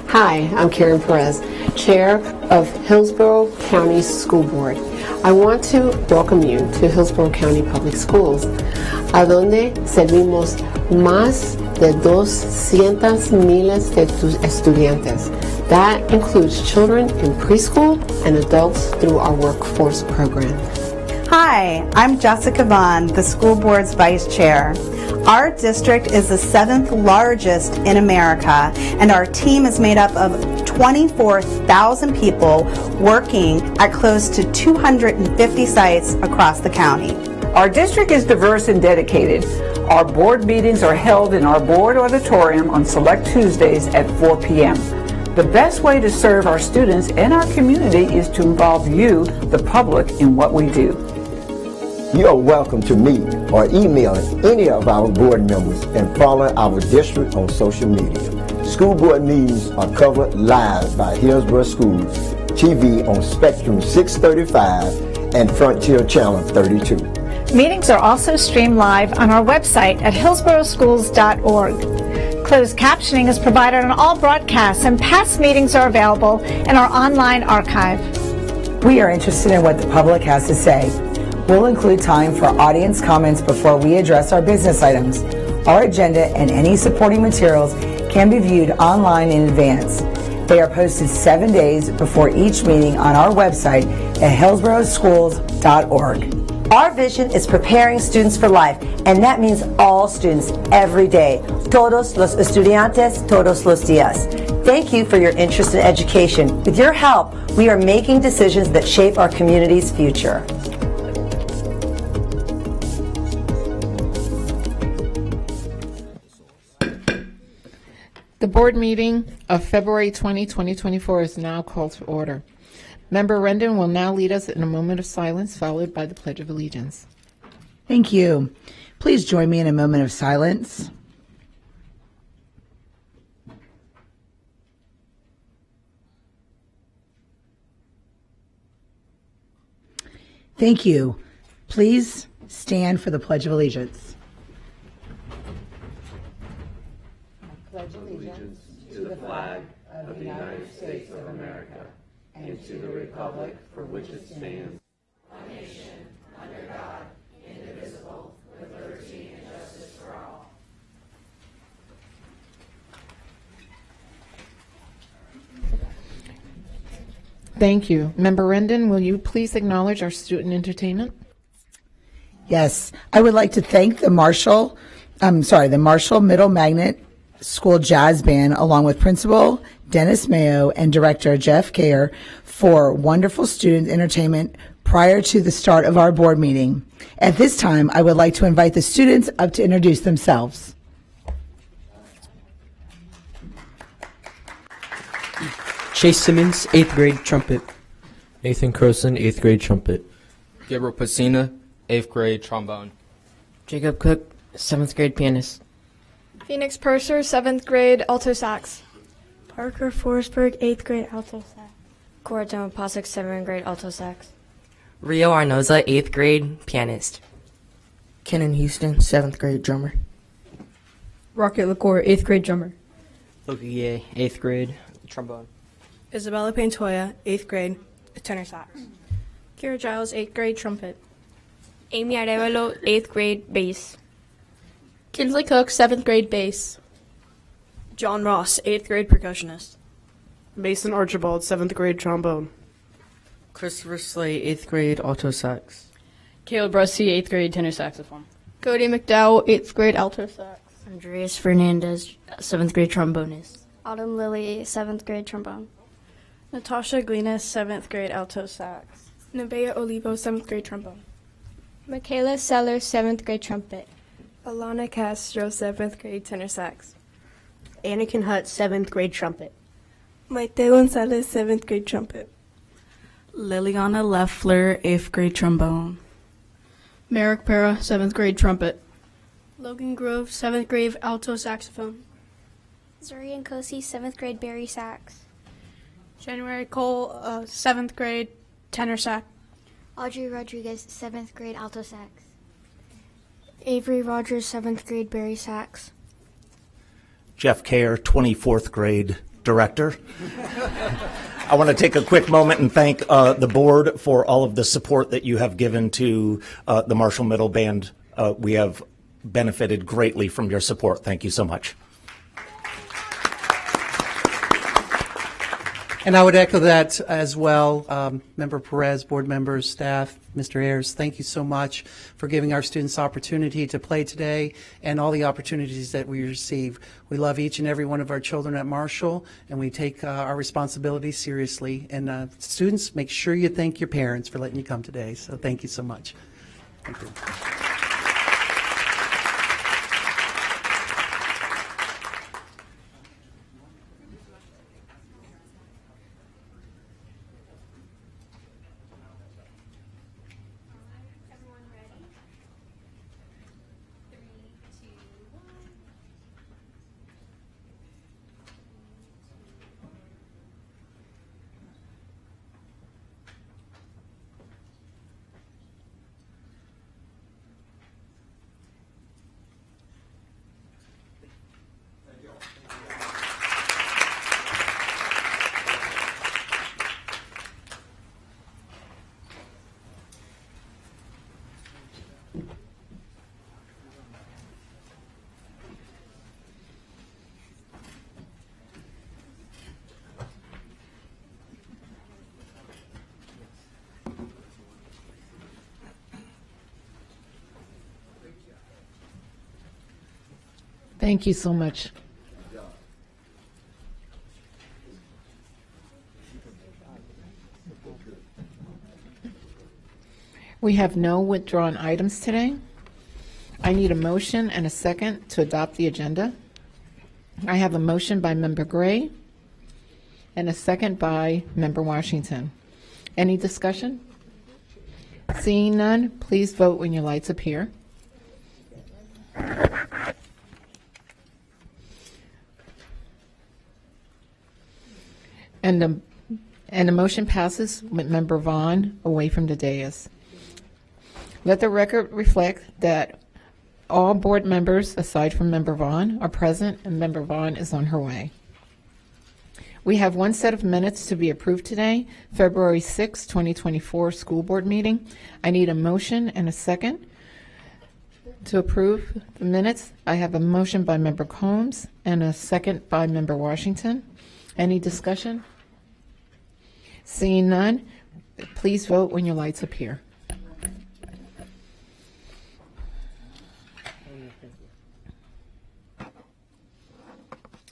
Hi, I'm Karen Perez, Chair of Hillsborough County School Board. I want to welcome you to Hillsborough County Public Schools, a donde servimos más de 200,000 estudiantes. That includes children in preschool and adults through our workforce program. Hi, I'm Jessica Vaughn, the school board's vice chair. Our district is the 7th largest in America, and our team is made up of 24,000 people working at close to 250 sites across the county. Our district is diverse and dedicated. Our board meetings are held in our board auditorium on select Tuesdays at 4 p.m. The best way to serve our students and our community is to involve you, the public, in what we do. You are welcome to meet or email any of our board members and follow our district on social media. School board meetings are covered live by Hillsborough Schools TV on Spectrum 635 and Frontier Channel 32. Meetings are also streamed live on our website at hillsboroughschools.org. Closed captioning is provided on all broadcasts, and past meetings are available in our online archive. We are interested in what the public has to say. We'll include time for audience comments before we address our business items. Our agenda and any supporting materials can be viewed online in advance. They are posted 7 days before each meeting on our website at hillsboroughschools.org. Our vision is preparing students for life, and that means all students every day. Todos los estudiantes, todos los días. Thank you for your interest in education. With your help, we are making decisions that shape our community's future. The board meeting of February 20, 2024 is now called to order. Member Rendon will now lead us in a moment of silence, followed by the Pledge of Allegiance. Thank you. Please join me in a moment of silence. Thank you. Please stand for the Pledge of Allegiance. I pledge allegiance to the flag of the United States of America and to the republic for which it stands, one nation, under God, indivisible, with liberty and justice for all. Thank you. Member Rendon, will you please acknowledge our student entertainment? Yes, I would like to thank the Marshall Middle Magnet School Jazz Band, along with Principal Dennis Mayo and Director Jeff Kayer, for wonderful student entertainment prior to the start of our board meeting. At this time, I would like to invite the students up to introduce themselves. Chase Simmons, 8th grade trumpet. Nathan Croson, 8th grade trumpet. Gabriel Pacina, 8th grade trombone. Jacob Cook, 7th grade pianist. Phoenix Purser, 7th grade alto sax. Parker Forsberg, 8th grade alto sax. Cora Tomapasic, 7th grade alto sax. Rio Arnoza, 8th grade pianist. Kenan Houston, 7th grade drummer. Rocket LaCour, 8th grade drummer. Luca Ye, 8th grade trombone. Isabella Pantoya, 8th grade tenor sax. Kira Giles, 8th grade trumpet. Amy Arevalo, 8th grade bass. Kinsley Cook, 7th grade bass. John Ross, 8th grade percussionist. Mason Archibald, 7th grade trombone. Christopher Slay, 8th grade alto sax. Caleb Rusty, 8th grade tenor saxophone. Cody McDowell, 8th grade alto sax. Andreas Fernandez, 7th grade trombonist. Autumn Lily, 7th grade trombone. Natasha Glenis, 7th grade alto sax. Nevaeh Olivo, 7th grade trombone. Michaela Sellers, 7th grade trumpet. Alana Castro, 7th grade tenor sax. Anakin Hutt, 7th grade trumpet. Maite Gonzalez, 7th grade trumpet. Liliana Leffler, 8th grade trombone. Merrick Para, 7th grade trumpet. Logan Grove, 7th grade alto saxophone. Zuri Nkosi, 7th grade bari sax. January Cole, 7th grade tenor sax. Audrey Rodriguez, 7th grade alto sax. Avery Rogers, 7th grade, Barry Sachs. Jeff Kerr, 24th grade director. I want to take a quick moment and thank the board for all of the support that you have given to the Marshall Middle Band. We have benefited greatly from your support. Thank you so much. And I would echo that as well. Member Perez, board members, staff, Mr. Ayers, thank you so much for giving our students opportunity to play today and all the opportunities that we receive. We love each and every one of our children at Marshall, and we take our responsibility seriously. And students, make sure you thank your parents for letting you come today. So thank you so much. Thank you. Thank you so much. We have no withdrawn items today. I need a motion and a second to adopt the agenda. I have a motion by Member Gray and a second by Member Washington. Any discussion? Seeing none, please vote when your lights appear. And the motion passes with Member Vaughn away from the dais. Let the record reflect that all board members, aside from Member Vaughn, are present, and Member Vaughn is on her way. We have one set of minutes to be approved today, February 6, 2024 school board meeting. I need a motion and a second to approve the minutes. I have a motion by Member Combs and a second by Member Washington. Any discussion? Seeing none, please vote when your lights appear.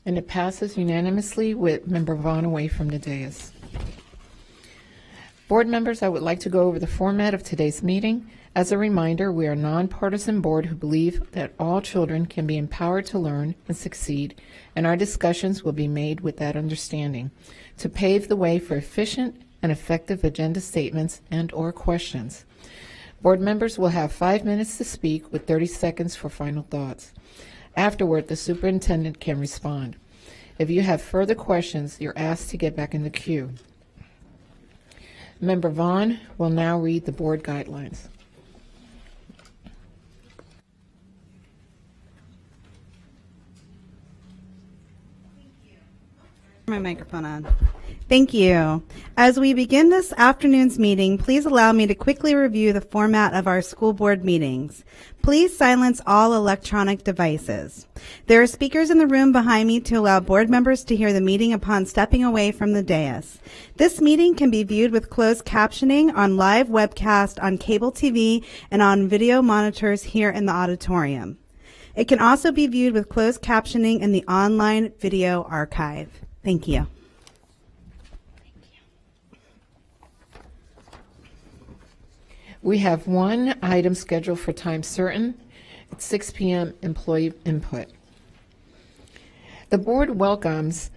And it passes unanimously with Member Vaughn away from the dais. Board members, I would like to go over the format of today's meeting. As a reminder, we are a nonpartisan board who believe that all children can be empowered to learn and succeed, and our discussions will be made with that understanding to pave the way for efficient and effective agenda statements and/or questions. Board members will have 5 minutes to speak with 30 seconds for final thoughts. Afterward, the superintendent can respond. If you have further questions, you're asked to get back in the queue. Member Vaughn will now read the board guidelines. My microphone on. Thank you. As we begin this afternoon's meeting, please allow me to quickly review the format of our school board meetings. Please silence all electronic devices. There are speakers in the room behind me to allow board members to hear the meeting upon stepping away from the dais. This meeting can be viewed with closed captioning on live webcast on cable TV and on video monitors here in the auditorium. It can also be viewed with closed captioning in the online video archive. Thank you. We have one item scheduled for time certain at 6 p.m. employee input. The board welcomes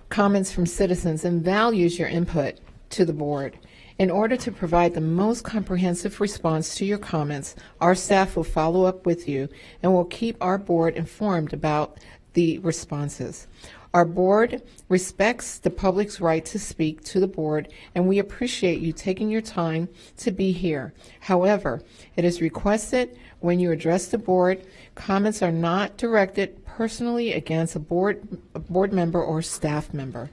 comments from citizens and values your input to the board. In order to provide the most comprehensive response to your comments, our staff will follow up with you and will keep our board informed about the responses. Our board respects the public's right to speak to the board, and we appreciate you taking your time to be here. However, it is requested when you address the board, comments are not directed personally against a board member or staff member,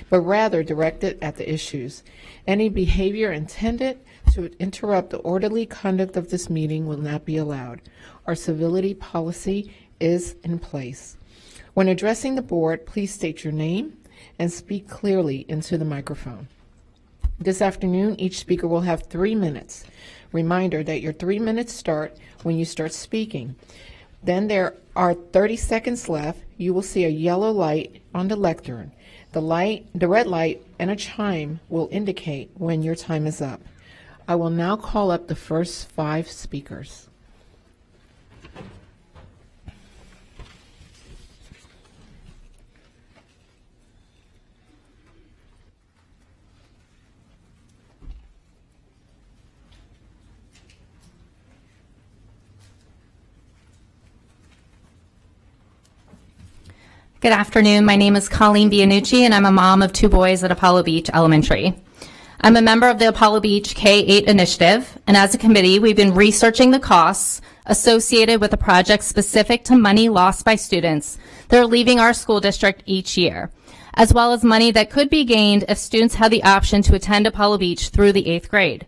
but rather directed at the issues. Any behavior intended to interrupt the orderly conduct of this meeting will not be allowed. Our civility policy is in place. When addressing the board, please state your name and speak clearly into the microphone. This afternoon, each speaker will have 3 minutes. Reminder that your 3 minutes start when you start speaking. Then there are 30 seconds left. You will see a yellow light on the lectern. The red light and a chime will indicate when your time is up. I will now call up the first 5 speakers. Good afternoon. My name is Colleen Bianucci, and I'm a mom of 2 boys at Apollo Beach Elementary. I'm a member of the Apollo Beach K-8 initiative, and as a committee, we've been researching the costs associated with a project specific to money lost by students that are leaving our school district each year, as well as money that could be gained if students had the option to attend Apollo Beach through the 8th grade.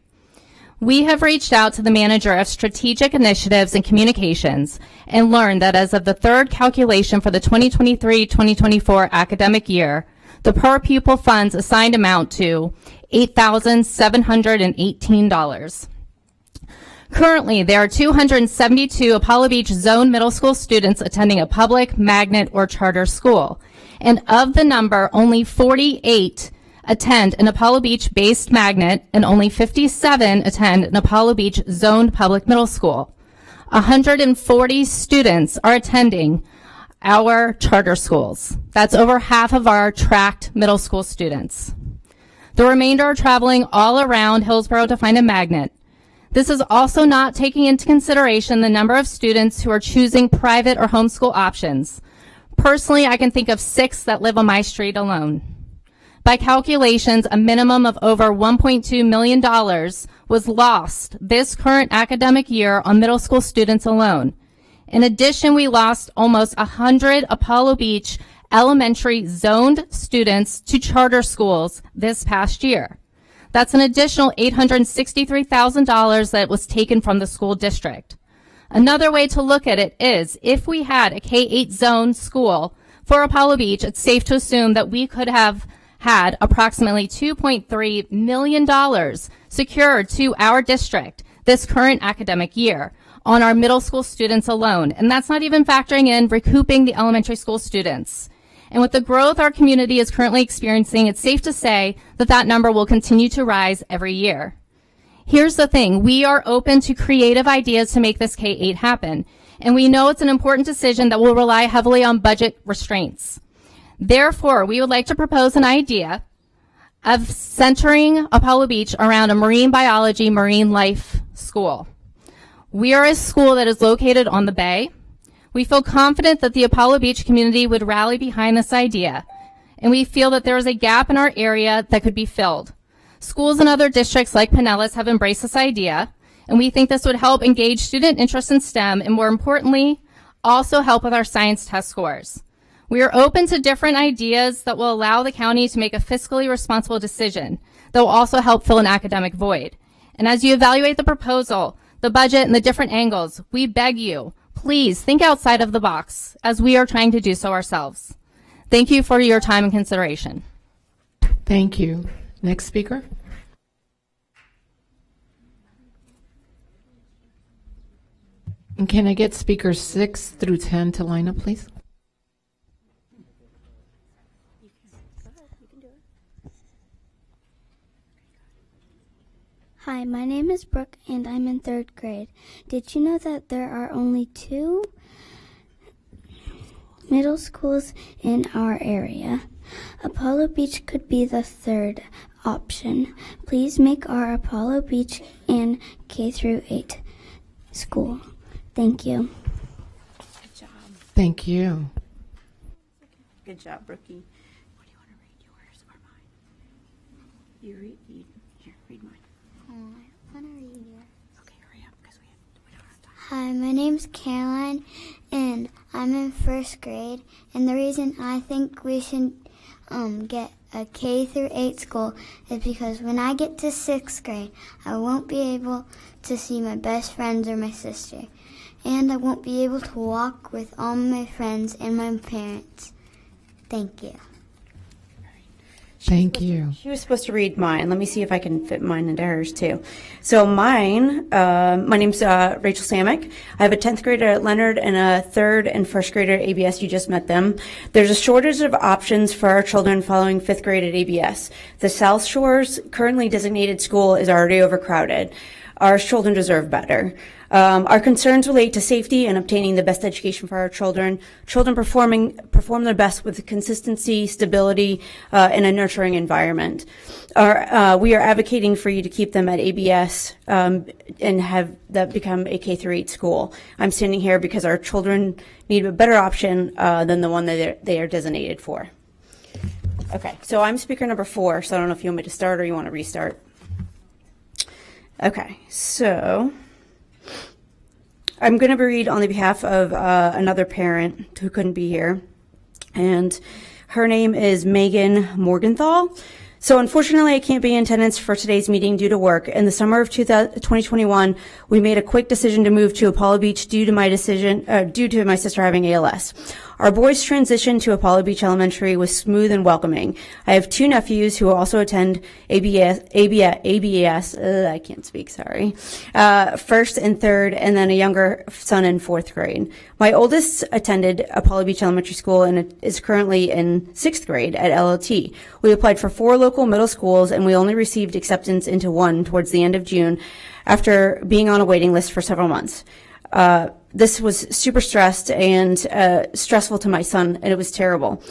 We have reached out to the manager of strategic initiatives and communications and learned that as of the 3rd calculation for the 2023-2024 academic year, the per pupil funds assigned amount to $8,718. Currently, there are 272 Apollo Beach Zone Middle School students attending a public, magnet, or charter school. And of the number, only 48 attend an Apollo Beach-based magnet, and only 57 attend an Apollo Beach zoned public middle school. 140 students are attending our charter schools. That's over half of our tracked middle school students. The remainder are traveling all around Hillsborough to find a magnet. This is also not taking into consideration the number of students who are choosing private or homeschool options. Personally, I can think of 6 that live on my street alone. By calculations, a minimum of over $1.2 million was lost this current academic year on middle school students alone. In addition, we lost almost 100 Apollo Beach elementary zoned students to charter schools this past year. That's an additional $863,000 that was taken from the school district. Another way to look at it is if we had a K-8 zone school for Apollo Beach, it's safe to assume that we could have had approximately $2.3 million secured to our district this current academic year on our middle school students alone. And that's not even factoring in recouping the elementary school students. And with the growth our community is currently experiencing, it's safe to say that that number will continue to rise every year. Here's the thing. We are open to creative ideas to make this K-8 happen. And we know it's an important decision that will rely heavily on budget restraints. Therefore, we would like to propose an idea of centering Apollo Beach around a marine biology, marine life school. We are a school that is located on the bay. We feel confident that the Apollo Beach community would rally behind this idea, and we feel that there is a gap in our area that could be filled. Schools in other districts like Pinellas have embraced this idea, and we think this would help engage student interest in STEM and, more importantly, also help with our science test scores. We are open to different ideas that will allow the county to make a fiscally responsible decision that will also help fill an academic void. And as you evaluate the proposal, the budget, and the different angles, we beg you, please think outside of the box as we are trying to do so ourselves. Thank you for your time and consideration. Thank you. Next speaker. And can I get speakers 6 through 10 to line up, please? Hi, my name is Brooke and I'm in 3rd grade. Did you know that there are only 2 middle schools in our area? Apollo Beach could be the 3rd option. Please make our Apollo Beach and K-8 school. Thank you. Thank you. Good job, Brookie. What do you want to read, yours or mine? You read mine. I want to read yours. Okay, hurry up because we don't have time. Hi, my name's Caroline, and I'm in first grade. And the reason I think we should get a K through 8 school is because when I get to 6th grade, I won't be able to see my best friends or my sister. And I won't be able to walk with all my friends and my parents. Thank you. Thank you. She was supposed to read mine. Let me see if I can fit mine into hers too. So mine, my name's Rachel Samick. I have a 10th grader at Leonard and a 3rd and 1st grader at ABS. You just met them. There's a shortage of options for our children following 5th grade at ABS. The South Shore's currently designated school is already overcrowded. Our children deserve better. Our concerns relate to safety and obtaining the best education for our children. Children perform their best with consistency, stability, and a nurturing environment. We are advocating for you to keep them at ABS and have that become a K through 8 school. I'm standing here because our children need a better option than the one that they are designated for. Okay, so I'm speaker number 4, so I don't know if you want me to start or you want to restart. Okay, so I'm going to read on the behalf of another parent who couldn't be here, and her name is Megan Morgenthal. So unfortunately, I can't be in attendance for today's meeting due to work. In the summer of 2021, we made a quick decision to move to Apollo Beach due to my sister having ALS. Our boys' transition to Apollo Beach Elementary was smooth and welcoming. I have 2 nephews who also attend ABS, I can't speak, sorry, 1st and 3rd, and then a younger son in 4th grade. My oldest attended Apollo Beach Elementary School and is currently in 6th grade at LLT. We applied for 4 local middle schools, and we only received acceptance into 1 towards the end of June after being on a waiting list for several months. This was super stressed and stressful to my son, and it was terrible.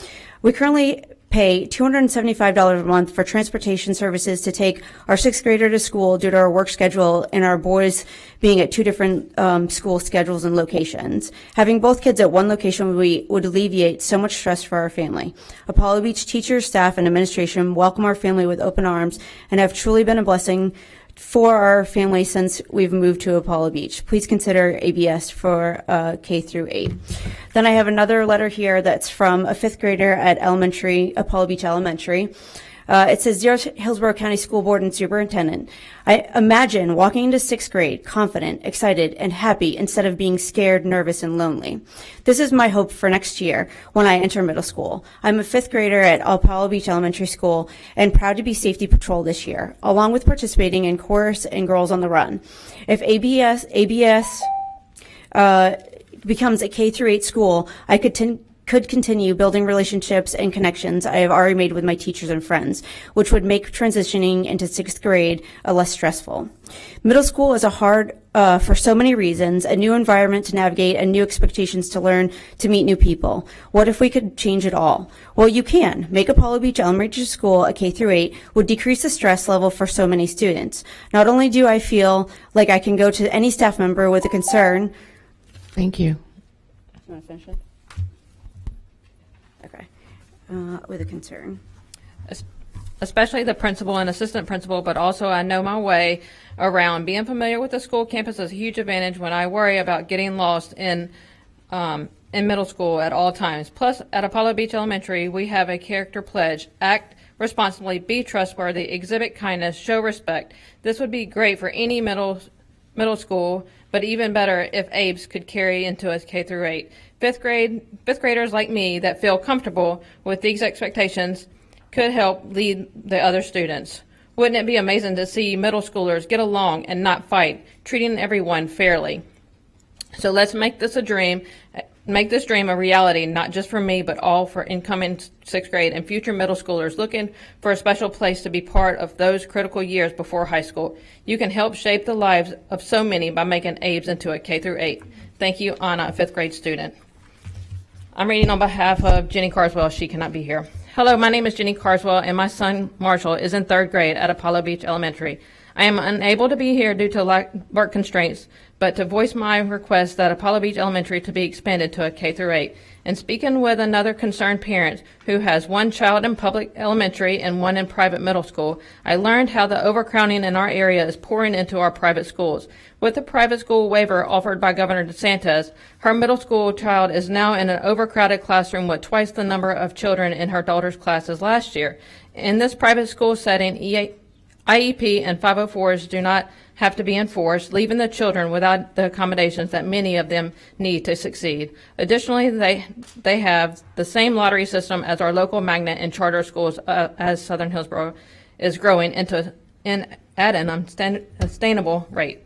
We currently pay $275 a month for transportation services to take our 6th grader to school due to our work schedule and our boys being at 2 different school schedules and locations. Having both kids at one location would alleviate so much stress for our family. Apollo Beach teachers, staff, and administration welcome our family with open arms and have truly been a blessing for our family since we've moved to Apollo Beach. Please consider ABS for K through 8. Then I have another letter here that's from a 5th grader at Apollo Beach Elementary. It says, Dear Hillsborough County School Board and Superintendent, I imagine walking into 6th grade confident, excited, and happy instead of being scared, nervous, and lonely. This is my hope for next year when I enter middle school. I'm a 5th grader at Apollo Beach Elementary School and proud to be safety patrol this year, along with participating in chorus and Girls on the Run. If ABS becomes a K through 8 school, I could continue building relationships and connections I have already made with my teachers and friends, which would make transitioning into 6th grade less stressful. Middle school is hard for so many reasons, a new environment to navigate and new expectations to learn, to meet new people. What if we could change it all? Well, you can. Make Apollo Beach Elementary School a K through 8 would decrease the stress level for so many students. Not only do I feel like I can go to any staff member with a concern. Thank you. You want to finish it? Okay. With a concern. Especially the principal and assistant principal, but also I know my way around. Being familiar with the school campus is a huge advantage when I worry about getting lost in middle school at all times. Plus, at Apollo Beach Elementary, we have a character pledge: act responsibly, be trustworthy, exhibit kindness, show respect. This would be great for any middle school, but even better if ABES could carry into a K through 8. Fifth graders like me that feel comfortable with these expectations could help lead the other students. Wouldn't it be amazing to see middle schoolers get along and not fight, treating everyone fairly? So let's make this a dream, make this dream a reality, not just for me, but all for incoming 6th grade and future middle schoolers looking for a special place to be part of those critical years before high school. You can help shape the lives of so many by making ABES into a K through 8. Thank you, Anna, a 5th grade student. I'm reading on behalf of Jenny Carswell. She cannot be here. Hello, my name is Jenny Carswell, and my son Marshall is in 3rd grade at Apollo Beach Elementary. I am unable to be here due to work constraints, but to voice my request that Apollo Beach Elementary to be expanded to a K-8. And speaking with another concerned parent who has one child in public elementary and one in private middle school, I learned how the overcrowding in our area is pouring into our private schools. With the private school waiver offered by Governor DeSantis, her middle school child is now in an overcrowded classroom with twice the number of children in her daughter's classes last year. In this private school setting, IEP and 504s do not have to be enforced, leaving the children without the accommodations that many of them need to succeed. Additionally, they have the same lottery system as our local magnet and charter schools as Southern Hillsborough is growing at an unsustainable rate.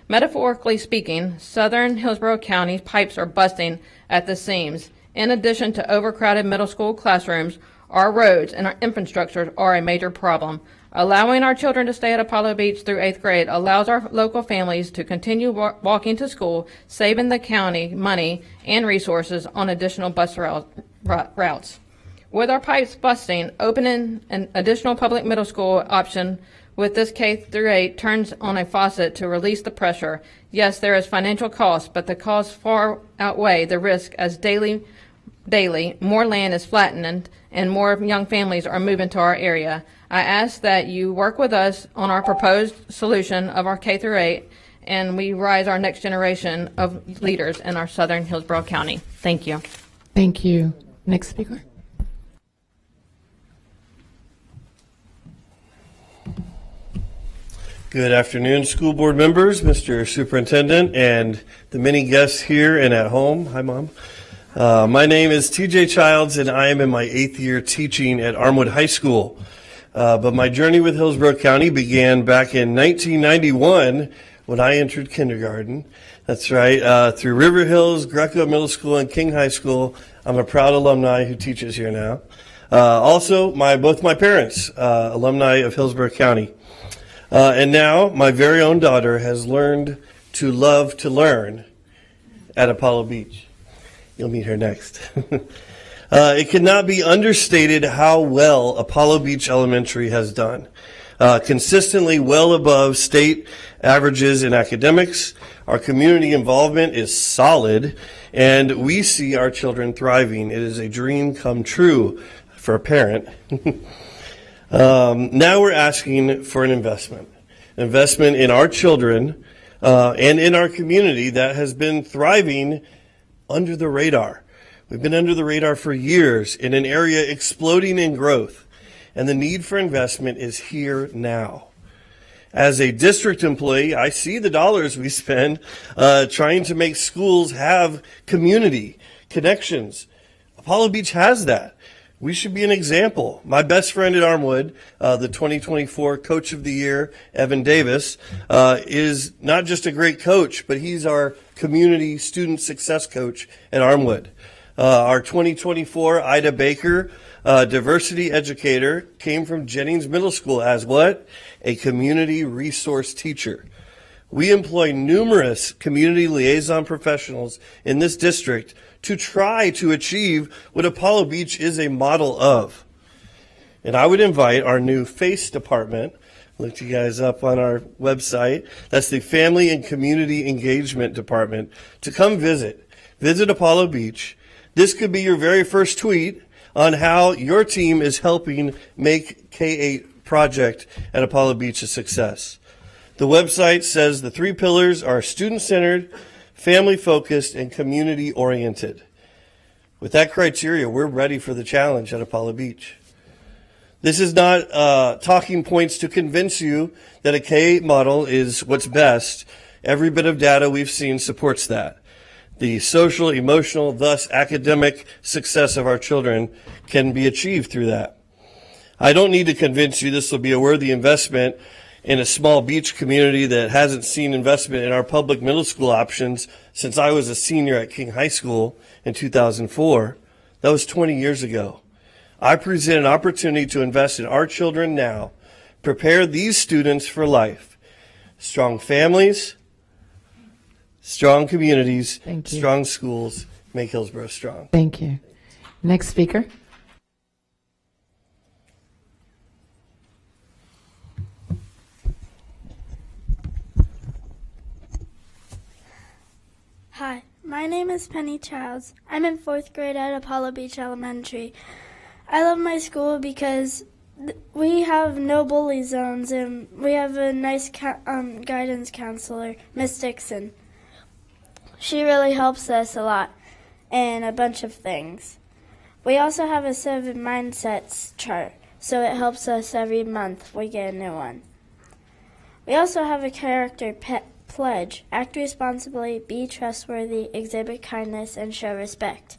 Metaphorically speaking, Southern Hillsborough County's pipes are busting at the seams. In addition to overcrowded middle school classrooms, our roads and our infrastructure are a major problem. Allowing our children to stay at Apollo Beach through 8th grade allows our local families to continue walking to school, saving the county money and resources on additional bus routes. With our pipes busting, opening an additional public middle school option with this K-8 turns on a faucet to release the pressure. Yes, there is financial cost, but the costs far outweigh the risk as daily more land is flattened and more young families are moving to our area. I ask that you work with us on our proposed solution of our K-8 and we rise our next generation of leaders in our Southern Hillsborough County. Thank you. Thank you. Next speaker. Good afternoon, school board members, Mr. Superintendent, and the many guests here and at home. Hi, Mom. My name is TJ Childs, and I am in my 8th year teaching at Armwood High School. But my journey with Hillsborough County began back in 1991 when I entered kindergarten. That's right, through River Hills, Greco Middle School, and King High School. I'm a proud alumni who teaches here now. Also, both my parents, alumni of Hillsborough County. And now my very own daughter has learned to love to learn at Apollo Beach. You'll meet her next. It cannot be understated how well Apollo Beach Elementary has done. Consistently well above state averages in academics. Our community involvement is solid, and we see our children thriving. It is a dream come true for a parent. Now we're asking for an investment in our children and in our community that has been thriving under the radar. We've been under the radar for years in an area exploding in growth, and the need for investment is here now. As a district employee, I see the dollars we spend trying to make schools have community connections. Apollo Beach has that. We should be an example. My best friend at Armwood, the 2024 Coach of the Year, Evan Davis, is not just a great coach, but he's our community student success coach at Armwood. Our 2024 Ida Baker, diversity educator, came from Jennings Middle School as what? A community resource teacher. We employ numerous community liaison professionals in this district to try to achieve what Apollo Beach is a model of. And I would invite our new FACE department, look you guys up on our website, that's the Family and Community Engagement Department, to come visit Apollo Beach. This could be your very first tweet on how your team is helping make K-8 project at Apollo Beach a success. The website says the 3 pillars are student-centered, family-focused, and community-oriented. With that criteria, we're ready for the challenge at Apollo Beach. This is not talking points to convince you that a K-8 model is what's best. Every bit of data we've seen supports that. The social, emotional, thus academic success of our children can be achieved through that. I don't need to convince you this will be a worthy investment in a small beach community that hasn't seen investment in our public middle school options since I was a senior at King High School in 2004. That was 20 years ago. I present an opportunity to invest in our children now, prepare these students for life. Strong families, strong communities, strong schools, make Hillsborough strong. Thank you. Next speaker. My name is Penny Childs. I'm in 4th grade at Apollo Beach Elementary. I love my school because we have no bully zones and we have a nice guidance counselor, Miss Dixon. She really helps us a lot in a bunch of things. We also have a 7 mindsets chart, so it helps us every month we get a new one. We also have a character pledge: act responsibly, be trustworthy, exhibit kindness, and show respect,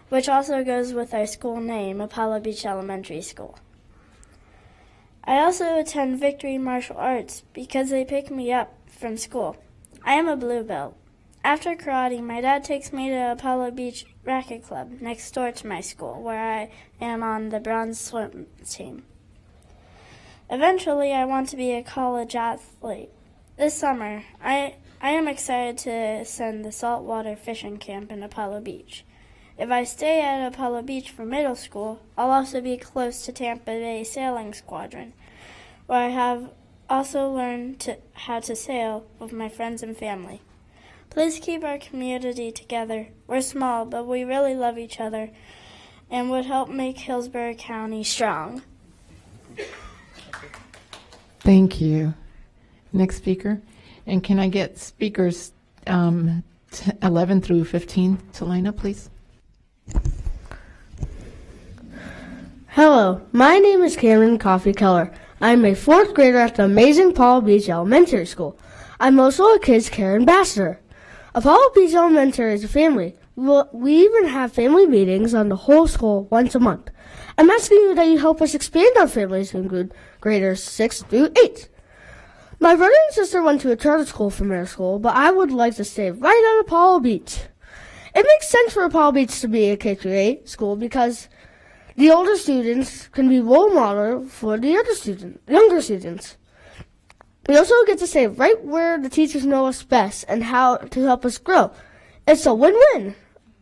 which also goes with our school name, Apollo Beach Elementary School. I also attend Victory Martial Arts because they pick me up from school. I am a blue belt. After karate, my dad takes me to Apollo Beach Racket Club next door to my school, where I am on the bronze swim team. Eventually, I want to be a college athlete. This summer, I am excited to send the saltwater fishing camp in Apollo Beach. If I stay at Apollo Beach for middle school, I'll also be close to Tampa Bay Sailing Squadron, where I have also learned how to sail with my friends and family. Please keep our community together. We're small, but we really love each other and would help make Hillsborough County strong. Thank you. Next speaker. And can I get speakers 11 through 15 to line up, please? Hello, my name is Cameron Coffey Keller. I'm a 4th grader at the amazing Apollo Beach Elementary School. I'm also a Kids Care Ambassador. Apollo Beach Elementary is a family. We even have family meetings on the whole school once a month. I'm asking you that you help us expand our families to include graders 6 through 8. My brother and sister went to a charter school for middle school, but I would like to stay right at Apollo Beach. It makes sense for Apollo Beach to be a K-8 school because the older students can be role model for the younger students. We also get to stay right where the teachers know us best and how to help us grow. It's a win-win.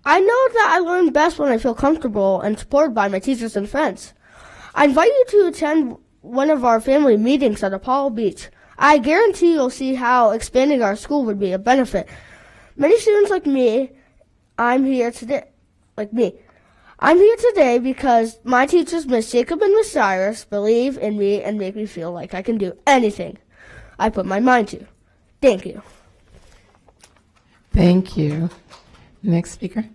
I know that I learn best when I feel comfortable and supported by my teachers and friends. I invite you to attend one of our family meetings at Apollo Beach. I guarantee you'll see how expanding our school would be a benefit. Many students like me, I'm here today because my teachers, Miss Jacob and Miss Cyrus, believe in me and make me feel like I can do anything I put my mind to. Thank you. Thank you. Next speaker.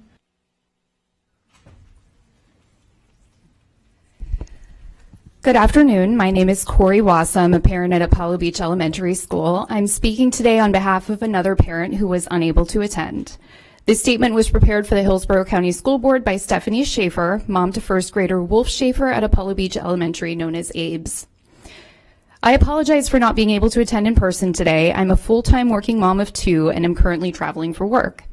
Good afternoon. My name is Corey Wassa. I'm a parent at Apollo Beach Elementary School. I'm speaking today on behalf of another parent who was unable to attend. This statement was prepared for the Hillsborough County School Board by Stephanie Schaefer, mom to 1st grader Wolf Schaefer at Apollo Beach Elementary, known as ABES. I apologize for not being able to attend in person today. I'm a full-time working mom of 2 and am currently traveling for work.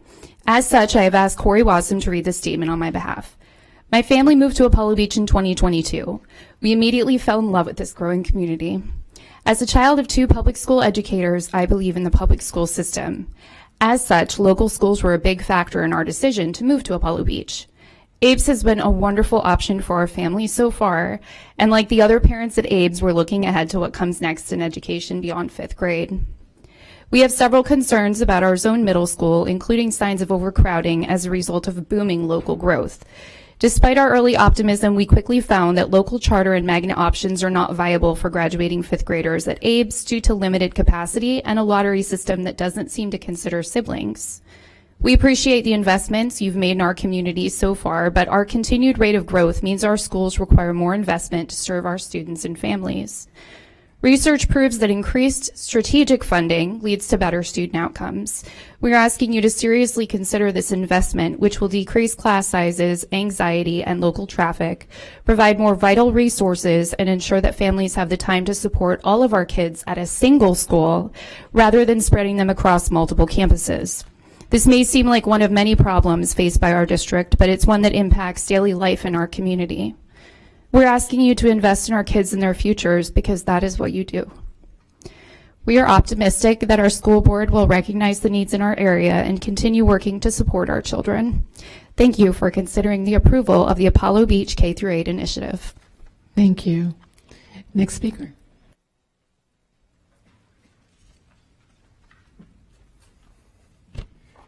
As such, I have asked Corey Wassam to read this statement on my behalf. My family moved to Apollo Beach in 2022. We immediately fell in love with this growing community. As a child of 2 public school educators, I believe in the public school system. As such, local schools were a big factor in our decision to move to Apollo Beach. ABES has been a wonderful option for our family so far, and like the other parents at ABES, we're looking ahead to what comes next in education beyond 5th grade. We have several concerns about our zone middle school, including signs of overcrowding as a result of booming local growth. Despite our early optimism, we quickly found that local charter and magnet options are not viable for graduating 5th graders at ABES due to limited capacity and a lottery system that doesn't seem to consider siblings. We appreciate the investments you've made in our community so far, but our continued rate of growth means our schools require more investment to serve our students and families. Research proves that increased strategic funding leads to better student outcomes. We are asking you to seriously consider this investment, which will decrease class sizes, anxiety, and local traffic, provide more vital resources, and ensure that families have the time to support all of our kids at a single school rather than spreading them across multiple campuses. This may seem like one of many problems faced by our district, but it's one that impacts daily life in our community. We're asking you to invest in our kids and their futures because that is what you do. We are optimistic that our school board will recognize the needs in our area and continue working to support our children. Thank you for considering the approval of the Apollo Beach K-8 initiative. Thank you. Next speaker.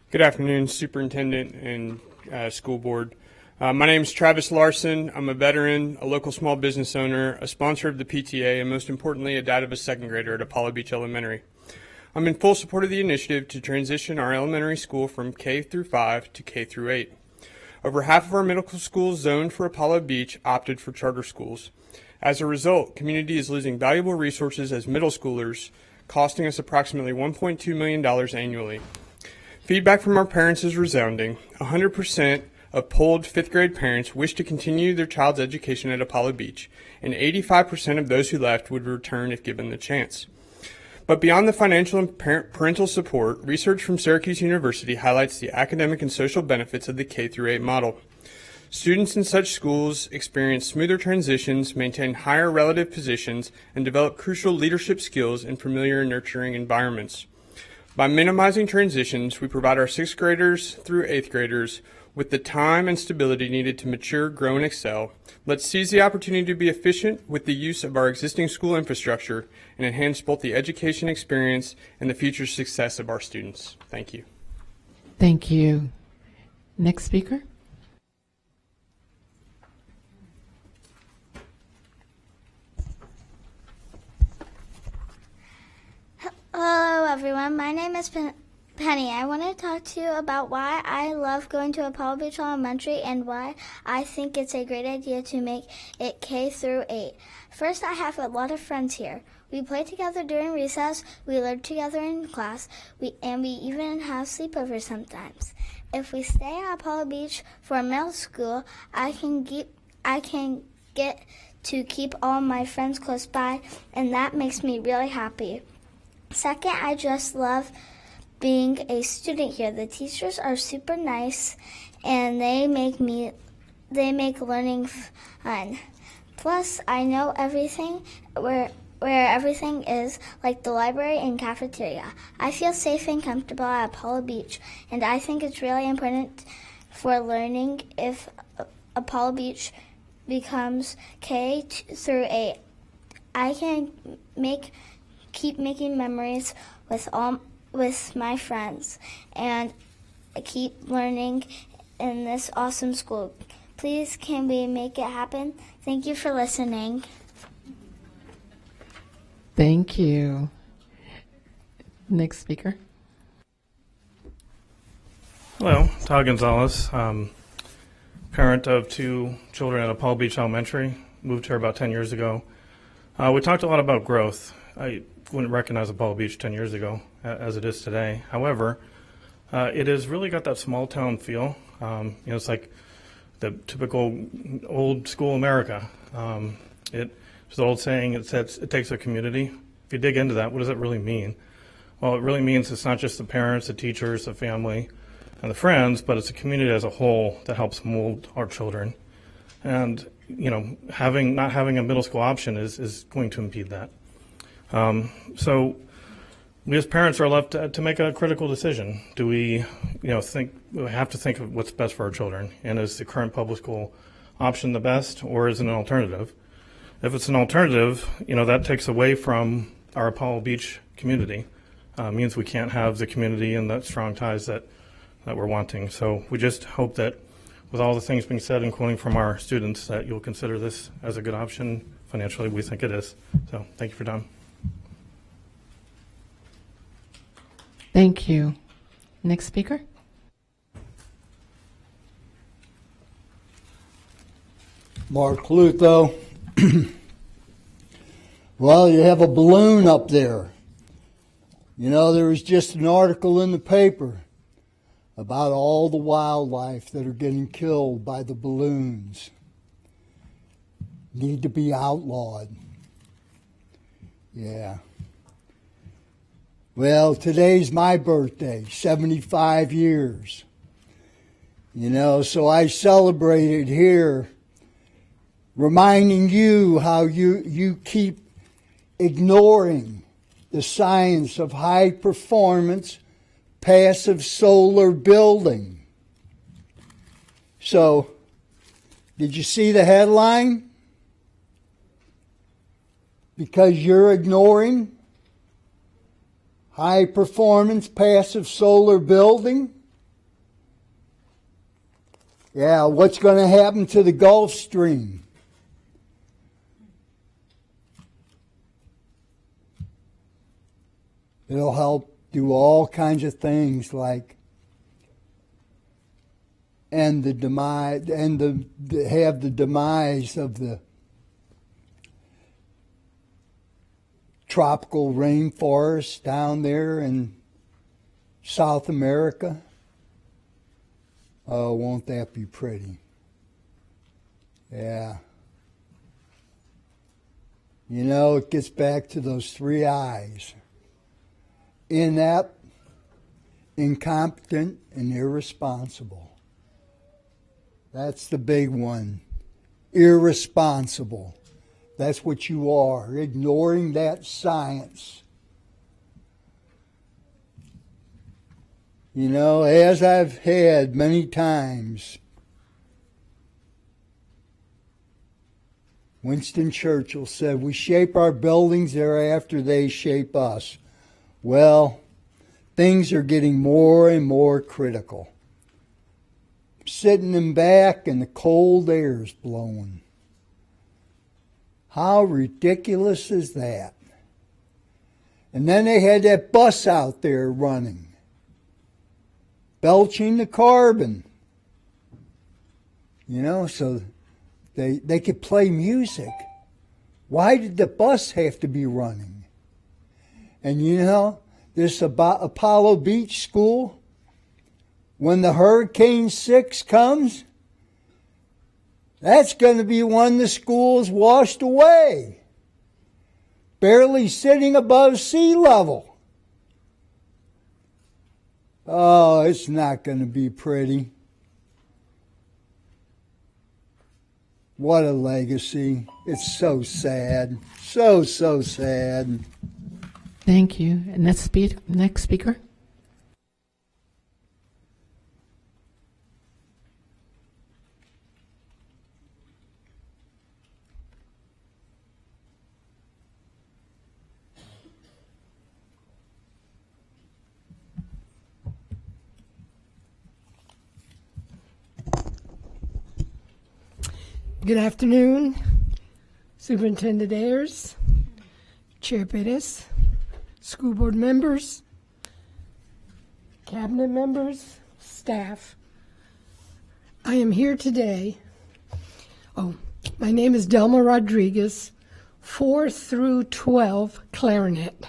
Good afternoon, Superintendent and School Board. My name is Travis Larson. I'm a veteran, a local small business owner, a sponsor of the PTA, and most importantly, a dad of a second grader at Apollo Beach Elementary. I'm in full support of the initiative to transition our elementary school from K through 5 to K through 8. Over half of our middle schools zoned for Apollo Beach opted for charter schools. As a result, community is losing valuable resources as middle schoolers, costing us approximately $1.2 million annually. Feedback from our parents is resounding. 100% of polled 5th grade parents wish to continue their child's education at Apollo Beach, and 85% of those who left would return if given the chance. But beyond the financial and parental support, research from Syracuse University highlights the academic and social benefits of the K through 8 model. Students in such schools experience smoother transitions, maintain higher relative positions, and develop crucial leadership skills in familiar and nurturing environments. By minimizing transitions, we provide our 6th graders through 8th graders with the time and stability needed to mature, grow, and excel. Let's seize the opportunity to be efficient with the use of our existing school infrastructure and enhance both the education experience and the future success of our students. Thank you. Thank you. Next speaker. Hello, everyone. My name is Penny. I want to talk to you about why I love going to Apollo Beach Elementary and why I think it's a great idea to make it K through 8. First, I have a lot of friends here. We play together during recess, we learn together in class, and we even have sleepovers sometimes. If we stay at Apollo Beach for middle school, I can get to keep all my friends close by, and that makes me really happy. Second, I just love being a student here. The teachers are super nice and they make learning fun. Plus, I know everything where everything is, like the library and cafeteria. I feel safe and comfortable at Apollo Beach, and I think it's really important for learning if Apollo Beach becomes K through 8. I can keep making memories with my friends and keep learning in this awesome school. Please, can we make it happen? Thank you for listening. Thank you. Next speaker. Hello, Todd Gonzalez, parent of 2 children at Apollo Beach Elementary. Moved here about 10 years ago. We talked a lot about growth. I wouldn't recognize Apollo Beach 10 years ago as it is today. However, it has really got that small town feel. It's like the typical old school America. There's an old saying, it says it takes a community. If you dig into that, what does that really mean? Well, it really means it's not just the parents, the teachers, the family, and the friends, but it's a community as a whole that helps mold our children. And, not having a middle school option is going to impede that. So we as parents are left to make a critical decision. Do we, we have to think of what's best for our children, and is the current public school option the best, or is it an alternative? If it's an alternative, that takes away from our Apollo Beach community. Means we can't have the community and the strong ties that we're wanting. So we just hope that with all the things being said and quoting from our students, that you'll consider this as a good option. Financially, we think it is. So thank you for your time. Thank you. Next speaker. Mark Lutho. Well, you have a balloon up there. There was just an article in the paper about all the wildlife that are getting killed by the balloons. Need to be outlawed. Yeah. Well, today's my birthday, 75 years. So I celebrated here, reminding you how you keep ignoring the science of high performance passive solar building. So, did you see the headline? Because you're ignoring high performance passive solar building, Yeah, what's going to happen to the Gulf Stream? It'll help do all kinds of things like have the demise of the tropical rainforest down there in South America. Oh, won't that be pretty? Yeah. You know, it gets back to those 3 I's. Inept, incompetent, and irresponsible. That's the big one. Irresponsible. That's what you are, ignoring that science. You know, as I've had many times, Winston Churchill said, we shape our buildings thereafter they shape us. Well, things are getting more and more critical. I'm sitting in back and the cold air's blowing. How ridiculous is that? And then they had that bus out there running, belching the carbon. You know, so they could play music. Why did the bus have to be running? And you know, this Apollo Beach School, when the Hurricane 6 comes, that's going to be when the school's washed away, barely sitting above sea level. Oh, it's not going to be pretty. What a legacy. It's so sad. So sad. Thank you. And next speaker. Good afternoon, Superintendent Ayers, Chair Perez, school board members, cabinet members, staff. I am here today. My name is Delma Rodriguez, 4 through 12 Clarinet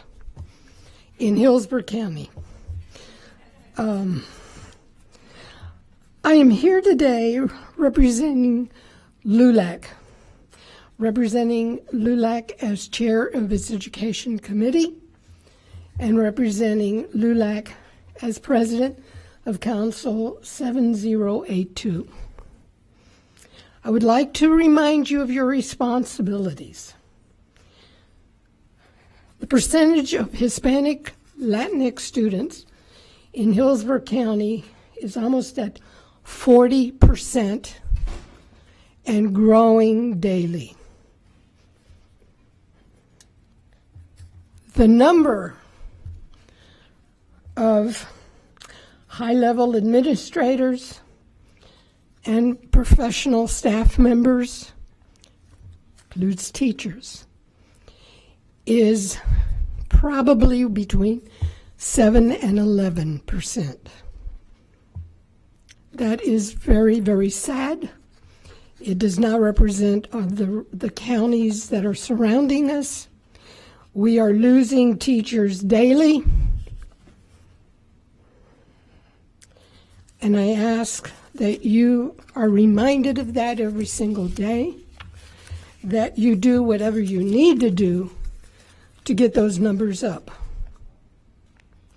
in Hillsborough County. I am here today representing LULAC as chair of its education committee and representing LULAC as president of Council 7082. I would like to remind you of your responsibilities. The percentage of Hispanic Latinx students in Hillsborough County is almost at 40%. And growing daily. The number of high-level administrators and professional staff members, includes teachers, is probably between 7 and 11%. That is very, very sad. It does not represent the counties that are surrounding us. We are losing teachers daily. And I ask that you are reminded of that every single day, that you do whatever you need to do to get those numbers up.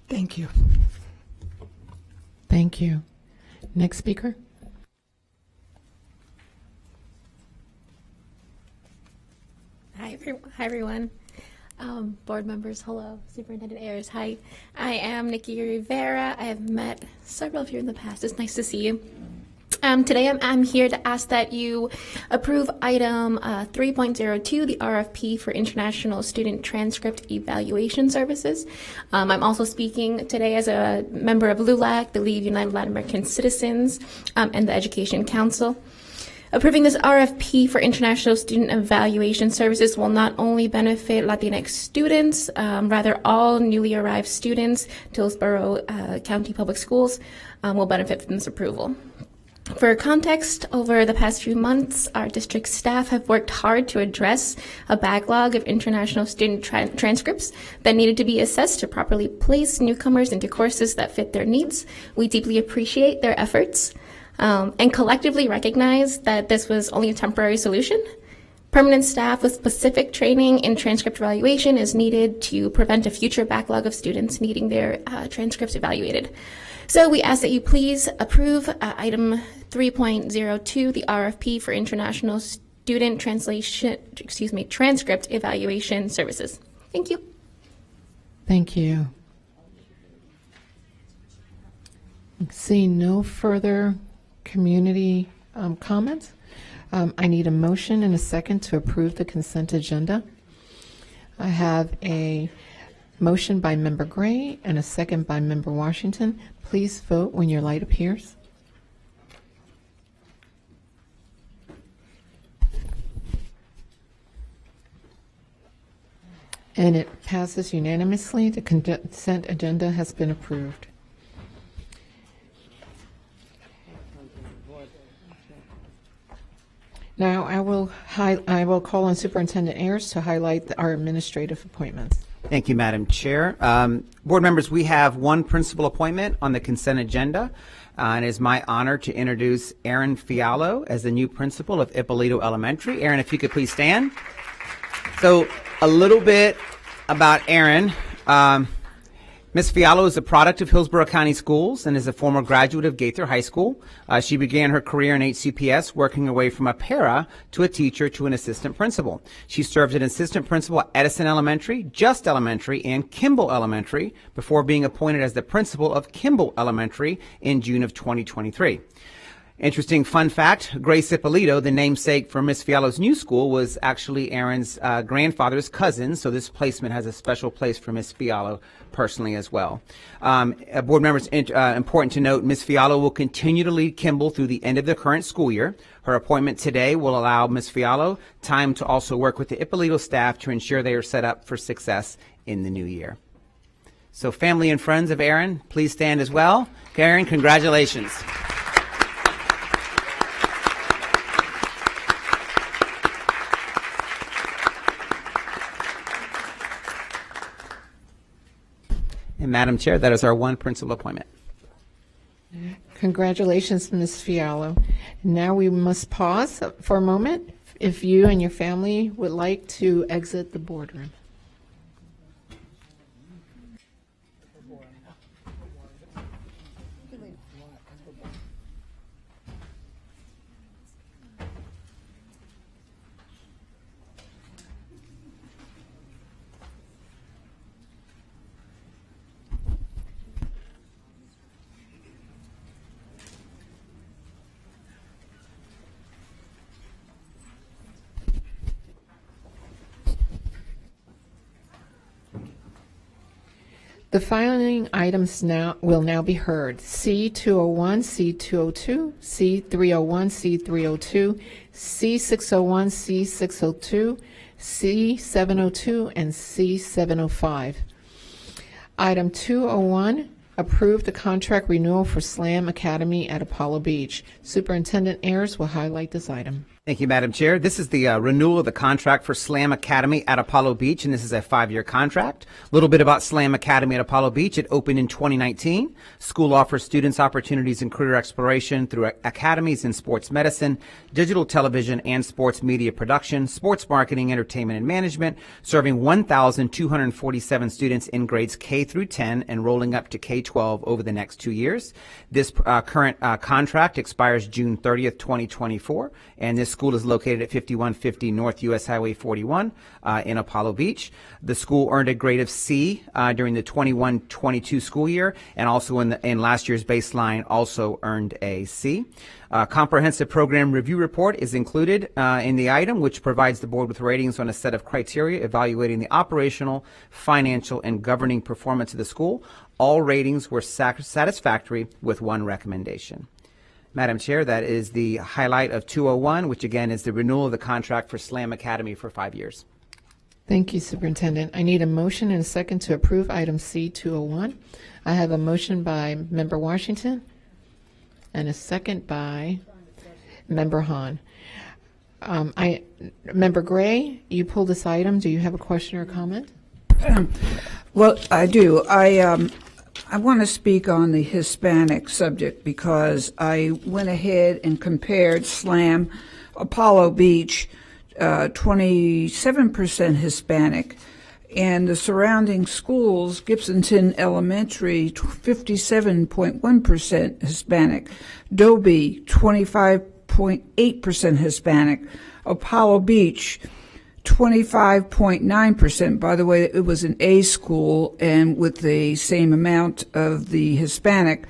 Thank you. Thank you. Next speaker. Hi everyone. Board members, hello. Superintendent Ayers, hi. I am Nikki Rivera. I have met several of you in the past. It's nice to see you. Today I'm here to ask that you approve item 3.02, the RFP for International Student Transcript Evaluation Services. I'm also speaking today as a member of LULAC, the League of United Latin American Citizens, and the Education Council. Approving this RFP for International Student Evaluation Services will not only benefit Latinx students, rather all newly arrived students to Hillsborough County Public Schools will benefit from this approval. For context, over the past few months, our district staff have worked hard to address a backlog of international student transcripts that needed to be assessed to properly place newcomers into courses that fit their needs. We deeply appreciate their efforts and collectively recognize that this was only a temporary solution. Permanent staff with specific training in transcript evaluation is needed to prevent a future backlog of students needing their transcripts evaluated. So we ask that you please approve item 3.02, the RFP for International Student Transcript Evaluation Services. Thank you. Thank you. Seeing no further community comments, I need a motion and a second to approve the consent agenda. I have a motion by Member Gray and a second by Member Washington. Please vote when your light appears. And it passes unanimously. The consent agenda has been approved. Now I will call on Superintendent Ayers to highlight our administrative appointments. Thank you, Madam Chair. Board members, we have one principal appointment on the consent agenda, and it is my honor to introduce Erin Fialo as the new principal of Ippolito Elementary. Erin, if you could please stand. So a little bit about Erin. Ms. Fialo is a product of Hillsborough County Schools and is a former graduate of Gaither High School. She began her career in HCPS, working her way from a para to a teacher to an assistant principal. She served as an assistant principal at Edison Elementary, Just Elementary, and Kimball Elementary before being appointed as the principal of Kimball Elementary in June of 2023. Interesting fun fact, Grace Ippolito, the namesake for Miss Fialo's new school, was actually Erin's grandfather's cousin, so this placement has a special place for Miss Fialo personally as well. Board members, important to note, Miss Fialo will continue to lead Kimball through the end of the current school year. Her appointment today will allow Miss Fialo time to also work with the Ippolito staff to ensure they are set up for success in the new year. So family and friends of Erin, please stand as well. Erin, congratulations. And Madam Chair, that is our one principal appointment. Congratulations, Ms. Fialo. Now we must pause for a moment if you and your family would like to exit the boardroom. The following items will now be heard. C201, C202, C301, C302, C601, C602, C702, and C705. Item 201, approve the contract renewal for SLAM Academy at Apollo Beach. Superintendent Ayers will highlight this item. Thank you, Madam Chair. This is the renewal of the contract for SLAM Academy at Apollo Beach, and this is a 5-year contract. A little bit about SLAM Academy at Apollo Beach. It opened in 2019. School offers students opportunities in career exploration through academies in sports medicine, digital television and sports media production, sports marketing, entertainment, and management, serving 1,247 students in grades K through 10 and rolling up to K-12 over the next 2 years. This current contract expires June 30th, 2024, and this school is located at 5150 North US Highway 41 in Apollo Beach. The school earned a grade of C during the 21-22 school year, and also in last year's baseline also earned a C. Comprehensive program review report is included in the item, which provides the board with ratings on a set of criteria evaluating the operational, financial, and governing performance of the school. All ratings were satisfactory with one recommendation. Madam Chair, that is the highlight of 201, which again is the renewal of the contract for SLAM Academy for 5 years. Thank you, Superintendent. I need a motion and a second to approve item C201. I have a motion by Member Washington and a second by Member Hahn. Member Gray, you pulled this item. Do you have a question or comment? Well, I do. I want to speak on the Hispanic subject because I went ahead and compared SLAM Apollo Beach, 27% Hispanic, and the surrounding schools, Gibsonton Elementary, 57.1% Hispanic, Dobie, 25.8% Hispanic, Apollo Beach, 25.9%. By the way, it was an A school and with the same amount of the Hispanic.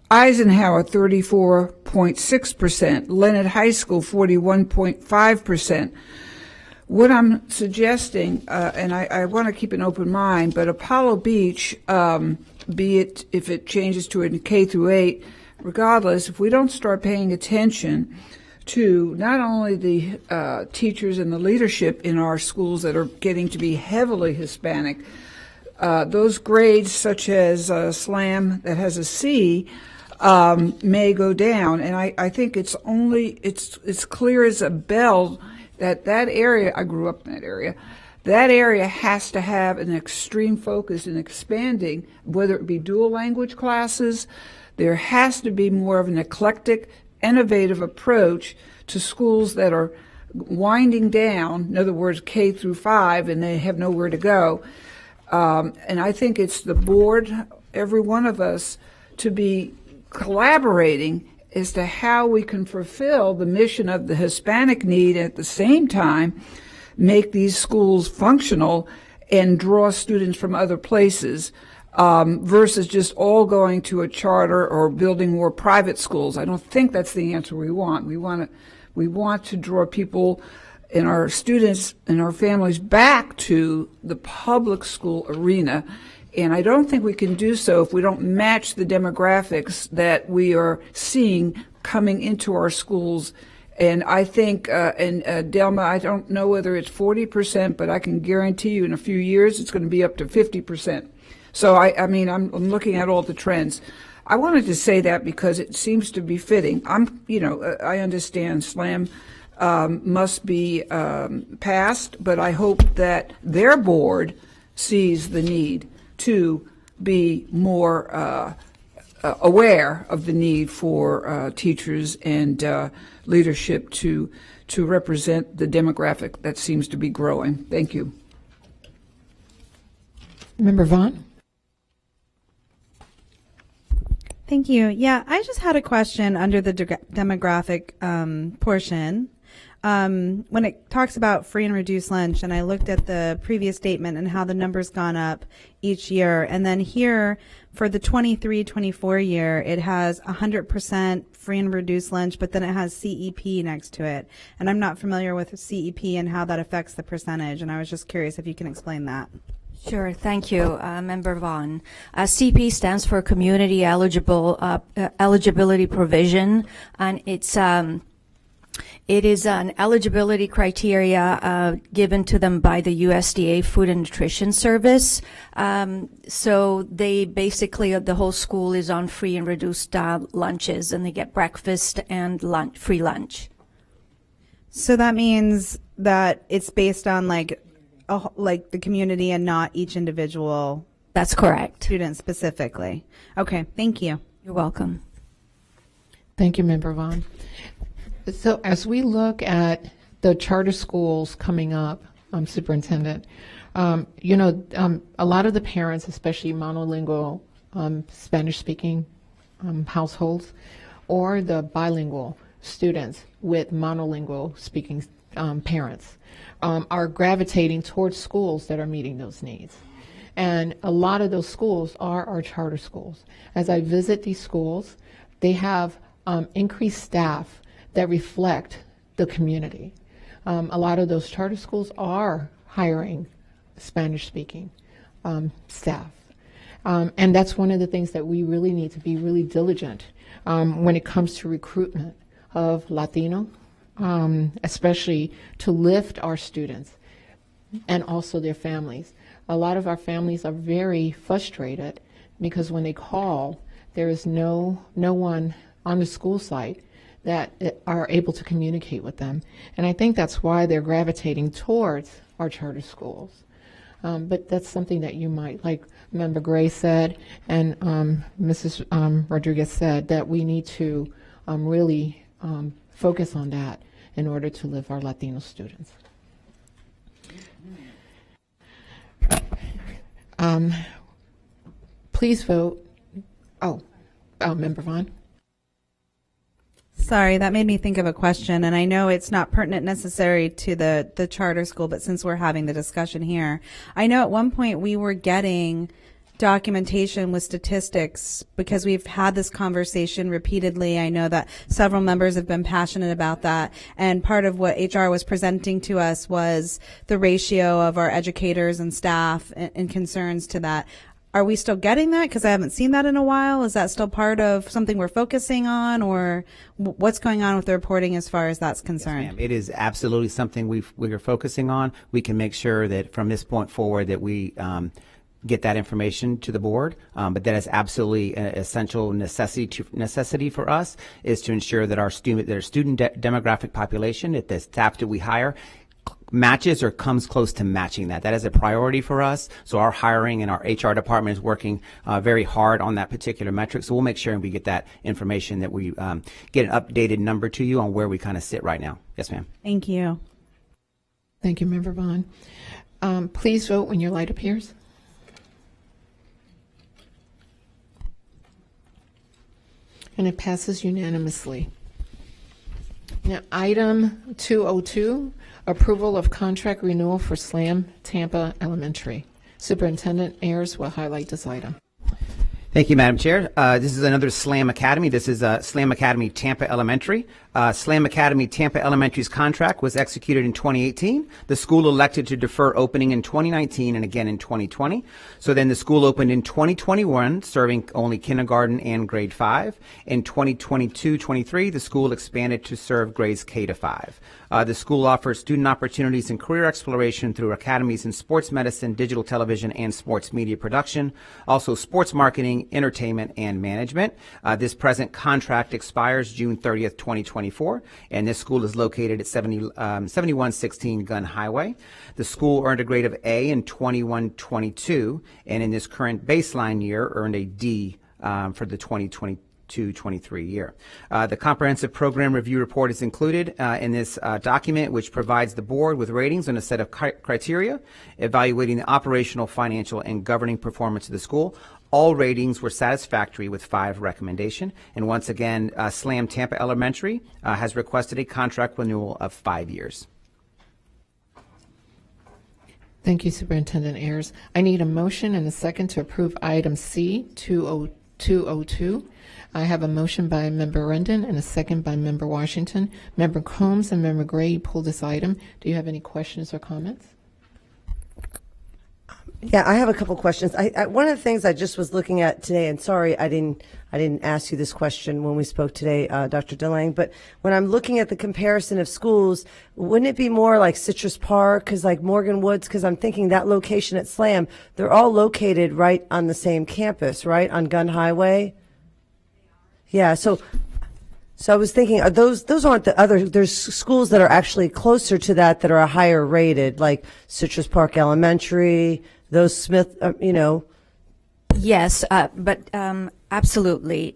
Eisenhower, 34.6%. Leonard High School, 41.5%. What I'm suggesting, and I want to keep an open mind, but Apollo Beach, be it if it changes to a K through 8, regardless, if we don't start paying attention to not only the teachers and the leadership in our schools that are getting to be heavily Hispanic, those grades such as SLAM that has a C may go down. And I think it's clear as a bell that area, I grew up in that area has to have an extreme focus in expanding, whether it be dual language classes. There has to be more of an eclectic, innovative approach to schools that are winding down, in other words, K through 5, and they have nowhere to go. And I think it's the board, every one of us, to be collaborating as to how we can fulfill the mission of the Hispanic need, and at the same time make these schools functional and draw students from other places, versus just all going to a charter or building more private schools. I don't think that's the answer we want. We want to draw people and our students and our families back to the public school arena. And I don't think we can do so if we don't match the demographics that we are seeing coming into our schools. And I think, Delma, I don't know whether it's 40%, but I can guarantee you in a few years it's going to be up to 50%. So I'm looking at all the trends. I wanted to say that because it seems to be fitting. I understand SLAM must be passed, but I hope that their board sees the need to be more aware of the need for teachers and leadership to represent the demographic that seems to be growing. Thank you. Member Vaughn? Thank you. Yeah, I just had a question under the demographic portion. When it talks about free and reduced lunch, and I looked at the previous statement and how the number's gone up each year, and then here for the 23-24 year, it has 100% free and reduced lunch, but then it has CEP next to it. And I'm not familiar with CEP and how that affects the percentage, and I was just curious if you can explain that. Sure, thank you, Member Vaughn. CP stands for Community Eligibility Provision, and it is an eligibility criteria given to them by the USDA Food and Nutrition Service. So they basically, the whole school is on free and reduced lunches, and they get breakfast and free lunch. So that means that it's based on like the community and not each individual. That's correct. Student specifically. Okay, thank you. You're welcome. Thank you, Member Vaughn. So as we look at the charter schools coming up, Superintendent, a lot of the parents, especially monolingual Spanish-speaking households, or the bilingual students with monolingual speaking parents are gravitating towards schools that are meeting those needs. And a lot of those schools are our charter schools. As I visit these schools, they have increased staff that reflect the community. A lot of those charter schools are hiring Spanish-speaking staff. And that's one of the things that we really need to be really diligent when it comes to recruitment of Latino, especially to lift our students and also their families. A lot of our families are very frustrated because when they call, there is no one on the school site that are able to communicate with them. And I think that's why they're gravitating towards our charter schools. But that's something that you might, like Member Gray said and Mrs. Rodriguez said, that we need to really focus on that in order to lift our Latino students. Please vote. Member Vaughn. Sorry, that made me think of a question, and I know it's not pertinent necessary to the charter school, but since we're having the discussion here, I know at one point we were getting documentation with statistics because we've had this conversation repeatedly. I know that several members have been passionate about that, and part of what HR was presenting to us was the ratio of our educators and staff and concerns to that. Are we still getting that? Because I haven't seen that in a while. Is that still part of something we're focusing on, or what's going on with the reporting as far as that's concerned? Yes, ma'am. It is absolutely something we're focusing on. We can make sure that from this point forward that we get that information to the board, but that is absolutely an essential necessity for us, is to ensure that our student demographic population, that the staff that we hire matches or comes close to matching that. That is a priority for us. So our hiring and our HR department is working very hard on that particular metric. So we'll make sure we get that information, that we get an updated number to you on where we kind of sit right now. Yes, ma'am. Thank you. Thank you, Member Vaughn. Please vote when your light appears. And it passes unanimously. Now, item 202, approval of contract renewal for SLAM Tampa Elementary. Superintendent Ayers will highlight this item. Thank you, Madam Chair. This is another SLAM Academy. This is SLAM Academy Tampa Elementary. SLAM Academy Tampa Elementary's contract was executed in 2018. The school elected to defer opening in 2019 and again in 2020. So then the school opened in 2021, serving only kindergarten and grade 5. In 2022-23, the school expanded to serve grades K to 5. The school offers student opportunities and career exploration through academies in sports medicine, digital television, and sports media production, also sports marketing, entertainment, and management. This present contract expires June 30th, 2024, and this school is located at 7116 Gun Highway. The school earned a grade of A in 21-22, and in this current baseline year earned a D for the 2022-23 year. The comprehensive program review report is included in this document, which provides the board with ratings on a set of criteria evaluating the operational, financial, and governing performance of the school. All ratings were satisfactory with 5 recommendation. And once again, SLAM Tampa Elementary has requested a contract renewal of 5 years. Thank you, Superintendent Ayers. I need a motion and a second to approve item C 202. I have a motion by Member Rendon and a second by Member Washington. Member Combs and Member Gray, you pulled this item. Do you have any questions or comments? Yeah, I have a couple questions. One of the things I just was looking at today, and sorry I didn't ask you this question when we spoke today, Dr. DeLange, but when I'm looking at the comparison of schools, wouldn't it be more like Citrus Park, because like Morgan Woods, because I'm thinking that location at SLAM, they're all located right on the same campus, right, on Gun Highway? Yeah, so I was thinking, those aren't the other, there's schools that are actually closer to that are higher rated, like Citrus Park Elementary, those Smith, Yes, but absolutely.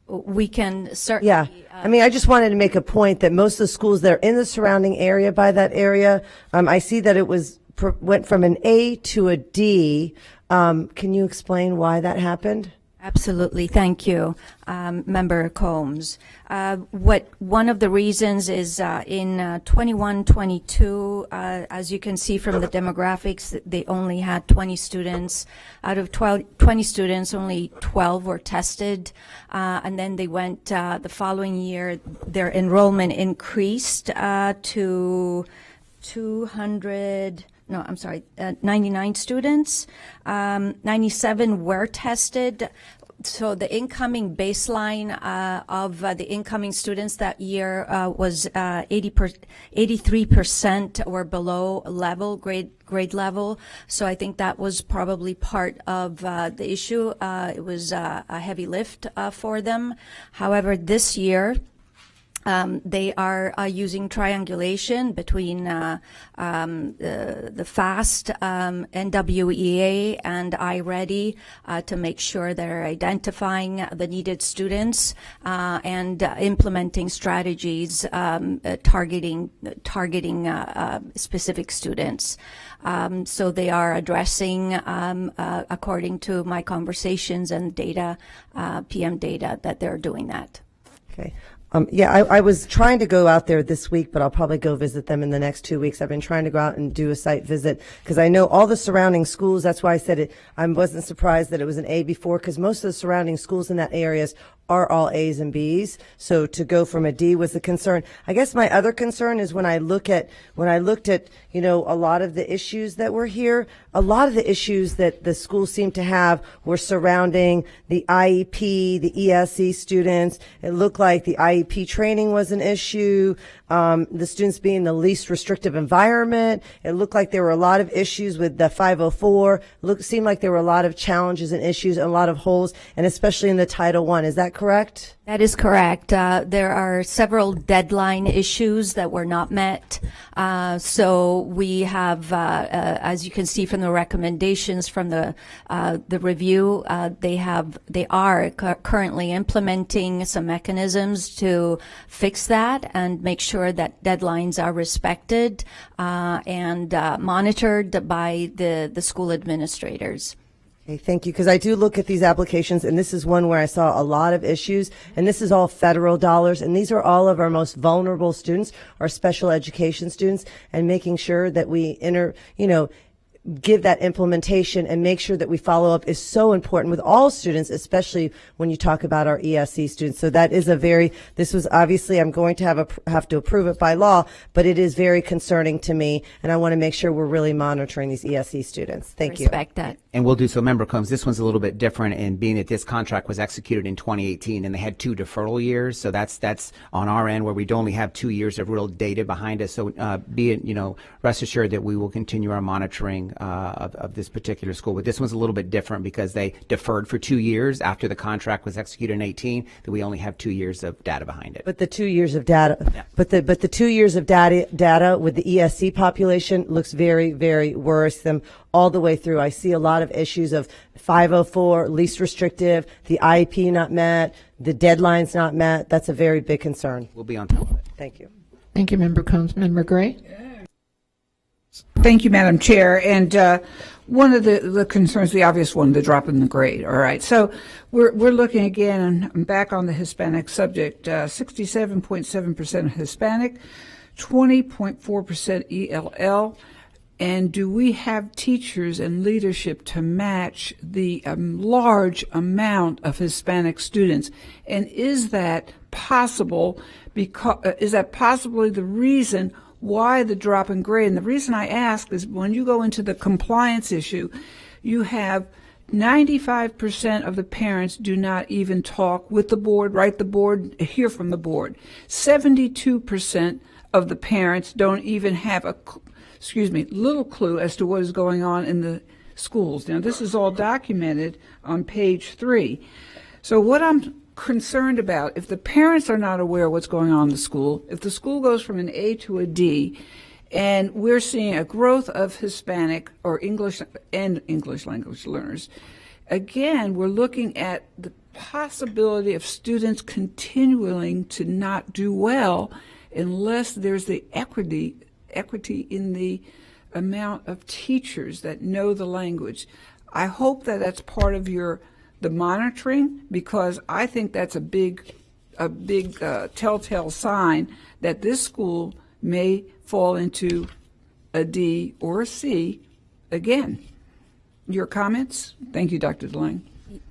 We can certainly. Yeah. I mean, I just wanted to make a point that most of the schools that are in the surrounding area by that area, I see that it went from an A to a D. Can you explain why that happened? Absolutely, thank you, Member Combs. One of the reasons is in 21-22, as you can see from the demographics, they only had 20 students. Out of 20 students, only 12 were tested, and then they went the following year. Their enrollment increased to 99 students. 97 were tested. So the incoming baseline of the incoming students that year was 83% were below grade level. So I think that was probably part of the issue. It was a heavy lift for them. However, this year, they are using triangulation between the FAST, NWEA, and iReady to make sure they're identifying the needed students and implementing strategies targeting specific students. So they are addressing, according to my conversations and data, PM data, that they're doing that. Okay. I was trying to go out there this week, but I'll probably go visit them in the next 2 weeks. I've been trying to go out and do a site visit because I know all the surrounding schools. That's why I said it. I wasn't surprised that it was an A before, because most of the surrounding schools in that area are all A's and B's. So to go from a D was a concern. I guess my other concern is when I looked at, you know, a lot of the issues that were here, a lot of the issues that the schools seemed to have were surrounding the IEP, the ESE students. It looked like the IEP training was an issue. The students being in the least restrictive environment. It looked like there were a lot of issues with the 504. Seemed like there were a lot of challenges and issues and a lot of holes, and especially in the Title I. Is that correct? That is correct. There are several deadline issues that were not met. So we have, as you can see from the recommendations from the review, they are currently implementing some mechanisms to fix that and make sure that deadlines are respected and monitored by the school administrators. Okay, thank you. Because I do look at these applications, and this is one where I saw a lot of issues, and this is all federal dollars, and these are all of our most vulnerable students, our special education students, and making sure that we give that implementation and make sure that we follow up is so important with all students, especially when you talk about our ESE students. So that is this was obviously, I'm going to have to approve it by law, but it is very concerning to me, and I want to make sure we're really monitoring these ESE students. Thank you. Respect that. And we'll do so. Member Combs, this one's a little bit different in being that this contract was executed in 2018 and they had 2 deferral years. So that's on our end where we'd only have 2 years of real data behind us. So rest assured that we will continue our monitoring of this particular school. But this one's a little bit different because they deferred for 2 years after the contract was executed in 18, that we only have 2 years of data behind it. But the 2 years of data, but the 2 years of data with the ESC population looks very, very worrisome all the way through. I see a lot of issues of 504, least restrictive, the IEP not met, the deadlines not met. That's a very big concern. We'll be on top of it. Thank you. Thank you, Member Combs. Member Gray? Thank you, Madam Chair. And one of the concerns, the obvious one, the drop in the grade. All right. So we're looking again, and I'm back on the Hispanic subject. 67.7% Hispanic, 20.4% ELL. And do we have teachers and leadership to match the large amount of Hispanic students? And is that possible? Is that possibly the reason why the drop in grade? And the reason I ask is when you go into the compliance issue, you have 95% of the parents do not even talk with the board, write the board, hear from the board. 72% of the parents don't even have little clue as to what is going on in the schools. Now, this is all documented on page 3. So what I'm concerned about, if the parents are not aware of what's going on in the school, if the school goes from an A to a D, and we're seeing a growth of Hispanic or English and English language learners, again, we're looking at the possibility of students continuing to not do well unless there's the equity in the amount of teachers that know the language. I hope that that's part of your the monitoring, because I think that's a big telltale sign that this school may fall into a D or a C again. Your comments? Thank you, Dr. DeLange.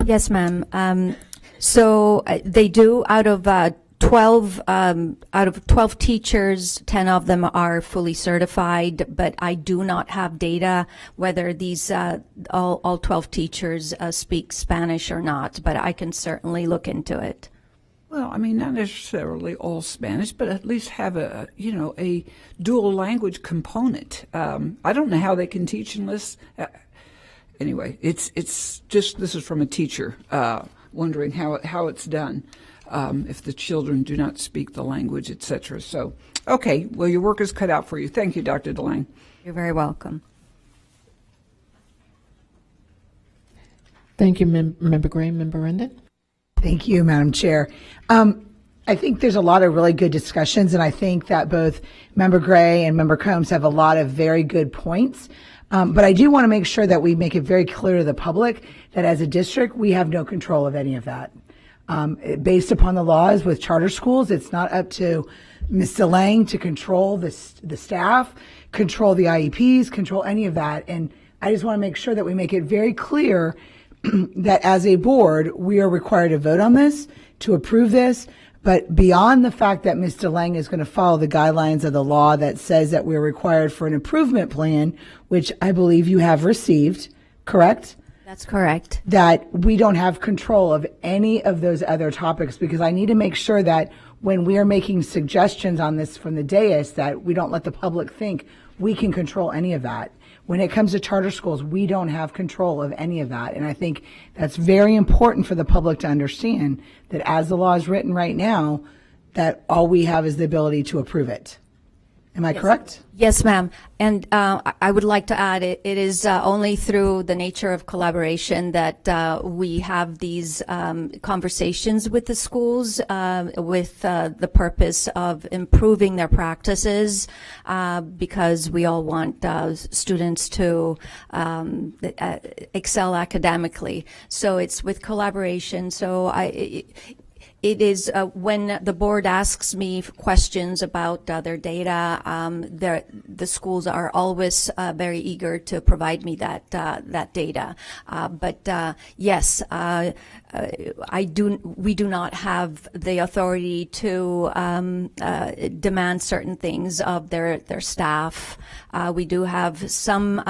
Yes, ma'am. So they do, out of 12 teachers, 10 of them are fully certified, but I do not have data whether these all 12 teachers speak Spanish or not, but I can certainly look into it. Well, I mean, not necessarily all Spanish, but at least have a dual language component. I don't know how they can teach unless. Anyway, it's just, this is from a teacher wondering how it's done if the children do not speak the language, etc. So, okay, well, your work is cut out for you. Thank you, Dr. DeLange. You're very welcome. Thank you, Member Gray. Member Rendon? Thank you, Madam Chair. I think there's a lot of really good discussions, and I think that both Member Gray and Member Combs have a lot of very good points. But I do want to make sure that we make it very clear to the public that as a district, we have no control of any of that. Based upon the laws with charter schools, it's not up to Ms. DeLange to control the staff, control the IEPs, control any of that. And I just want to make sure that we make it very clear that as a board, we are required to vote on this, to approve this. But beyond the fact that Ms. DeLange is going to follow the guidelines of the law that says that we're required for an improvement plan, which I believe you have received, correct? That's correct. That we don't have control of any of those other topics, because I need to make sure that when we are making suggestions on this from the dais, that we don't let the public think we can control any of that. When it comes to charter schools, we don't have control of any of that. And I think that's very important for the public to understand that as the law is written right now, that all we have is the ability to approve it. Am I correct? Yes, ma'am. And I would like to add, it is only through the nature of collaboration that we have these conversations with the schools with the purpose of improving their practices, because we all want students to excel academically. So it's with collaboration. So it is when the board asks me questions about their data, the schools are always very eager to provide me that data. But yes, we do not have the authority to demand certain things of their staff. We do have some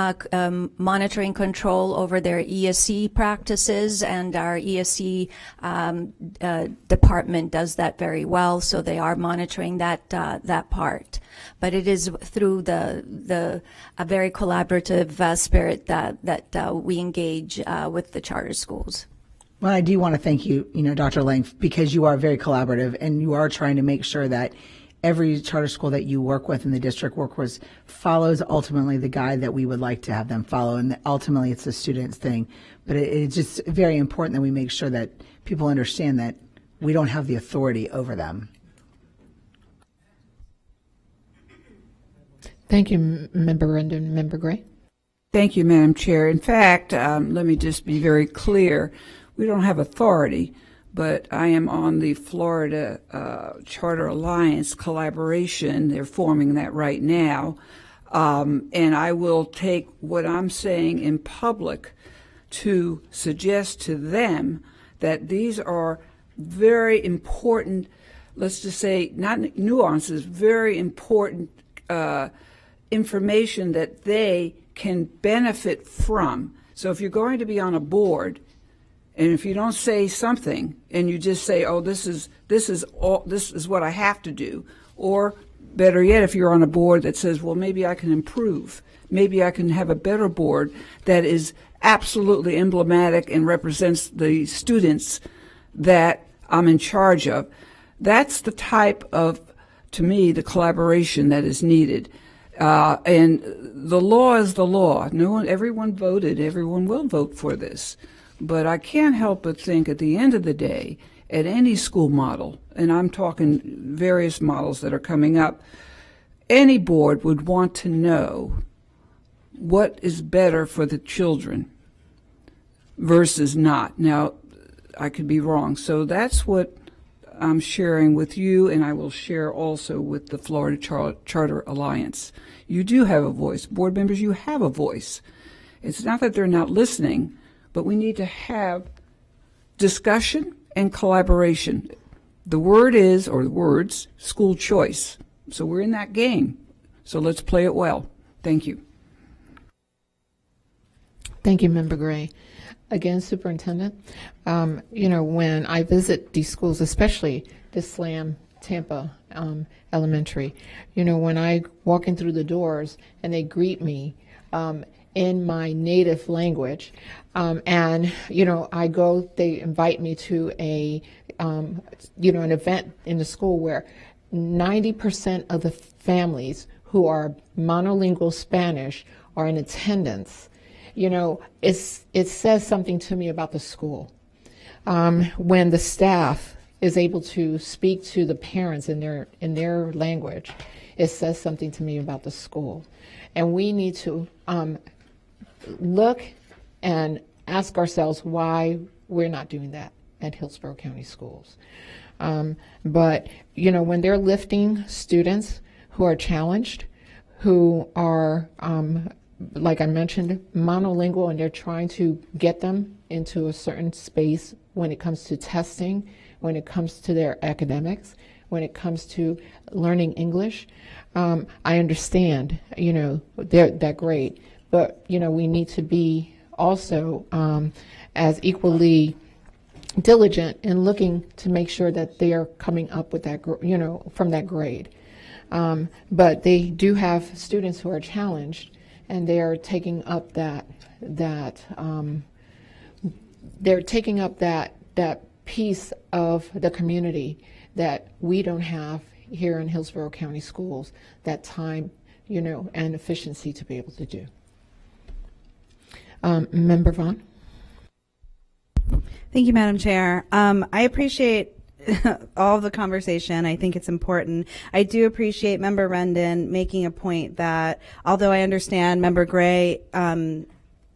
monitoring control over their ESC practices, and our ESC department does that very well, so they are monitoring that part. But it is through a very collaborative spirit that we engage with the charter schools. Well, I do want to thank you, Dr. Lang, because you are very collaborative and you are trying to make sure that every charter school that you work with in the district work with follows ultimately the guide that we would like to have them follow. And ultimately it's the student's thing. But it's just very important that we make sure that people understand that we don't have the authority over them. Thank you, Member Rendon. Member Gray? Thank you, Madam Chair. In fact, let me just be very clear. We don't have authority, but I am on the Florida Charter Alliance collaboration. They're forming that right now. And I will take what I'm saying in public to suggest to them that these are very important, let's just say, not nuances, very important information that they can benefit from. So if you're going to be on a board, and if you don't say something and you just say, "Oh, this is what I have to do," or better yet, if you're on a board that says, "Well, maybe I can improve, maybe I can have a better board that is absolutely emblematic and represents the students that I'm in charge of," that's the type of, to me, the collaboration that is needed. And the law is the law. Everyone voted. Everyone will vote for this. But I can't help but think at the end of the day, at any school model, and I'm talking various models that are coming up, any board would want to know what is better for the children versus not. Now, I could be wrong. So that's what I'm sharing with you, and I will share also with the Florida Charter Alliance. You do have a voice. Board members, you have a voice. It's not that they're not listening, but we need to have discussion and collaboration. The word is, or the words, school choice. So we're in that game. So let's play it well. Thank you. Thank you, Member Gray. Again, Superintendent, when I visit these schools, especially the SLAM Tampa Elementary, when I walk in through the doors and they greet me in my native language, and I go, they invite me to an event in the school where 90% of the families who are monolingual Spanish are in attendance. It says something to me about the school. When the staff is able to speak to the parents in their language, it says something to me about the school. And we need to look and ask ourselves why we're not doing that at Hillsborough County Schools. But when they're lifting students who are challenged, who are like I mentioned, monolingual, and they're trying to get them into a certain space when it comes to testing, when it comes to their academics, when it comes to learning English. I understand, they're great, but, we need to be also as equally diligent in looking to make sure that they are coming up with that, from that grade. But they do have students who are challenged, and they are taking up that piece of the community that we don't have here in Hillsborough County Schools, that time, and efficiency to be able to do. Member Vaughn. Thank you, Madam Chair. I appreciate all of the conversation. I think it's important. I do appreciate Member Rendon making a point that although I understand Member Gray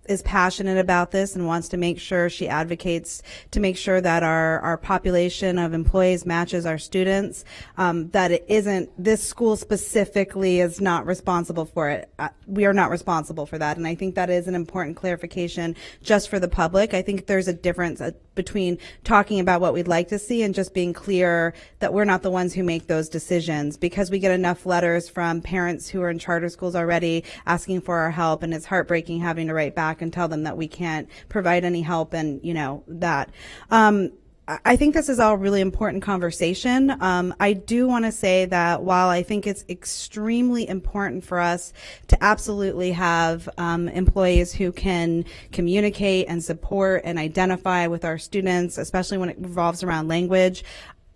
is passionate about this and wants to make sure she advocates to make sure that our population of employees matches our students, that it isn't, this school specifically is not responsible for it. We are not responsible for that. And I think that is an important clarification just for the public. I think there's a difference between talking about what we'd like to see and just being clear that we're not the ones who make those decisions, because we get enough letters from parents who are in charter schools already asking for our help, and it's heartbreaking having to write back and tell them that we can't provide any help, and that. I think this is all really important conversation. I do want to say that while I think it's extremely important for us to absolutely have employees who can communicate and support and identify with our students, especially when it revolves around language,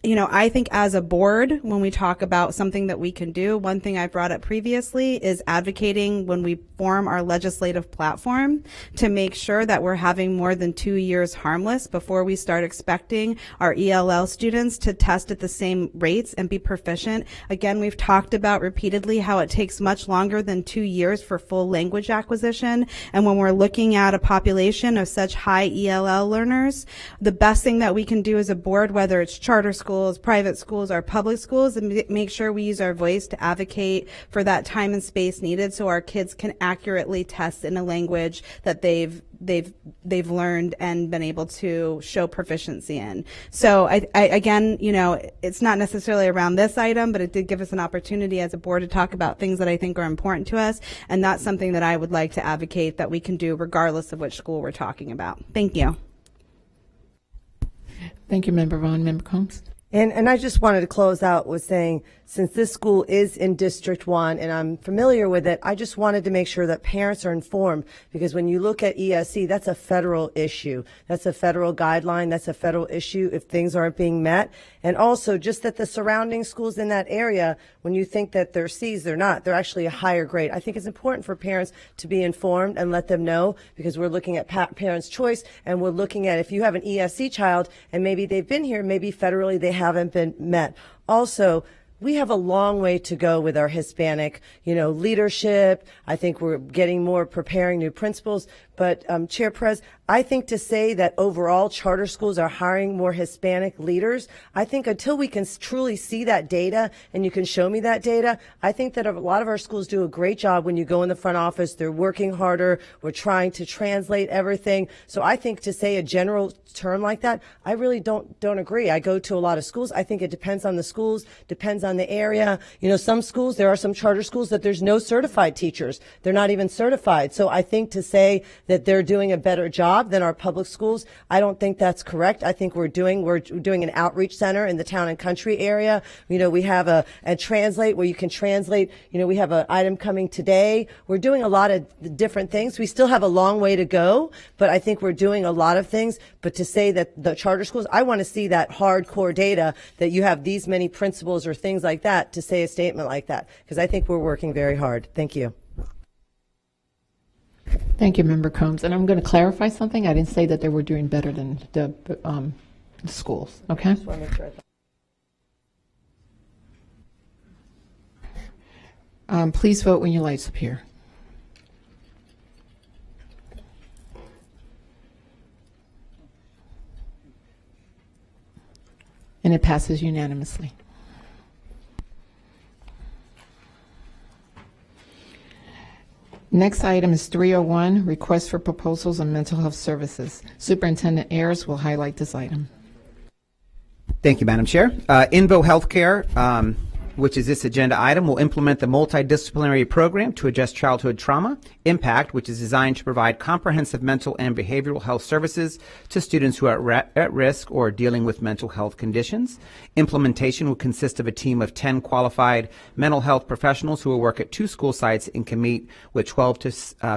I think as a board, when we talk about something that we can do, one thing I brought up previously is advocating when we form our legislative platform to make sure that we're having more than 2 years harmless before we start expecting our ELL students to test at the same rates and be proficient. Again, we've talked about repeatedly how it takes much longer than 2 years for full language acquisition. And when we're looking at a population of such high ELL learners, the best thing that we can do as a board, whether it's charter schools, private schools, or public schools, and make sure we use our voice to advocate for that time and space needed so our kids can accurately test in a language that they've learned and been able to show proficiency in. So I again, it's not necessarily around this item, but it did give us an opportunity as a board to talk about things that I think are important to us, and that's something that I would like to advocate that we can do regardless of which school we're talking about. Thank you. Thank you, Member Vaughn. Member Combs. And I just wanted to close out with saying, since this school is in District 1 and I'm familiar with it, I just wanted to make sure that parents are informed, because when you look at ESE, that's a federal issue. That's a federal guideline. That's a federal issue if things aren't being met. And also just that the surrounding schools in that area, when you think that they're C's, they're not. They're actually a higher grade. I think it's important for parents to be informed and let them know, because we're looking at parents' choice, and we're looking at if you have an ESE child and maybe they've been here, maybe federally they haven't been met. Also, we have a long way to go with our Hispanic, leadership. I think we're getting more preparing new principals. But Chair Perez, I think to say that overall charter schools are hiring more Hispanic leaders, I think until we can truly see that data and you can show me that data, I think that a lot of our schools do a great job when you go in the front office. They're working harder. We're trying to translate everything. So I think to say a general term like that, I really don't agree. I go to a lot of schools. I think it depends on the schools, depends on the area. Some schools, there are some charter schools that there's no certified teachers. They're not even certified. So I think to say that they're doing a better job than our public schools, I don't think that's correct. I think we're doing an outreach center in the town and country area. We have a translate where you can translate. We have an item coming today. We're doing a lot of different things. We still have a long way to go, but I think we're doing a lot of things. But to say that the charter schools, I want to see that hardcore data that you have these many principals or things like that to say a statement like that, because I think we're working very hard. Thank you. Thank you, Member Combs. And I'm going to clarify something. I didn't say that they were doing better than the schools. Okay? Just want to make sure. Please vote when your lights appear. And it passes unanimously. Next item is 301, request for proposals on mental health services. Superintendent Ayers will highlight this item. Thank you, Madam Chair. Invo Healthcare, which is this agenda item, will implement the multidisciplinary program to address childhood trauma. Impact, which is designed to provide comprehensive mental and behavioral health services to students who are at risk or dealing with mental health conditions. Implementation will consist of a team of 10 qualified mental health professionals who will work at 2 school sites and can meet with 12 to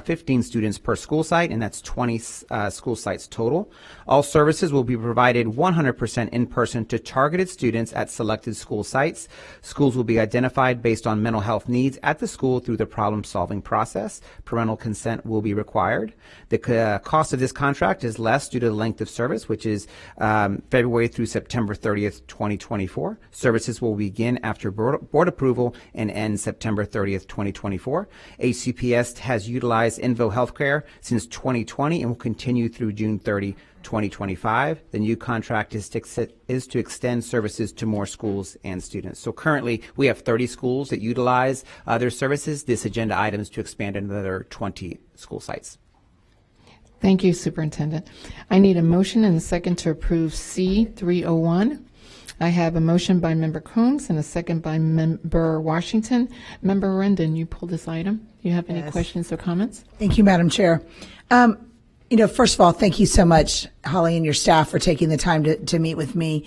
15 students per school site, and that's 20 school sites total. All services will be provided 100% in person to targeted students at selected school sites. Schools will be identified based on mental health needs at the school through the problem-solving process. Parental consent will be required. The cost of this contract is less due to the length of service, which is February through September 30th, 2024. Services will begin after board approval and end September 30th, 2024. HCPS has utilized Invo Healthcare since 2020 and will continue through June 30, 2025. The new contract is to extend services to more schools and students. So currently, we have 30 schools that utilize their services. This agenda item is to expand another 20 school sites. Thank you, Superintendent. I need a motion and a second to approve C301. I have a motion by Member Combs and a second by Member Washington. Member Rendon, you pulled this item. Do you have any questions or comments? Thank you, Madam Chair. First of all, thank you so much, Holly, and your staff for taking the time to meet with me.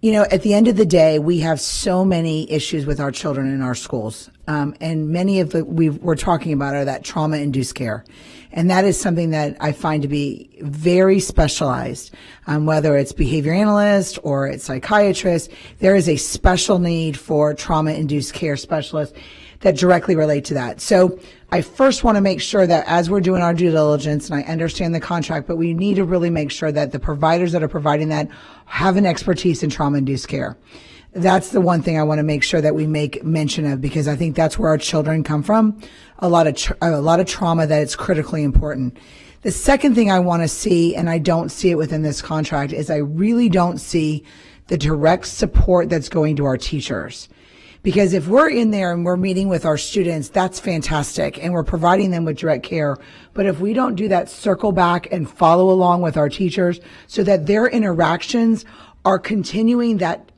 At the end of the day, we have so many issues with our children in our schools. And many of we're talking about are that trauma-induced care. And that is something that I find to be very specialized, whether it's behavior analyst or it's psychiatrist. There is a special need for trauma-induced care specialists that directly relate to that. So I first want to make sure that as we're doing our due diligence, and I understand the contract, but we need to really make sure that the providers that are providing that have an expertise in trauma-induced care. That's the one thing I want to make sure that we make mention of, because I think that's where our children come from. A lot of trauma that it's critically important. The second thing I want to see, and I don't see it within this contract, is I really don't see the direct support that's going to our teachers. Because if we're in there and we're meeting with our students, that's fantastic, and we're providing them with direct care. But if we don't do that circle back and follow along with our teachers so that their interactions are continuing that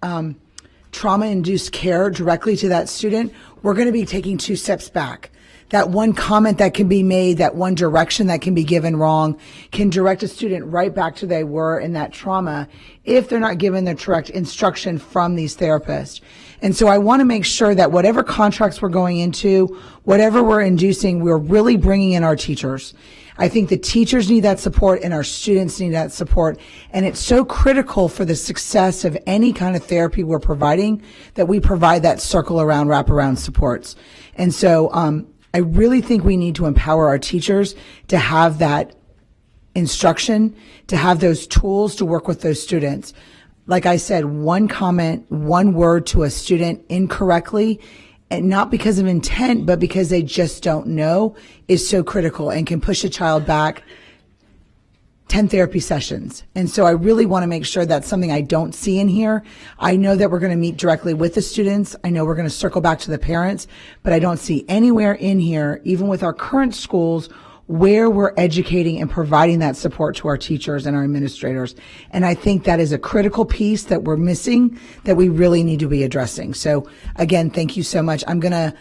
trauma-induced care directly to that student, we're going to be taking 2 steps back. That one comment that can be made, that one direction that can be given wrong, can direct a student right back to they were in that trauma if they're not given the correct instruction from these therapists. And so I want to make sure that whatever contracts we're going into, whatever we're inducing, we're really bringing in our teachers. I think the teachers need that support and our students need that support. And it's so critical for the success of any kind of therapy we're providing that we provide that circle around, wraparound supports. And so I really think we need to empower our teachers to have that instruction, to have those tools to work with those students. like I said, one comment, one word to a student incorrectly, and not because of intent, but because they just don't know, is so critical and can push a child back 10 therapy sessions. And so I really want to make sure that's something I don't see in here. I know that we're going to meet directly with the students. I know we're going to circle back to the parents, but I don't see anywhere in here, even with our current schools, where we're educating and providing that support to our teachers and our administrators. And I think that is a critical piece that we're missing that we really need to be addressing. So again, thank you so much. I'm going to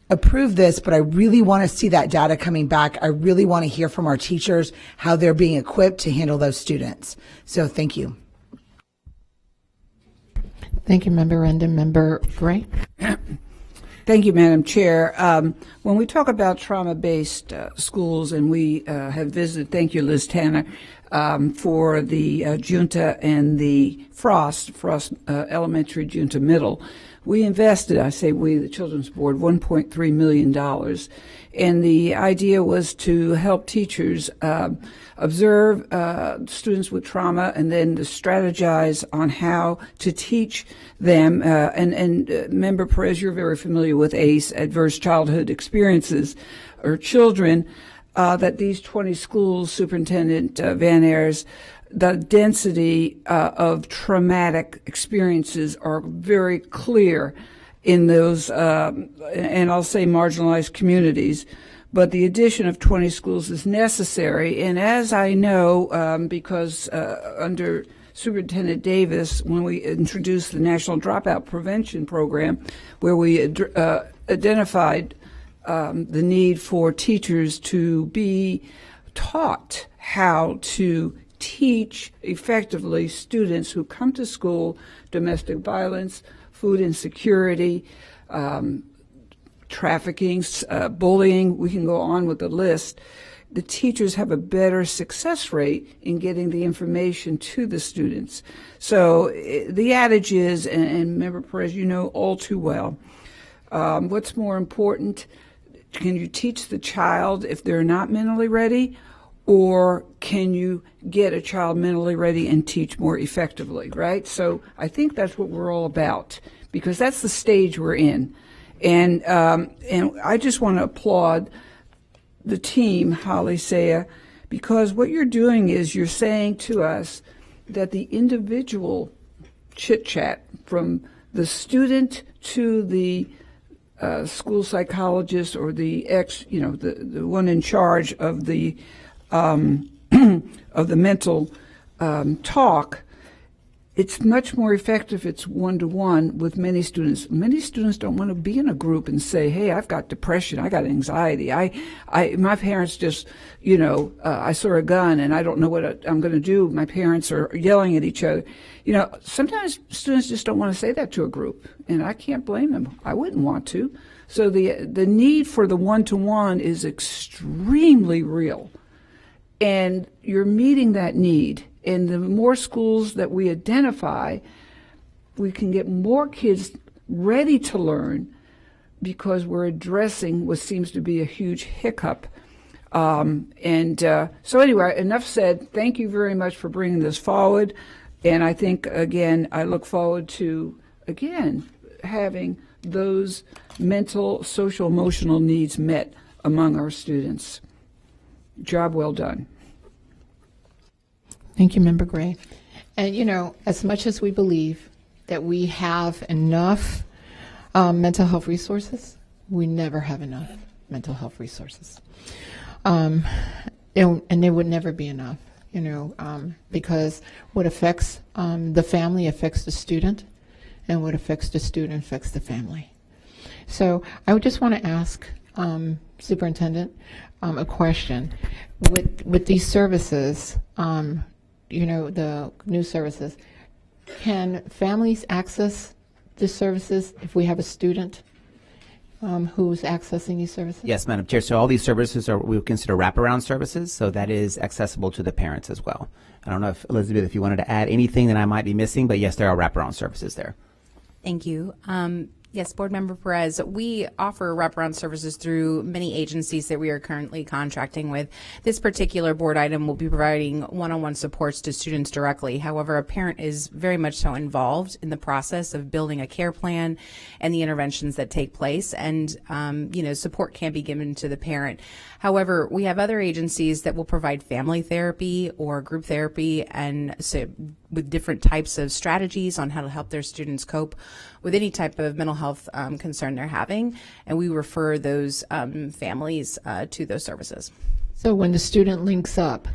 approve this, but I really want to see that data coming back. I really want to hear from our teachers how they're being equipped to handle those students. So thank you. Thank you, Member Rendon. Member Gray? Thank you, Madam Chair. When we talk about trauma-based schools, and we have visited, thank you, Liz Tanner, for the Junta and the Frost Elementary, Junta Middle, we invested, I say we, the Children's Board, $1.3 million. And the idea was to help teachers observe students with trauma and then to strategize on how to teach them. And Member Perez, you're very familiar with ACE, Adverse Childhood Experiences, or children, that these 20 schools, Superintendent Van Ayers, the density of traumatic experiences are very clear in those, and I'll say marginalized communities. But the addition of 20 schools is necessary. And as I know, because under Superintendent Davis, when we introduced the National Dropout Prevention Program, where we identified the need for teachers to be taught how to teach effectively students who come to school, domestic violence, food insecurity, trafficking, bullying, we can go on with the list. The teachers have a better success rate in getting the information to the students. So the adage is, and Member Perez, you know all too well, what's more important? Can you teach the child if they're not mentally ready? Or can you get a child mentally ready and teach more effectively, right? So I think that's what we're all about, because that's the stage we're in. And I just want to applaud the team, Holly Saya, because what you're doing is you're saying to us that the individual chit-chat from the student to the school psychologist or the the one in charge of the of the mental talk, it's much more effective. It's one-to-one with many students. Many students don't want to be in a group and say, hey, I've got depression, I got anxiety. My parents just, I saw a gun and I don't know what I'm going to do. My parents are yelling at each other. Sometimes students just don't want to say that to a group, and I can't blame them. I wouldn't want to. So the need for the one-to-one is extremely real. And you're meeting that need. And the more schools that we identify, we can get more kids ready to learn, because we're addressing what seems to be a huge hiccup. So anyway, enough said. Thank you very much for bringing this forward. And I think, again, I look forward to, again, having those mental, social, emotional needs met among our students. Job well done. Thank you, Member Gray. And, as much as we believe that we have enough mental health resources, we never have enough mental health resources. And there would never be enough, because what affects the family affects the student, and what affects the student affects the family. So I would just want to ask Superintendent a question. With these services, the new services, can families access the services if we have a student who's accessing these services? Yes, Madam Chair. So all these services are we consider wraparound services, so that is accessible to the parents as well. I don't know if, Elizabeth, if you wanted to add anything that I might be missing, but yes, there are wraparound services there. Thank you. Yes, Board Member Perez, we offer wraparound services through many agencies that we are currently contracting with. This particular board item will be providing one-on-one supports to students directly. However, a parent is very much so involved in the process of building a care plan and the interventions that take place, and support can be given to the parent. However, we have other agencies that will provide family therapy or group therapy, and so with different types of strategies on how to help their students cope with any type of mental health concern they're having, and we refer those families to those services. So when the student links up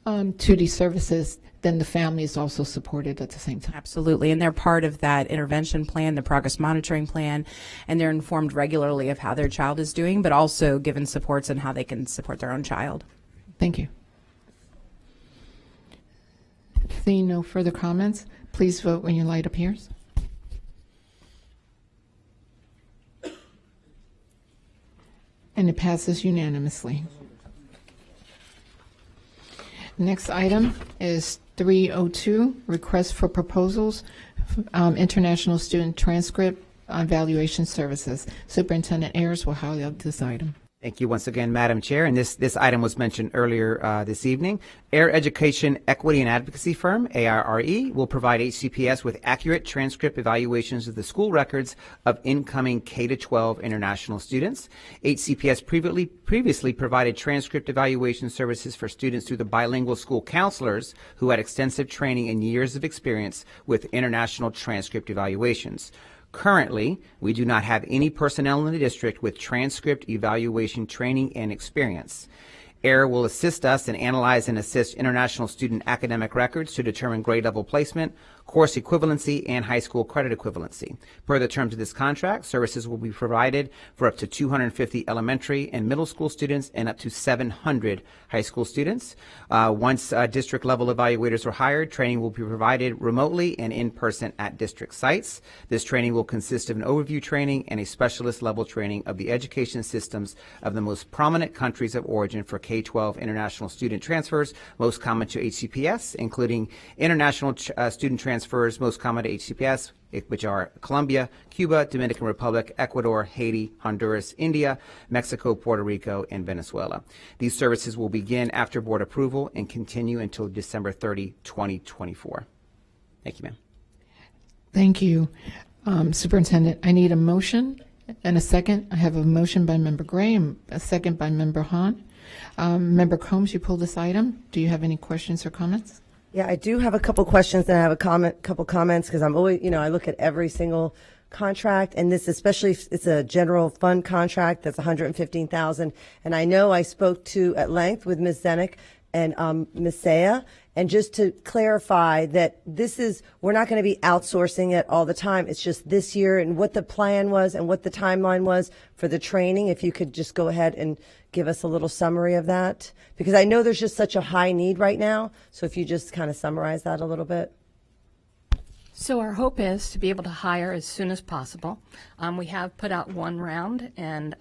to these services, then the family is also supported at the same time. Absolutely, and they're part of that intervention plan, the progress monitoring plan, and they're informed regularly of how their child is doing, but also given supports on how they can support their own child. Thank you. Seeing no further comments, please vote when your light appears. And it passes unanimously. Next item is 302, request for proposals, international student transcript evaluation services. Superintendent Ayers will highlight this item. Thank you once again, Madam Chair. And this item was mentioned earlier this evening. Air Education Equity and Advocacy Firm, AIRE, will provide HCPS with accurate transcript evaluations of the school records of incoming K-12 international students. HCPS previously provided transcript evaluation services for students through the bilingual school counselors who had extensive training and years of experience with international transcript evaluations. Currently, we do not have any personnel in the district with transcript evaluation training and experience. AIR will assist us and analyze and assist international student academic records to determine grade level placement, course equivalency, and high school credit equivalency. Per the terms of this contract, services will be provided for up to 250 elementary and middle school students and up to 700 high school students. Once district level evaluators are hired, training will be provided remotely and in person at district sites. This training will consist of an overview training and a specialist level training of the education systems of the most prominent countries of origin for K-12 international student transfers, most common to HCPS, including international student transfers most common to HCPS, which are Colombia, Cuba, Dominican Republic, Ecuador, Haiti, Honduras, India, Mexico, Puerto Rico, and Venezuela. These services will begin after board approval and continue until December 30, 2024. Thank you, ma'am. Thank you, Superintendent. I need a motion and a second. I have a motion by Member Gray and a second by Member Hahn. Member Combs, you pulled this item. Do you have any questions or comments? Yeah, I do have a couple questions, and I have a couple comments, because I'm always, I look at every single contract, and this especially, it's a general fund contract that's $115,000. And I know I spoke to at length with Ms. Zenick and Ms. Saya, and just to clarify that we're not going to be outsourcing it all the time. It's just this year, and what the plan was and what the timeline was for the training. If you could just go ahead and give us a little summary of that, because I know there's just such a high need right now. So if you just kind of summarize that a little bit. So our hope is to be able to hire as soon as possible. We have put out one round and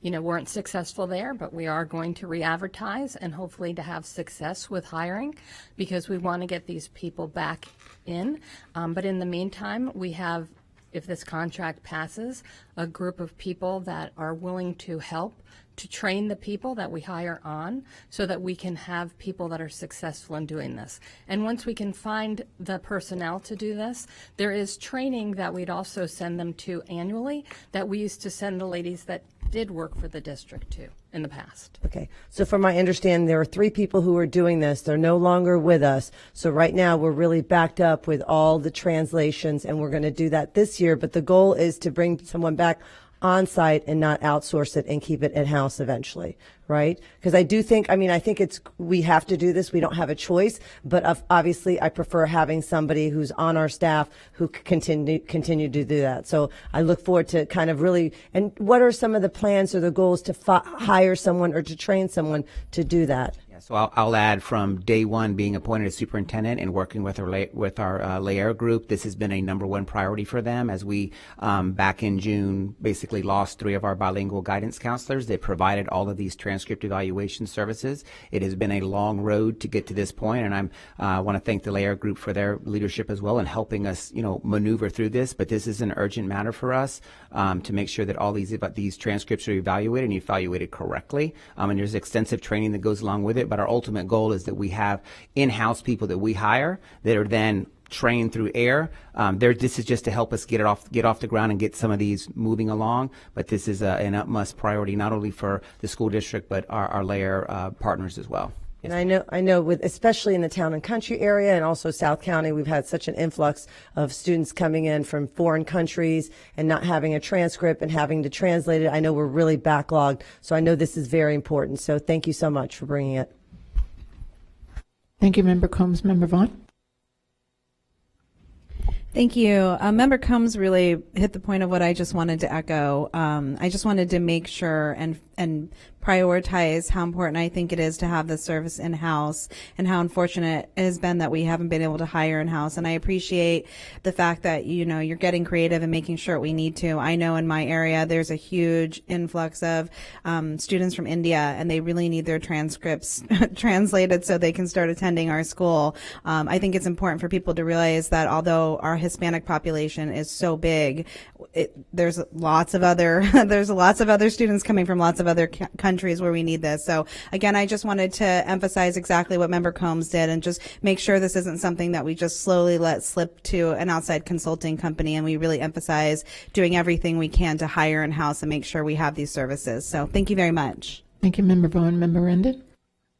weren't successful there, but we are going to re-advertise and hopefully to have success with hiring, because we want to get these people back in. But in the meantime, we have, if this contract passes, a group of people that are willing to help to train the people that we hire on, so that we can have people that are successful in doing this. And once we can find the personnel to do this, there is training that we'd also send them to annually that we used to send the ladies that did work for the district to in the past. Okay. So from my understanding, there are 3 people who are doing this. They're no longer with us. So right now we're really backed up with all the translations, and we're going to do that this year. But the goal is to bring someone back on site and not outsource it and keep it in-house eventually, right? Because I do think, I think we have to do this. We don't have a choice, but obviously I prefer having somebody who's on our staff who continue to do that. So I look forward to kind of really, and what are some of the plans or the goals to hire someone or to train someone to do that? Yeah, so I'll add from day one being appointed as superintendent and working with our Lair group, this has been a number one priority for them as we, back in June, basically lost 3 of our bilingual guidance counselors that provided all of these transcript evaluation services. It has been a long road to get to this point, and I want to thank the Lair group for their leadership as well in helping us, maneuver through this. But this is an urgent matter for us to make sure that all these transcripts are evaluated and evaluated correctly. And there's extensive training that goes along with it. But our ultimate goal is that we have in-house people that we hire that are then trained through AIR. This is just to help us get off the ground and get some of these moving along. But this is an utmost priority not only for the school district but our Lair partners as well. And I know with, especially in the town and country area and also South County, we've had such an influx of students coming in from foreign countries and not having a transcript and having to translate it. I know we're really backlogged, so I know this is very important. So thank you so much for bringing it. Thank you, Member Combs. Member Vaughn? Thank you. Member Combs really hit the point of what I just wanted to echo. I just wanted to make sure and prioritize how important I think it is to have this service in-house and how unfortunate it has been that we haven't been able to hire in-house. And I appreciate the fact that, you're getting creative and making sure we need to. I know in my area there's a huge influx of students from India, and they really need their transcripts translated so they can start attending our school. I think it's important for people to realize that although our Hispanic population is so big, there's lots of other students coming from lots of other countries where we need this. So again, I just wanted to emphasize exactly what Member Combs did and just make sure this isn't something that we just slowly let slip to an outside consulting company, and we really emphasize doing everything we can to hire in-house and make sure we have these services. So thank you very much. Thank you, Member Vaughn. Member Rendon?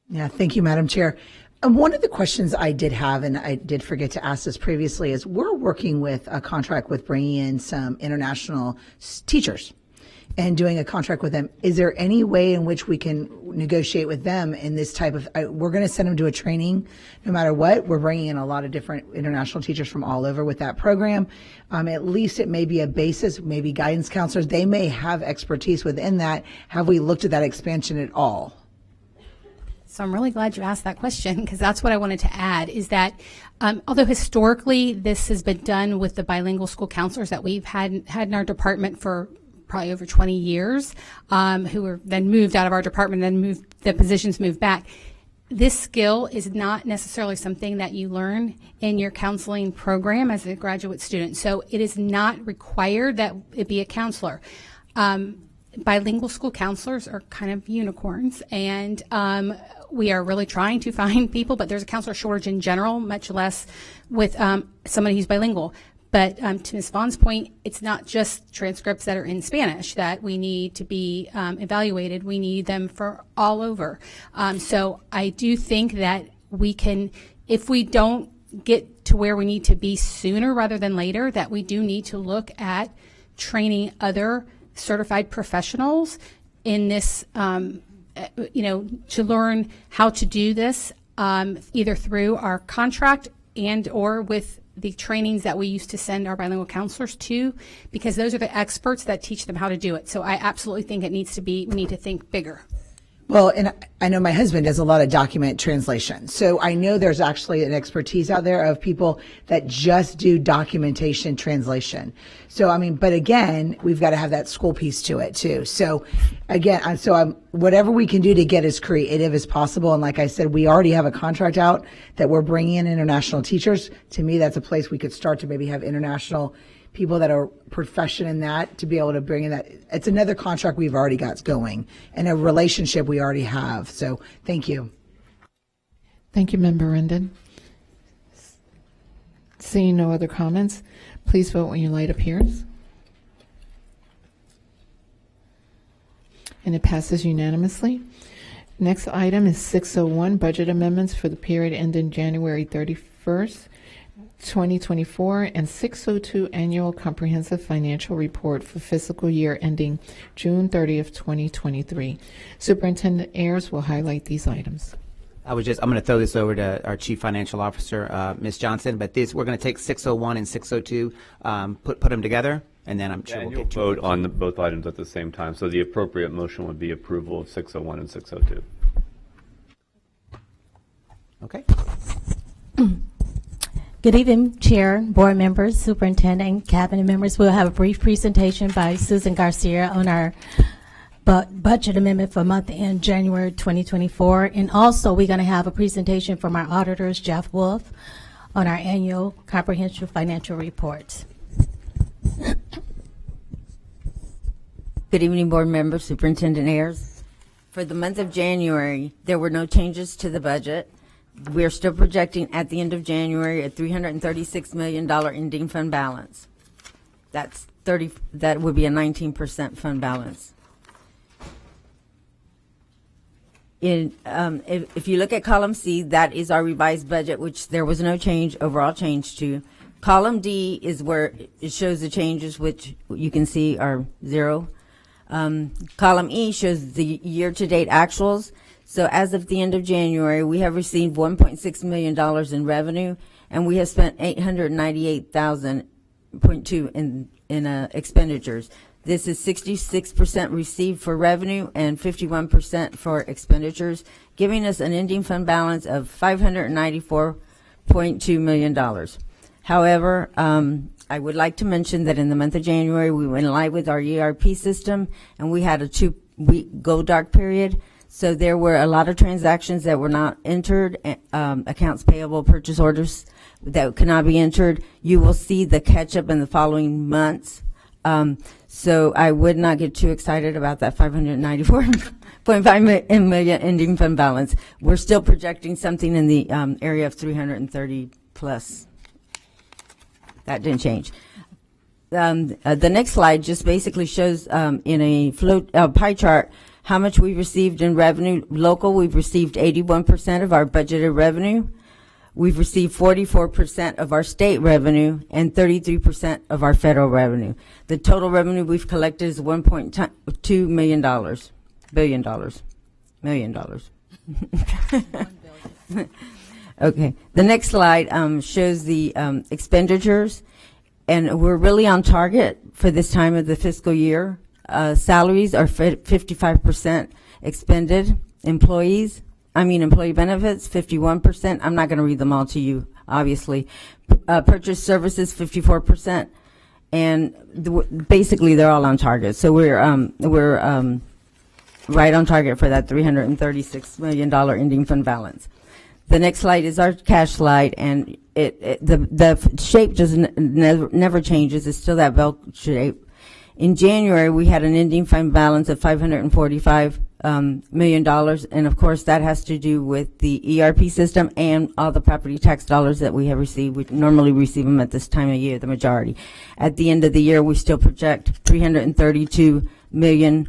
Yeah, thank you, Madam Chair. One of the questions I did have, and I did forget to ask this previously, is we're working with a contract with bringing in some international teachers and doing a contract with them. Is there any way in which we can negotiate with them in this type of, we're going to send them to a training no matter what. We're bringing in a lot of different international teachers from all over with that program. At least it may be a basis, maybe guidance counselors. They may have expertise within that. Have we looked at that expansion at all? So I'm really glad you asked that question, because that's what I wanted to add, is that although historically this has been done with the bilingual school counselors that we've had in our department for probably over 20 years, who were then moved out of our department, then the positions moved back. This skill is not necessarily something that you learn in your counseling program as a graduate student. So it is not required that it be a counselor. Bilingual school counselors are kind of unicorns, and we are really trying to find people, but there's a counselor shortage in general, much less with somebody who's bilingual. But to Ms. Vaughn's point, it's not just transcripts that are in Spanish that we need to be evaluated. We need them for all over. So I do think that we can, if we don't get to where we need to be sooner rather than later, that we do need to look at training other certified professionals in this, to learn how to do this, either through our contract and or with the trainings that we used to send our bilingual counselors to, because those are the experts that teach them how to do it. So I absolutely think we need to think bigger. Well, and I know my husband does a lot of document translation. So I know there's actually an expertise out there of people that just do documentation translation. So, but again, we've got to have that school piece to it too. So again, whatever we can do to get as creative as possible. And like I said, we already have a contract out that we're bringing in international teachers. To me, that's a place we could start to maybe have international people that are professional in that to be able to bring in that. It's another contract we've already got going and a relationship we already have. So thank you. Thank you, Member Rendon. Seeing no other comments, please vote when your light appears. And it passes unanimously. Next item is 601, budget amendments for the period ending January 31st, 2024, and 602, annual comprehensive financial report for fiscal year ending June 30th, 2023. Superintendent Ayers will highlight these items. I'm going to throw this over to our Chief Financial Officer, Ms. Johnson, but we're going to take 601 and 602, put them together, and then I'm sure we'll get to vote on both items at the same time. So the appropriate motion would be approval of 601 and 602. Okay. Good evening, Chair, board members, superintendent, cabinet members. We'll have a brief presentation by Susan Garcia on our budget amendment for month end January 2024. And also we're going to have a presentation from our auditors, Jeff Wolf, on our annual comprehensive financial reports. Good evening, board members, Superintendent Ayers. For the month of January, there were no changes to the budget. We're still projecting at the end of January a $336 million ending fund balance. That would be a 19% fund balance. If you look at column C, that is our revised budget, which there was no overall change to. Column D is where it shows the changes, which you can see are zero. Column E shows the year-to-date actuals. So as of the end of January, we have received $1.6 million in revenue, and we have spent $898,000.2 in expenditures. This is 66% received for revenue and 51% for expenditures, giving us an ending fund balance of $594.2 million. However, I would like to mention that in the month of January, we went live with our ERP system, and we had a 2-week go dark period. So there were a lot of transactions that were not entered, accounts payable, purchase orders that could not be entered. You will see the catch up in the following months. So I would not get too excited about that $594.5 million ending fund balance. We're still projecting something in the area of 330 plus. That didn't change. The next slide just basically shows in a pie chart how much we received in revenue. Local, we've received 81% of our budgeted revenue. We've received 44% of our state revenue and 33% of our federal revenue. The total revenue we've collected is $1.2 million. Million dollars. Okay. The next slide shows the expenditures, and we're really on target for this time of the fiscal year. Salaries are 55% expended. Employee benefits, 51%. I'm not going to read them all to you, obviously. Purchase services, 54%. And basically, they're all on target. So we're right on target for that $336 million ending fund balance. The next slide is our cash slide, and the shape just never changes. It's still that bell shape. In January, we had an ending fund balance of $545 million, and of course that has to do with the ERP system and all the property tax dollars that we have received. We normally receive them at this time of year, the majority. At the end of the year, we still project $332 million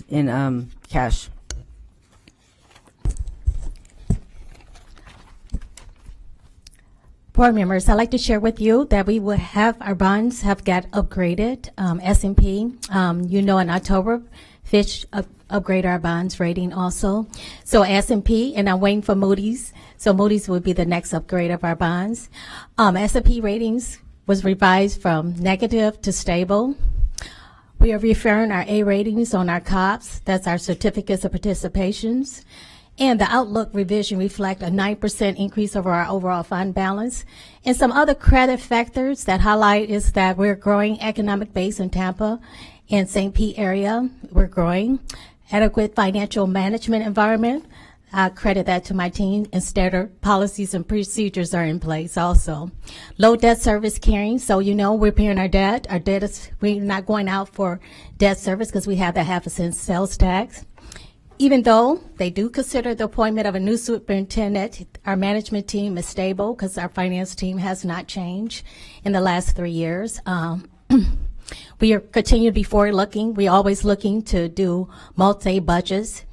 in cash. Board members, I'd like to share with you that we will have our bonds have got upgraded. S&P, in October, Fitch upgrade our bonds rating also. So S&P, and I'm waiting for Moody's. So Moody's will be the next upgrade of our bonds. S&P ratings was revised from negative to stable. We are referring our A ratings on our COPs. That's our certificates of participations. And the outlook revision reflect a 9% increase over our overall fund balance. And some other credit factors that highlight is that we're growing economic base in Tampa and St. Pete area. We're growing. Adequate financial management environment. I credit that to my team. And standard policies and procedures are in place also. Low debt service carrying. So, we're paying our debt. Our debt is, we're not going out for debt service because we have the 0.5% sales tax. Even though they do consider the appointment of a new superintendent, our management team is stable because our finance team has not changed in the last 3 years. We are continue to be forward-looking. We're always looking to do multi-budgets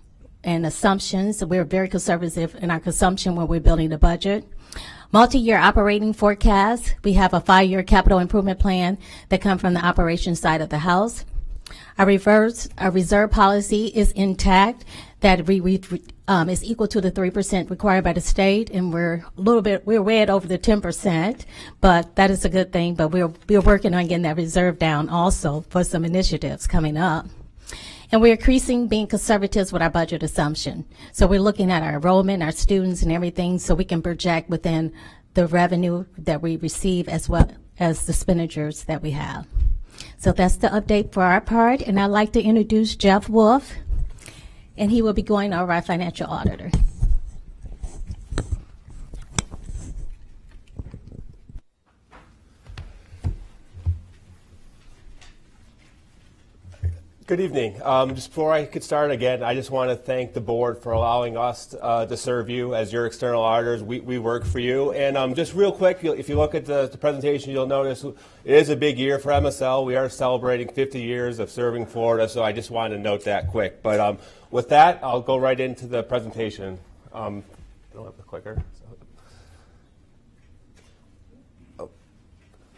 and assumptions. We're very conservative in our consumption when we're building the budget. Multi-year operating forecast. We have a 5-year capital improvement plan that comes from the operations side of the house. Our reserve policy is intact, that is equal to the 3% required by the state, and we're way over the 10%, but that is a good thing. But we're working on getting that reserve down also for some initiatives coming up. And we're increasing being conservatives with our budget assumption. So we're looking at our enrollment, our students, and everything, so we can project within the revenue that we receive as well as the expenditures that we have. So that's the update for our part, and I'd like to introduce Jeff Wolf, and he will be going over our financial auditor. Good evening. Just before I could start again, I just want to thank the board for allowing us to serve you as your external auditors. We work for you. And just real quick, if you look at the presentation, you'll notice it is a big year for MSL. We are celebrating 50 years of serving Florida, so I just wanted to note that quick. But with that, I'll go right into the presentation. I don't have the clicker.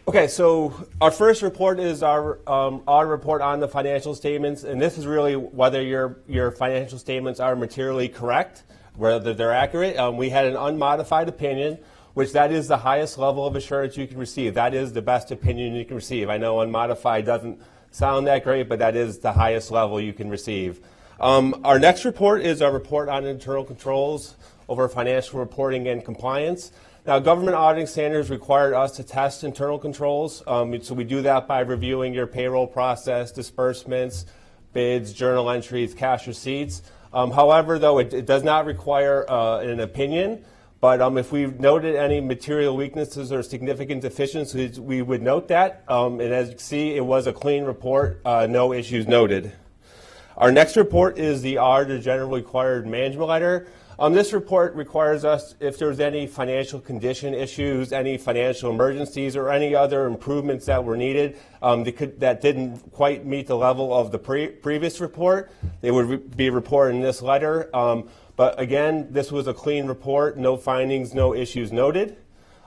Okay, so our first report is our audit report on the financial statements, and this is really whether your financial statements are materially correct, whether they're accurate. We had an unmodified opinion, which that is the highest level of assurance you can receive. That is the best opinion you can receive. I know unmodified doesn't sound that great, but that is the highest level you can receive. Our next report is our report on internal controls over financial reporting and compliance. Now, government auditing standards require us to test internal controls, so we do that by reviewing your payroll process, disbursements, bids, journal entries, cash receipts. However, though, it does not require an opinion, but if we've noted any material weaknesses or significant deficiencies, we would note that, and as you can see, it was a clean report, no issues noted. Our next report is the Auditor General Required Management Letter. This report requires us, if there's any financial condition issues, any financial emergencies, or any other improvements that were needed that didn't quite meet the level of the previous report, they would be reported in this letter. But again, this was a clean report, no findings, no issues noted.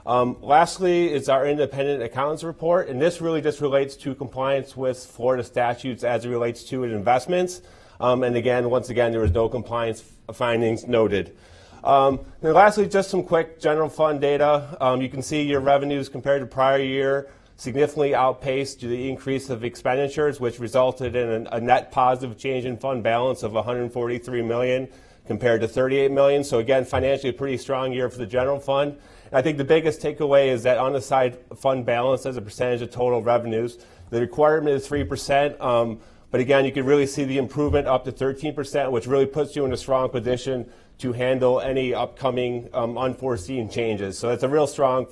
Lastly, is our independent accountants report, and this really just relates to compliance with Florida statutes as it relates to investments. And again, once again, there was no compliance findings noted. And lastly, just some quick general fund data. You can see your revenues compared to prior year significantly outpaced the increase of expenditures, which resulted in a net positive change in fund balance of $143 million compared to $38 million. So again, financially a pretty strong year for the general fund. And I think the biggest takeaway is that on the side fund balance as a percentage of total revenues, the requirement is 3%. But again, you can really see the improvement up to 13%, which really puts you in a strong position to handle any upcoming unforeseen changes. So it's a real strong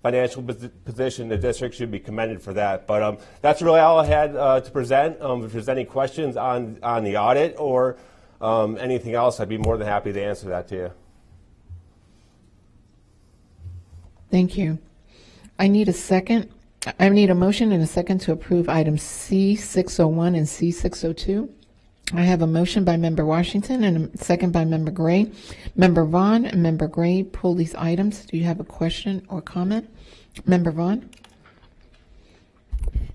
financial position. The district should be commended for that. But that's really all I had to present. If there's any questions on the audit or anything else, I'd be more than happy to answer that to you. Thank you. I need a motion and a second to approve items C601 and C602. I have a motion by Member Washington and a second by Member Gray. Member Vaughn and Member Gray pull these items. Do you have a question or comment? Member Vaughn?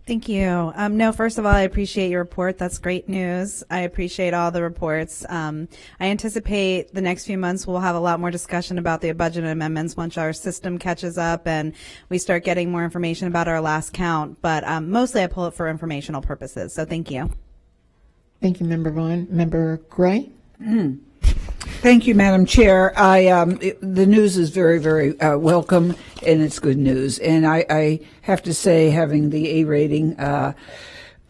Thank you. No, first of all, I appreciate your report. That's great news. I appreciate all the reports. I anticipate the next few months we'll have a lot more discussion about the budget amendments once our system catches up and we start getting more information about our last count. But mostly I pull it for informational purposes. So thank you. Thank you, Member Vaughn. Member Gray? Thank you, Madam Chair. The news is very, very welcome, and it's good news. And I have to say, having the A rating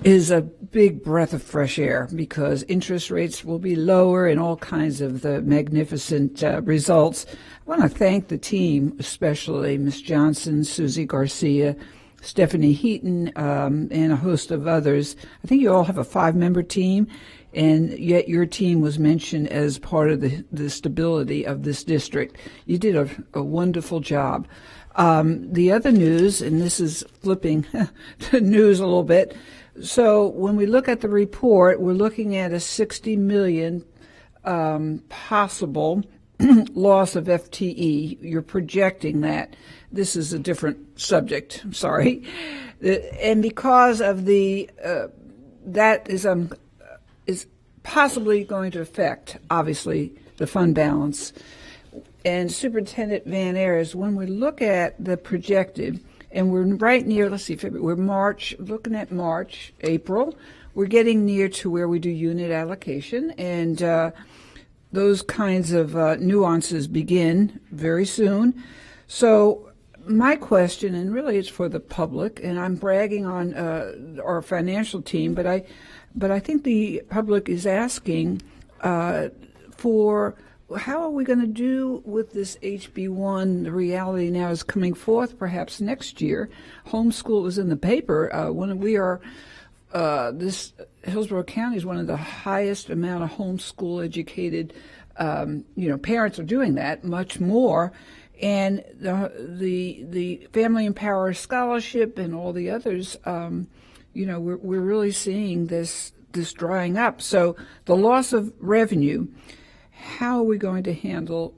is a big breath of fresh air because interest rates will be lower and all kinds of the magnificent results. I want to thank the team, especially Ms. Johnson, Susie Garcia, Stephanie Heaton, and a host of others. I think you all have a 5-member team. And yet your team was mentioned as part of the stability of this district. You did a wonderful job. The other news, and this is flipping the news a little bit. So when we look at the report, we're looking at a $60 million possible loss of FTE. You're projecting that. This is a different subject. I'm sorry. And because of that is possibly going to affect, obviously, the fund balance. And Superintendent Van Ayers, when we look at the projected, and we're right near, let's see, February, we're looking at March, April, we're getting near to where we do unit allocation, and those kinds of nuances begin very soon. So my question, and really it's for the public, and I'm bragging on our financial team, but I think the public is asking for how are we going to do with this HB1? The reality now is coming forth perhaps next year. Homeschool is in the paper. When we are, this Hillsborough County is one of the highest amount of homeschool educated, parents are doing that, much more. And the Family Empower Scholarship and all the others, we're really seeing this drying up. So the loss of revenue, how are we going to handle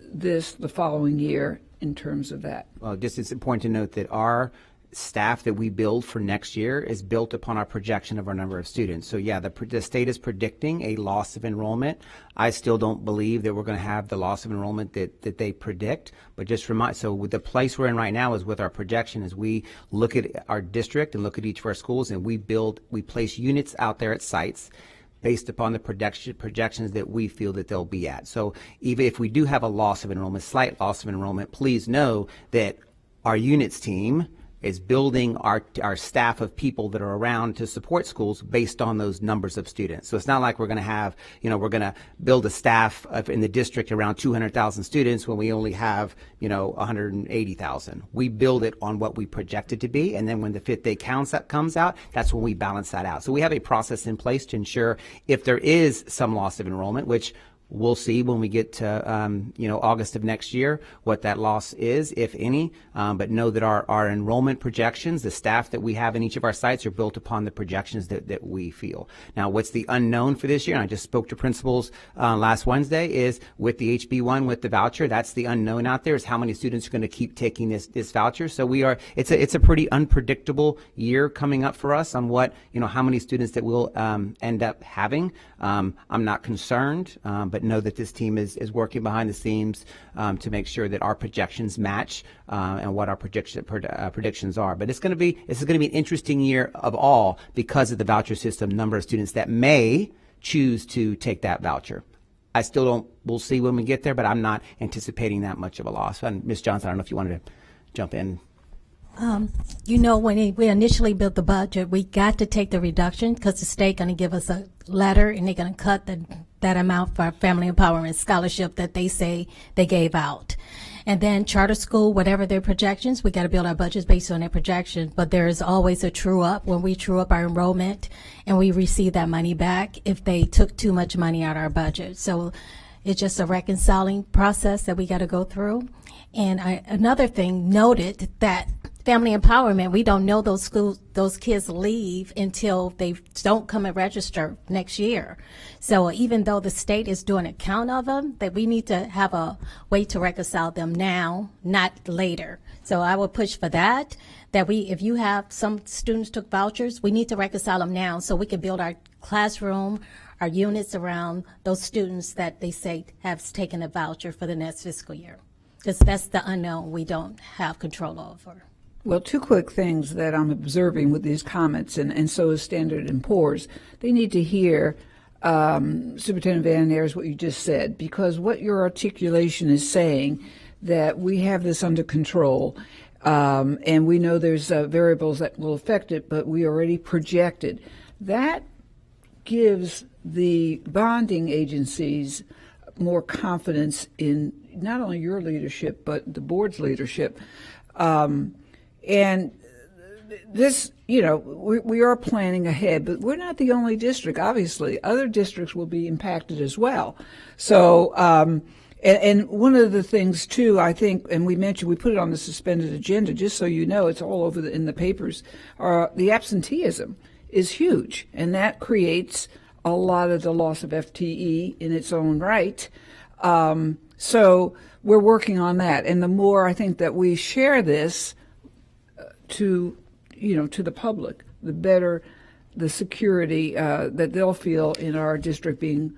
this the following year in terms of that? Well, just it's important to note that our staff that we build for next year is built upon our projection of our number of students. So yeah, the state is predicting a loss of enrollment. I still don't believe that we're going to have the loss of enrollment that they predict, but just remind, so with the place we're in right now is with our projection is we look at our district and look at each of our schools and we place units out there at sites based upon the projections that we feel that they'll be at. So even if we do have a loss of enrollment, slight loss of enrollment, please know that our units team is building our staff of people that are around to support schools based on those numbers of students. So it's not like we're going to have, we're going to build a staff in the district around 200,000 students when we only have, 180,000. We build it on what we project it to be, and then when the fifth day comes out, that's when we balance that out. So we have a process in place to ensure if there is some loss of enrollment, which we'll see when we get to, August of next year, what that loss is, if any. But know that our enrollment projections, the staff that we have in each of our sites are built upon the projections that we feel. Now, what's the unknown for this year, and I just spoke to principals last Wednesday, is with the HB1, with the voucher, that's the unknown out there, is how many students are going to keep taking this voucher. So it's a pretty unpredictable year coming up for us on what, how many students that we'll end up having. I'm not concerned, but know that this team is working behind the scenes to make sure that our projections match and what our predictions are. But this is going to be an interesting year of all because of the voucher system, number of students that may choose to take that voucher. I still don't. We'll see when we get there, but I'm not anticipating that much of a loss. And Ms. Johnson, I don't know if you wanted to jump in. When we initially built the budget, we got to take the reduction because the state going to give us a letter and they're going to cut that amount for our Family Empowerment Scholarship that they say they gave out. And then charter school, whatever their projections, we got to build our budgets based on their projections. But there is always a true up when we true up our enrollment and we receive that money back if they took too much money out of our budget. So it's just a reconciling process that we got to go through. And another thing noted that family empowerment, we don't know those kids leave until they don't come and register next year. So even though the state is doing a count of them, that we need to have a way to reconcile them now, not later. So I will push for that if you have some students took vouchers, we need to reconcile them now so we can build our classroom, our units around those students that they say have taken a voucher for the next fiscal year. Because that's the unknown we don't have control over. Well, two quick things that I'm observing with these comments, and so is Standard & Poor's. They need to hear, Superintendent Van Ayers, what you just said, because what your articulation is saying, that we have this under control, and we know there's variables that will affect it, but we already projected. That gives the bonding agencies more confidence in not only your leadership, but the board's leadership. And this, we are planning ahead, but we're not the only district. Obviously, other districts will be impacted as well. So, and one of the things too, I think, and we mentioned, we put it on the suspended agenda, just so you know, it's all over in the papers, the absenteeism is huge, and that creates a lot of the loss of FTE in its own right. So we're working on that. And the more I think that we share this to the public, the better the security that they'll feel in our district being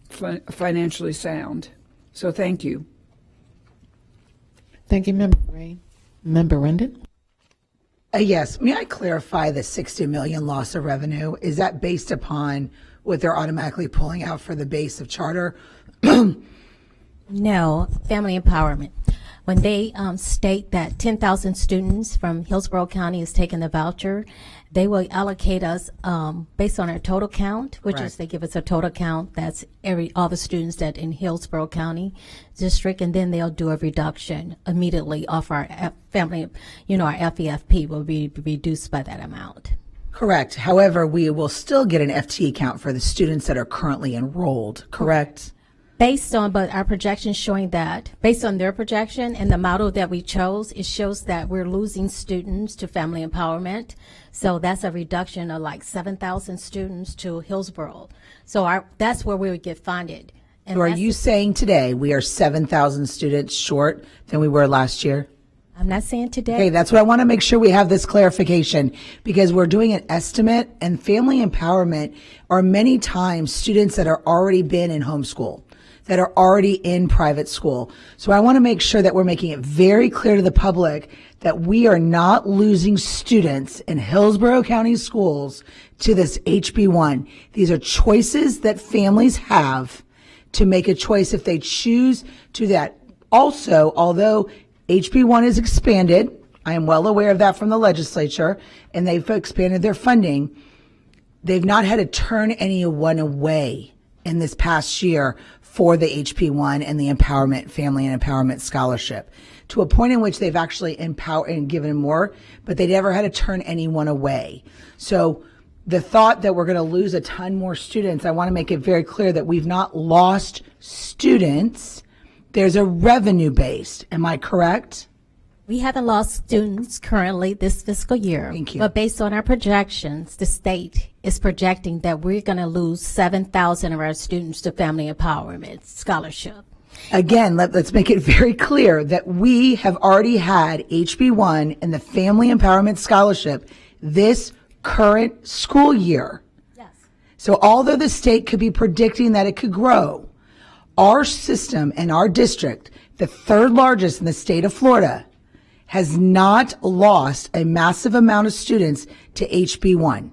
financially sound. So thank you. Thank you, Member Gray. Member Rendon? Yes. May I clarify the 60 million loss of revenue? Is that based upon what they're automatically pulling out for the base of charter? No, family empowerment. When they state that 10,000 students from Hillsborough County is taking the voucher, they will allocate us based on our total count, which is Correct. they give us a total count. That's all the students that in Hillsborough County district, and then they'll do a reduction immediately off our family. Our FEFP will be reduced by that amount. Correct. However, we will still get an FTE count for the students that are currently enrolled, correct? But our projection showing that, based on their projection and the model that we chose, it shows that we're losing students to family empowerment. So that's a reduction of like 7,000 students to Hillsborough. So that's where we would get funded. And So are that's you saying today we are 7,000 students short than we were last year? I'm not saying today. Okay, that's what I want to make sure we have this clarification, because we're doing an estimate, and family empowerment are many times students that are already been in homeschool, that are already in private school. So I want to make sure that we're making it very clear to the public that we are not losing students in Hillsborough County schools to this HB1. These are choices that families have to make a choice if they choose to that. Also, although HB1 is expanded, I am well aware of that from the legislature, and they've expanded their funding, they've not had to turn anyone away in this past year for the HP1 and the Empowerment Family and Empowerment Scholarship, to a point in which they've actually empowered and given more, but they never had to turn anyone away. So the thought that we're going to lose a ton more students, I want to make it very clear that we've not lost students. There's a revenue based. Am I correct? We haven't lost students currently this fiscal year. Thank you. But based on our projections, the state is projecting that we're going to lose 7,000 of our students to family empowerment scholarship. Again, let's make it very clear that we have already had HB1 and the Family Empowerment Scholarship this current school year. Yes. So although the state could be predicting that it could grow, our system and our district, the third largest in the state of Florida, has not lost a massive amount of students to HB1.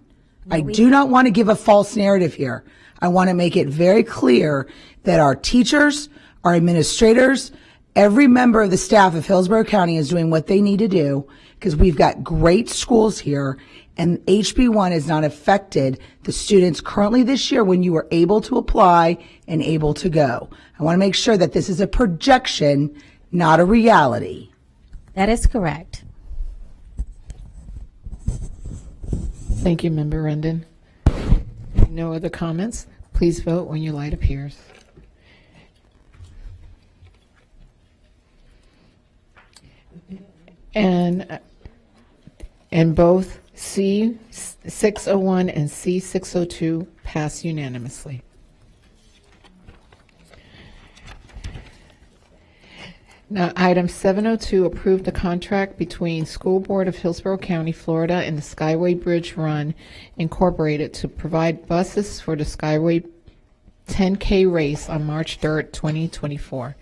I do not want to give a false narrative here. I want to make it very clear that our teachers, our administrators, every member of the staff of Hillsborough County is doing what they need to do, because we've got great schools here, and HB1 has not affected the students currently this year when you were able to apply and able to go. I want to make sure that this is a projection, not a reality. That is correct. Thank you, Member Rendon. No other comments? Please vote when your light appears. And both C601 and C602 pass unanimously. Now, item 702, approve the contract between School Board of Hillsborough County, Florida and the Skyway Bridge Run Incorporated to provide buses for the Skyway 10K race on March 3rd, 2024.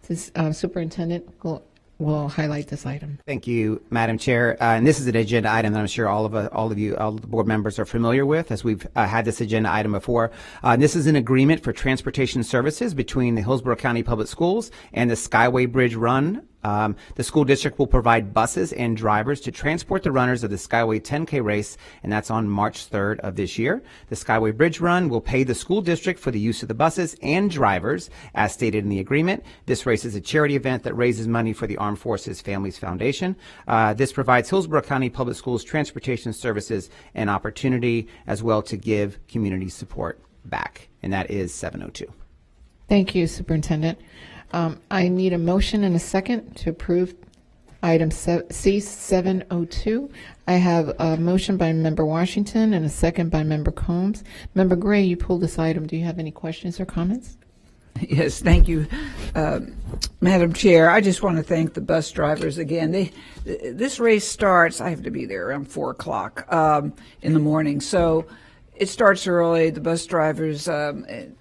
This, Superintendent will highlight this item. Thank you, Madam Chair. And this is an agenda item that I'm sure all of the board members are familiar with, as we've had this agenda item before. This is an agreement for transportation services between the Hillsborough County Public Schools and the Skyway Bridge Run. The school district will provide buses and drivers to transport the runners of the Skyway 10K race, and that's on March 3rd of this year. The Skyway Bridge Run will pay the school district for the use of the buses and drivers, as stated in the agreement. This race is a charity event that raises money for the Armed Forces Families Foundation. This provides Hillsborough County Public Schools transportation services an opportunity as well to give community support back, and that is 702. Thank you, Superintendent. I need a motion and a second to approve item C702. I have a motion by Member Washington and a second by Member Combs. Member Gray, you pulled this item. Do you have any questions or comments? Yes, thank you, Madam Chair. I just want to thank the bus drivers again. This race starts, I have to be there around 4 o'clock in the morning. So it starts early. The bus drivers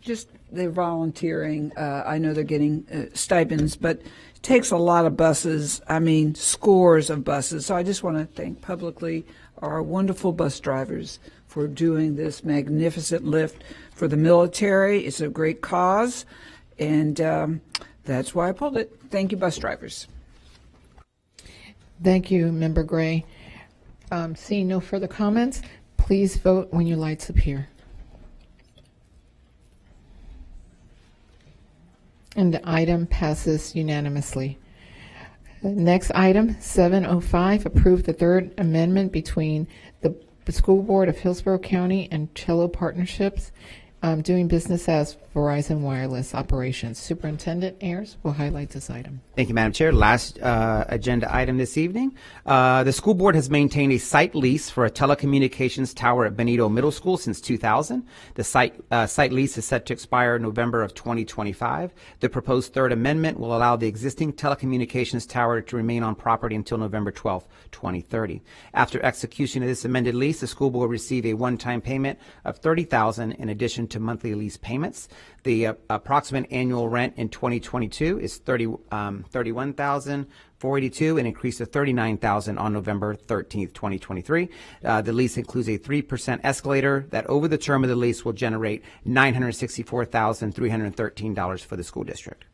just they're volunteering. I know they're getting stipends, but it takes a lot of buses. I mean, scores of buses. So I just want to thank publicly our wonderful bus drivers for doing this magnificent lift for the military. It's a great cause, and that's why I pulled it. Thank you, bus drivers. Thank you, Member Gray. Seeing no further comments, please vote when your lights appear. And the item passes unanimously. Next item, 705, approve the third amendment between the School Board of Hillsborough County and Cello Partnerships, doing business as Verizon Wireless Operations. Superintendent Ayers will highlight this item. Thank you, Madam Chair. Last agenda item this evening. The school board has maintained a site lease for a telecommunications tower at Benito Middle School since 2000. The site lease is set to expire in November of 2025. The proposed third amendment will allow the existing telecommunications tower to remain on property until November 12, 2030. After execution of this amended lease, the school board will receive a one-time payment of $30,000 in addition to monthly lease payments. The approximate annual rent in 2022 is $31,482, an increase of $39,000 on November 13th, 2023. The lease includes a 3% escalator that over the term of the lease will generate $964,313 for the school district.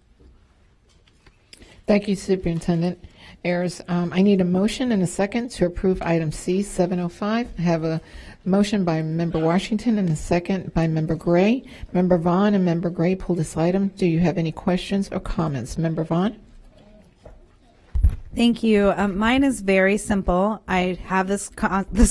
Thank you, Superintendent Ayers. I need a motion and a second to approve item C, 705. I have a motion by Member Washington and a second by Member Gray. Member Vaughn and Member Gray pulled this item. Do you have any questions or comments? Member Vaughn? Thank you. Mine is very simple. I have this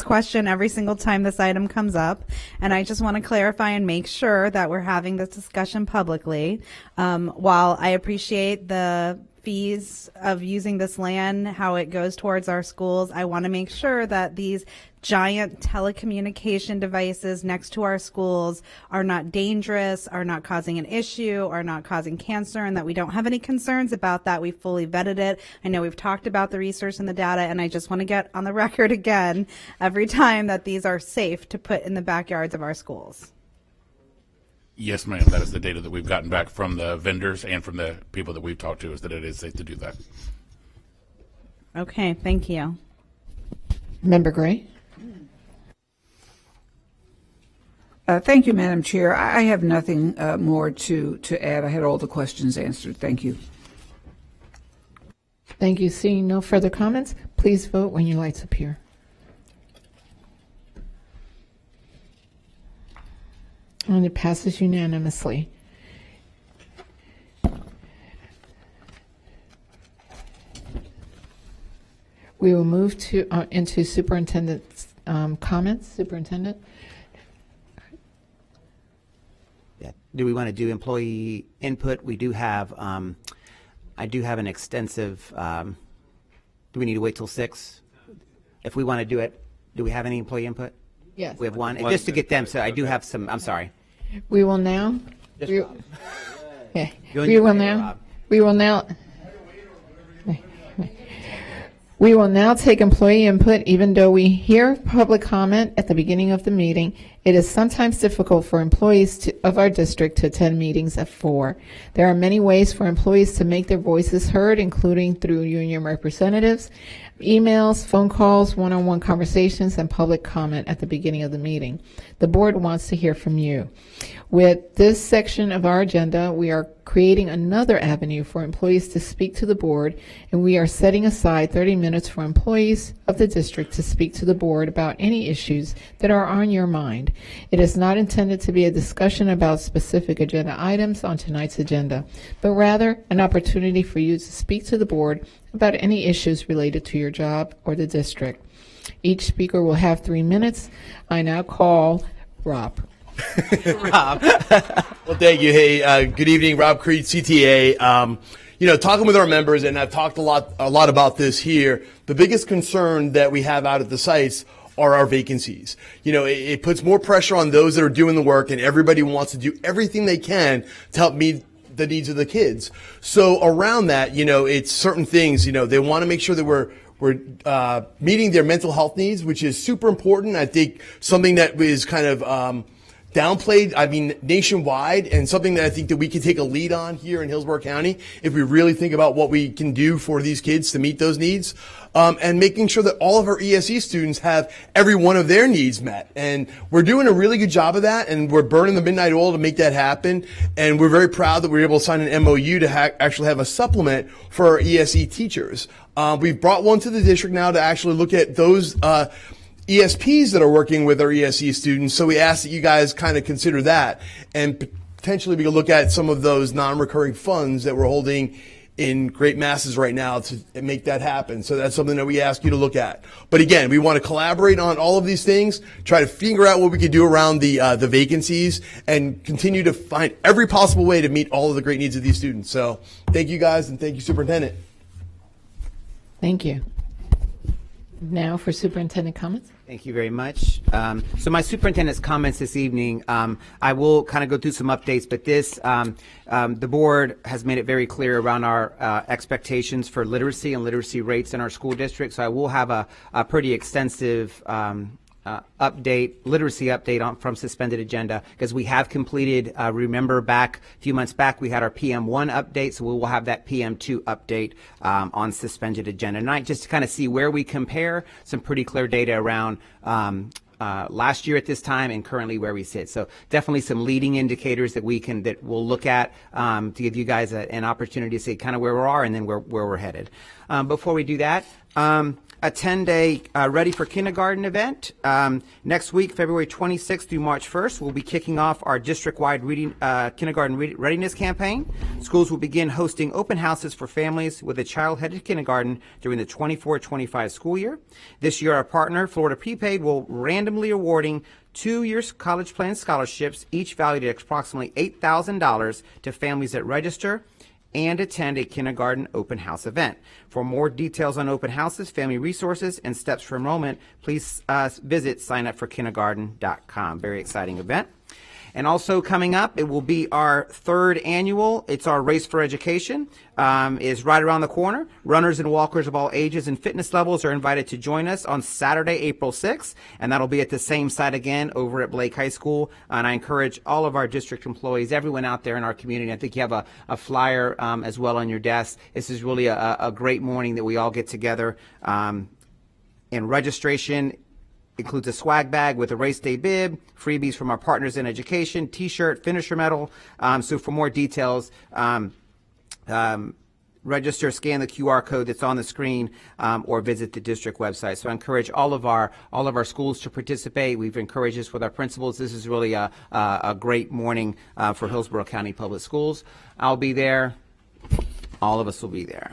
question every single time this item comes up, and I just want to clarify and make sure that we're having this discussion publicly. While I appreciate the fees of using this land, how it goes towards our schools, I want to make sure that these giant telecommunication devices next to our schools are not dangerous, are not causing an issue, are not causing cancer, and that we don't have any concerns about that. We fully vetted it. I know we've talked about the research and the data, and I just want to get on the record again every time that these are safe to put in the backyards of our schools. Yes, ma'am. That is the data that we've gotten back from the vendors and from the people that we've talked to, is that it is safe to do that. Okay, thank you. Member Gray? Thank you, Madam Chair. I have nothing more to add. I had all the questions answered. Thank you. Thank you. Seeing no further comments, please vote when your lights appear. And it passes unanimously. We will move to into superintendent's comments. Superintendent? Yeah. Do we want to do employee input? We do have, I do have an extensive, do we need to wait till 6? If we want to do it, do we have any employee input? Yes. We have one. Just to get them, so I do have some, I'm sorry. We will now. Just Rob. Yeah. You We will and now. Rob. We will now. We will now take employee input. Even though we hear public comment at the beginning of the meeting, it is sometimes difficult for employees of our district to attend meetings at 4. There are many ways for employees to make their voices heard, including through union representatives, emails, phone calls, one-on-one conversations, and public comment at the beginning of the meeting. The board wants to hear from you. With this section of our agenda, we are creating another avenue for employees to speak to the board, and we are setting aside 30 minutes for employees of the district to speak to the board about any issues that are on your mind. It is not intended to be a discussion about specific agenda items on tonight's agenda, but rather an opportunity for you to speak to the board about any issues related to your job or the district. Each speaker will have 3 minutes. I now call Rob. Rob. Well, thank you. Hey, good evening, Rob Creed, CTA. Talking with our members, and I've talked a lot about this here. The biggest concern that we have out at the sites are our vacancies. It puts more pressure on those that are doing the work, and everybody wants to do everything they can to help meet the needs of the kids. So around that, it's certain things. They want to make sure that we're meeting their mental health needs, which is super important. I think something that is kind of downplayed, I mean, nationwide, and something that I think that we can take a lead on here in Hillsborough County if we really think about what we can do for these kids to meet those needs. And making sure that all of our ESE students have every one of their needs met. And we're doing a really good job of that, and we're burning the midnight oil to make that happen. And we're very proud that we were able to sign an MOU to actually have a supplement for our ESE teachers. We've brought one to the district now to actually look at those ESPs that are working with our ESE students. So we ask that you guys kind of consider that, and potentially we can look at some of those non-recurring funds that we're holding in great masses right now to make that happen. So that's something that we ask you to look at. But again, we want to collaborate on all of these things, try to figure out what we can do around the vacancies, and continue to find every possible way to meet all of the great needs of these students. So thank you guys, and thank you, Superintendent. Thank you. Now for superintendent comments. Thank you very much. So my superintendent's comments this evening, I will kind of go through some updates, but the board has made it very clear around our expectations for literacy and literacy rates in our school district. So I will have a pretty extensive literacy update from suspended agenda, because we have completed, remember back a few months back, we had our PM1 update, so we will have that PM2 update on suspended agenda tonight, just to kind of see where we compare some pretty clear data around last year at this time and currently where we sit. So definitely some leading indicators that we'll look at to give you guys an opportunity to see kind of where we are and then where we're headed. Before we do that, a 10-day Ready for Kindergarten event. Next week, February 26th through March 1st, we'll be kicking off our district-wide kindergarten readiness campaign. Schools will begin hosting open houses for families with a child headed kindergarten during the 24-25 school year. This year, our partner, Florida Prepaid, will randomly awarding 2-year college plan scholarships, each valued at approximately $8,000 to families that register and attend a kindergarten open house event. For more details on open houses, family resources, and steps for enrollment, please visit signupforkindergarten.com. Very exciting event. And also coming up, it will be our third annual. It's our Race for Education. Is right around the corner. Runners and walkers of all ages and fitness levels are invited to join us on Saturday, April 6th, and that'll be at the same site again over at Blake High School. And I encourage all of our district employees, everyone out there in our community. I think you have a flyer as well on your desk. This is really a great morning that we all get together. And registration includes a swag bag with a race day bib, freebies from our partners in education, t-shirt, finisher medal. So for more details, register, scan the QR code that's on the screen, or visit the district website. So I encourage all of our schools to participate. We've encouraged this with our principals. This is really a great morning for Hillsborough County Public Schools. I'll be there. All of us will be there.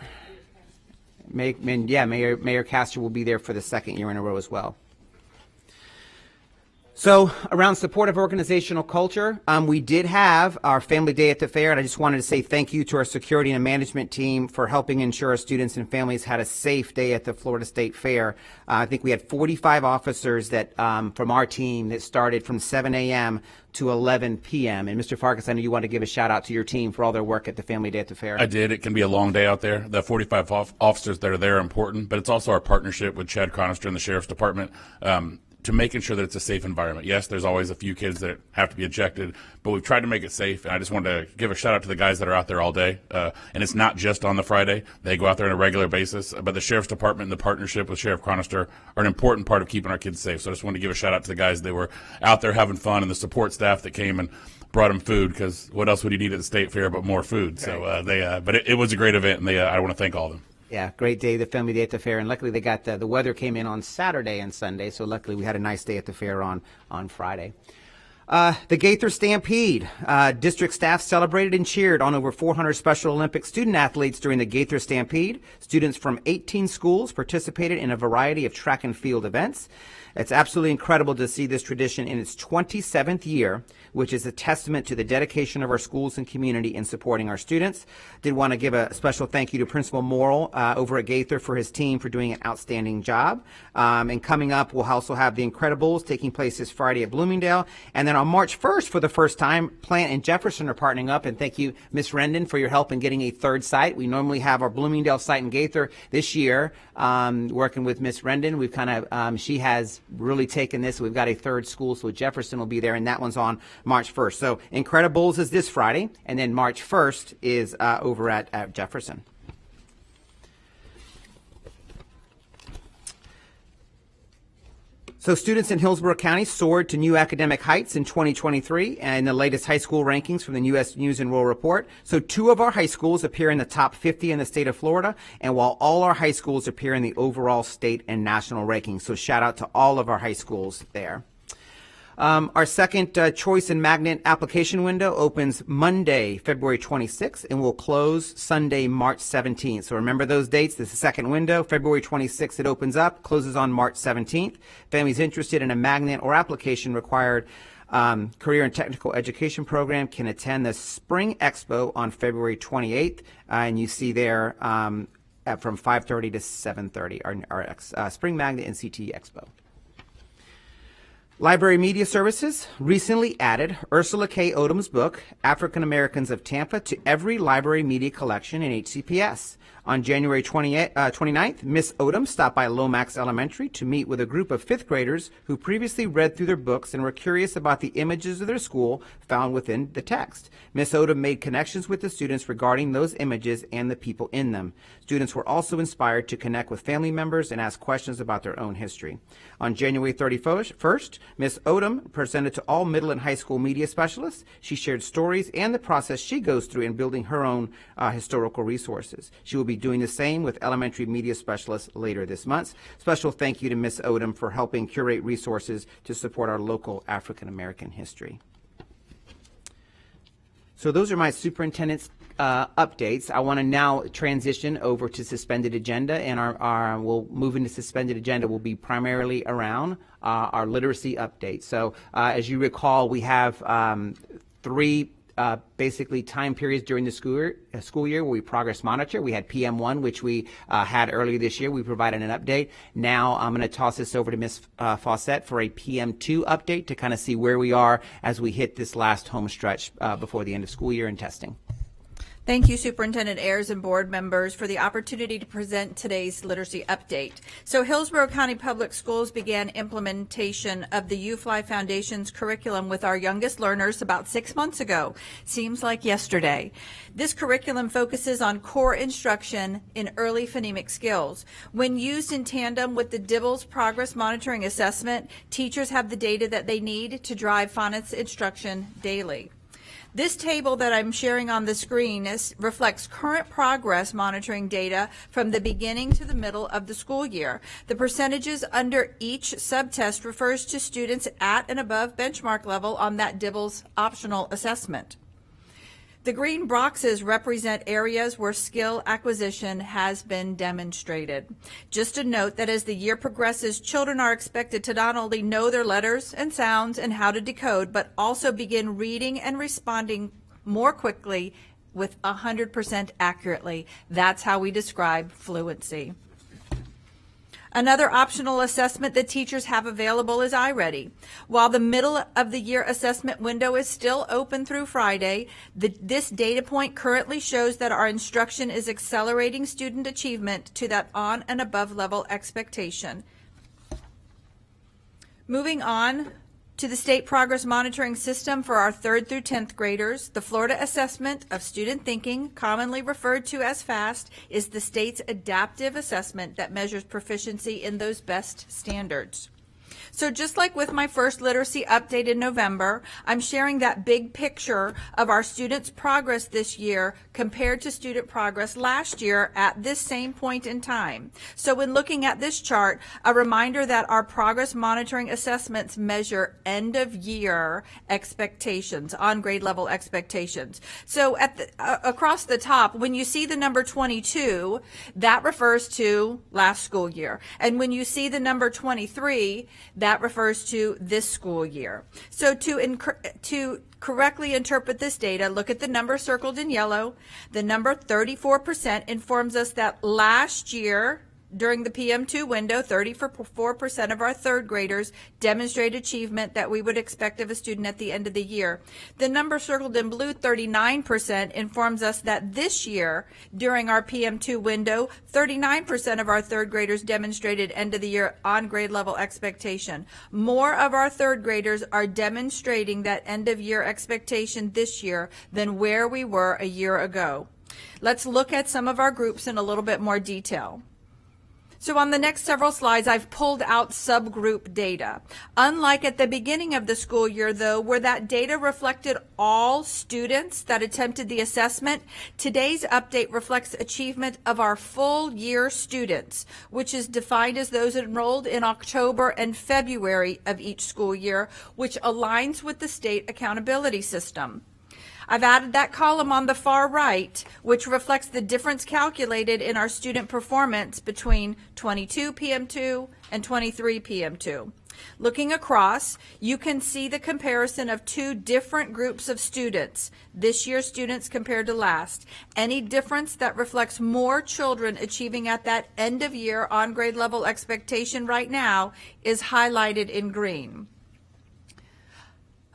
Mayor Castor will be there for the second year in a row as well. So around supportive organizational culture, we did have our Family Day at the Fair, and I just wanted to say thank you to our security and management team for helping ensure our students and families had a safe day at the Florida State Fair. I think we had 45 officers that from our team that started from 7 a.m. to 11 p.m. And Mr. Farkas, I know you want to give a shout out to your team for all their work at the Family Day at the Fair. I did. It can be a long day out there. The 45 officers that are there are important, but it's also our partnership with Chad Chronister and the Sheriff's Department to making sure that it's a safe environment. Yes, there's always a few kids that have to be ejected, but we've tried to make it safe, and I just wanted to give a shout out to the guys that are out there all day. And it's not just on the Friday. They go out there on a regular basis, but the Sheriff's Department and the partnership with Sheriff Chronister are an important part of keeping our kids safe. So I just wanted to give a shout out to the guys that were out there having fun, and the support staff that came and brought them food, because what else would you need at the State Fair but more food? Right. So but it was a great event, and I want to thank all of them. Yeah, great day, the Family Day at the Fair, and luckily they got the weather came in on Saturday and Sunday, so luckily we had a nice day at the fair on Friday. The Gaither Stampede. District staff celebrated and cheered on over 400 Special Olympic student athletes during the Gaither Stampede. Students from 18 schools participated in a variety of track and field events. It's absolutely incredible to see this tradition in its 27th year, which is a testament to the dedication of our schools and community in supporting our students. Did want to give a special thank you to Principal Morrill over at Gaither for his team for doing an outstanding job. And coming up, we'll also have the Incredibles taking place this Friday at Bloomingdale. And then on March 1st, for the first time, Plant and Jefferson are partnering up, and thank you, Ms. Rendon, for your help in getting a third site. We normally have our Bloomingdale site in Gaither. This year, working with Ms. Rendon, we've kind of, she has really taken this. We've got a third school, so Jefferson will be there, and that one's on March 1st. So Incredibles is this Friday, and then March 1st is over at Jefferson. So students in Hillsborough County soared to new academic heights in 2023 and the latest high school rankings from the U.S. News and World Report. So 2 of our high schools appear in the top 50 in the state of Florida, and while all our high schools appear in the overall state and national rankings. So shout out to all of our high schools there. Our second choice and magnet application window opens Monday, February 26th, and will close Sunday, March 17th. So remember those dates. This is the second window. February 26th, it opens up, closes on March 17th. Families interested in a magnet or application required career and technical education program can attend the Spring Expo on February 28th. And you see there from 5:30 to 7:30, our Spring Magnet and CTE Expo. Library Media Services recently added Ursula K. Odom's book, African Americans of Tampa, to every library media collection in HCPS. On January 29th, Miss Odom stopped by Lomax Elementary to meet with a group of 5th graders who previously read through their books and were curious about the images of their school found within the text. Miss Odom made connections with the students regarding those images and the people in them. Students were also inspired to connect with family members and ask questions about their own history. On January 31st, Miss Odom presented to all middle and high school media specialists. She shared stories and the process she goes through in building her own historical resources. She will be doing the same with elementary media specialists later this month. Special thank you to Miss Odom for helping curate resources to support our local African American history. So those are my superintendent's updates. I want to now transition over to suspended agenda, and we'll move into suspended agenda will be primarily around our literacy update. So as you recall, we have 3 basically time periods during the school year where we progress monitor. We had PM1, which we had earlier this year. We provided an update. Now I'm going to toss this over to Ms. Fawcett for a PM2 update to kind of see where we are as we hit this last home stretch before the end of school year and testing. Thank you, Superintendent Ayers and board members, for the opportunity to present today's literacy update. So Hillsborough County Public Schools began implementation of the UFly Foundation's curriculum with our youngest learners about 6 months ago. Seems like yesterday. This curriculum focuses on core instruction in early phonemic skills. When used in tandem with the DIBELS Progress Monitoring Assessment, teachers have the data that they need to drive phonics instruction daily. This table that I'm sharing on the screen reflects current progress monitoring data from the beginning to the middle of the school year. The percentages under each subtest refers to students at and above benchmark level on that DIBELS optional assessment. The green boxes represent areas where skill acquisition has been demonstrated. Just a note that as the year progresses, children are expected to not only know their letters and sounds and how to decode, but also begin reading and responding more quickly with 100% accurately. That's how we describe fluency. Another optional assessment that teachers have available is iReady. While the middle of the year assessment window is still open through Friday, this data point currently shows that our instruction is accelerating student achievement to that on and above level expectation. Moving on to the State Progress Monitoring System for our 3rd through 10th graders, the Florida Assessment of Student Thinking, commonly referred to as FAST, is the state's adaptive assessment that measures proficiency in those best standards. So just like with my first literacy update in November, I'm sharing that big picture of our students' progress this year compared to student progress last year at this same point in time. So when looking at this chart, a reminder that our progress monitoring assessments measure end of year expectations, on grade level expectations. So at across the top, when you see the number 22, that refers to last school year. And when you see the number 23, that refers to this school year. So to correctly interpret this data, look at the number circled in yellow. The number 34% informs us that last year During the PM2 window, 34% of our third graders demonstrate achievement that we would expect of a student at the end of the year. The number circled in blue, 39%, informs us that this year, during our PM2 window, 39% of our third graders demonstrated end of the year on grade level expectation. More of our third graders are demonstrating that end of year expectation this year than where we were a year ago. Let's look at some of our groups in a little bit more detail. So on the next several slides, I've pulled out subgroup data. Unlike at the beginning of the school year, though, where that data reflected all students that attempted the assessment, today's update reflects achievement of our full year students, which is defined as those enrolled in October and February of each school year, which aligns with the state accountability system. I've added that column on the far right, which reflects the difference calculated in our student performance between 22 PM2 and 23 PM2. Looking across, you can see the comparison of two different groups of students, this year's students compared to last. Any difference that reflects more children achieving at that end of year on grade level expectation right now is highlighted in green.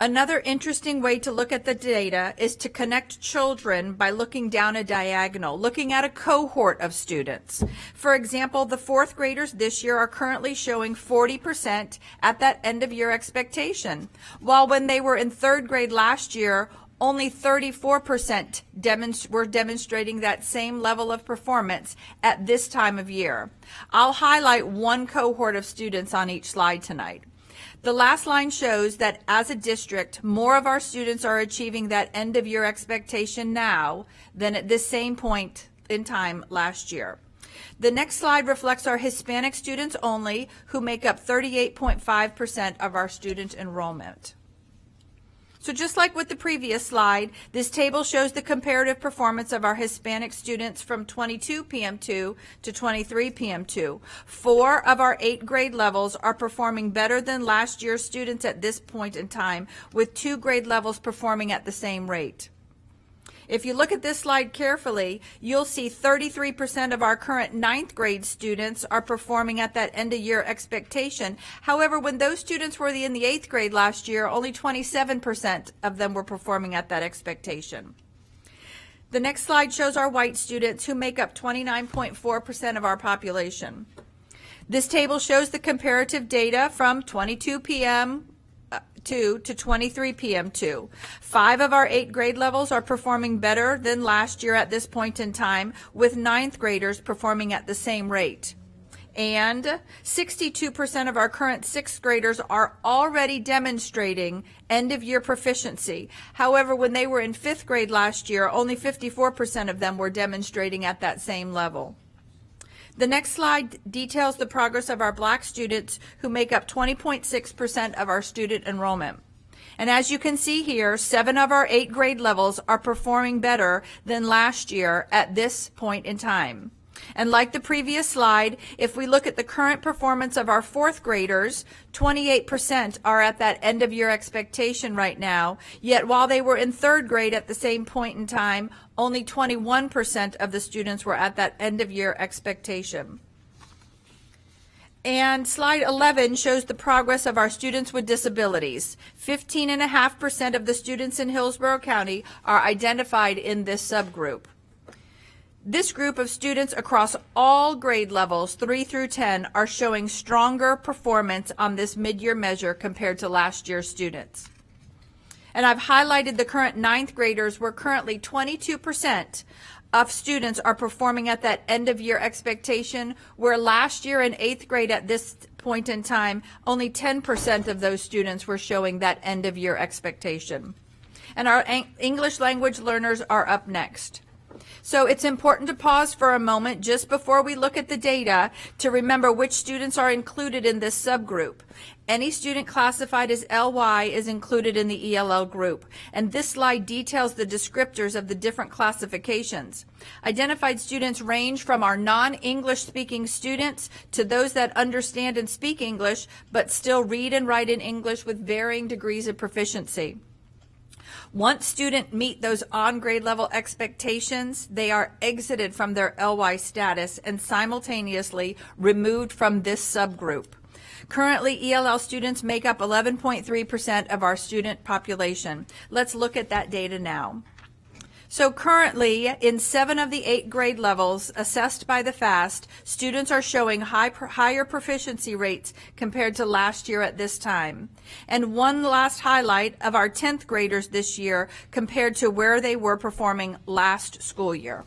Another interesting way to look at the data is to connect children by looking down a diagonal, looking at a cohort of students. For example, the fourth graders this year are currently showing 40% at that end of year expectation, while when they were in third grade last year, only 34% were demonstrating that same level of performance at this time of year. I'll highlight one cohort of students on each slide tonight. The last line shows that as a district, more of our students are achieving that end of year expectation now than at this same point in time last year. The next slide reflects our Hispanic students only, who make up 38.5% of our student enrollment. So just like with the previous slide, this table shows the comparative performance of our Hispanic students from 22 PM2 to 23 PM2. 4 of our 8 grade levels are performing better than last year's students at this point in time, with 2 grade levels performing at the same rate. If you look at this slide carefully, you'll see 33% of our current 9th grade students are performing at that end of year expectation. However, when those students were in the 8th grade last year, only 27% of them were performing at that expectation. The next slide shows our white students, who make up 29.4% of our population. This table shows the comparative data from 22 PM2 to 23 PM2. 5 of our 8 grade levels are performing better than last year at this point in time, with 9th graders performing at the same rate. And 62% of our current 6th graders are already demonstrating end of year proficiency. However, when they were in 5th grade last year, only 54% of them were demonstrating at that same level. The next slide details the progress of our black students, who make up 20.6% of our student enrollment. And as you can see here, 7 of our 8 grade levels are performing better than last year at this point in time. And like the previous slide, if we look at the current performance of our 4th graders, 28% are at that end of year expectation right now, yet while they were in 3rd grade at the same point in time, only 21% of the students were at that end of year expectation. And slide 11 shows the progress of our students with disabilities. 15.5% of the students in Hillsborough County are identified in this subgroup. This group of students across all grade levels 3 through 10 are showing stronger performance on this mid-year measure compared to last year's students. And I've highlighted the current 9th graders, where currently 22% of students are performing at that end of year expectation, where last year in 8th grade at this point in time, only 10% of those students were showing that end of year expectation. And our English language learners are up next. So it's important to pause for a moment just before we look at the data to remember which students are included in this subgroup. Any student classified as LY is included in the ELL group, and this slide details the descriptors of the different classifications. Identified students range from our non-English speaking students to those that understand and speak English but still read and write in English with varying degrees of proficiency. Once students meet those on-grade level expectations, they are exited from their LY status and simultaneously removed from this subgroup. Currently, ELL students make up 11.3% of our student population. Let's look at that data now. So currently, in 7 of the 8 grade levels assessed by the FAST, students are showing higher proficiency rates compared to last year at this time. And one last highlight of our 10th graders this year compared to where they were performing last school year.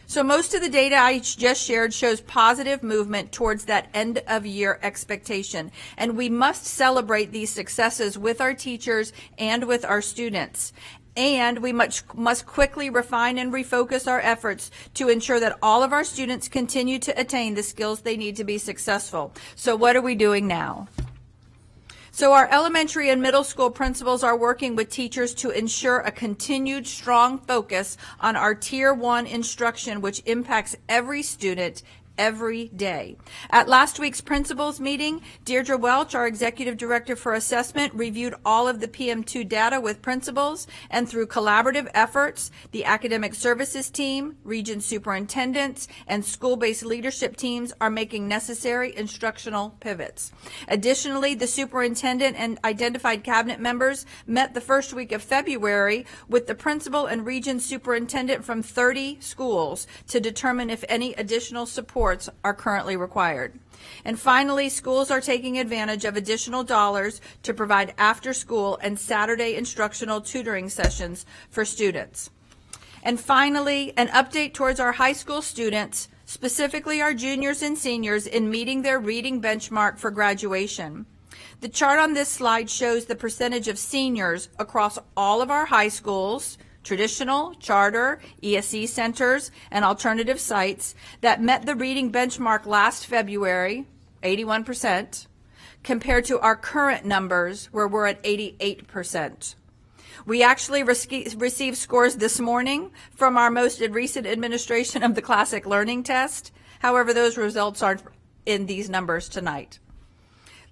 So most of the data I just shared shows positive movement towards that end of year expectation. And we must celebrate these successes with our teachers and with our students. And we must quickly refine and refocus our efforts to ensure that all of our students continue to attain the skills they need to be successful. So what are we doing now? So our elementary and middle school principals are working with teachers to ensure a continued strong focus on our Tier 1 instruction, which impacts every student every day. At last week's principals meeting, Deirdre Welch, our Executive Director for Assessment, reviewed all of the PM2 data with principals, and through collaborative efforts, the Academic Services team, region superintendents, and school-based leadership teams are making necessary instructional pivots. Additionally, the superintendent and identified cabinet members met the first week of February with the principal and region superintendent from 30 schools to determine if any additional support are currently required. And finally, schools are taking advantage of additional dollars to provide after-school and Saturday instructional tutoring sessions for students. And finally, an update towards our high school students, specifically our juniors and seniors, in meeting their reading benchmark for graduation. The chart on this slide shows the percentage of seniors across all of our high schools, traditional, charter, ESE centers, and alternative sites that met the reading benchmark last February, 81%, compared to our current numbers where we're at 88%. We actually received scores this morning from our most recent administration of the Classic Learning Test. However, those results aren't in these numbers tonight.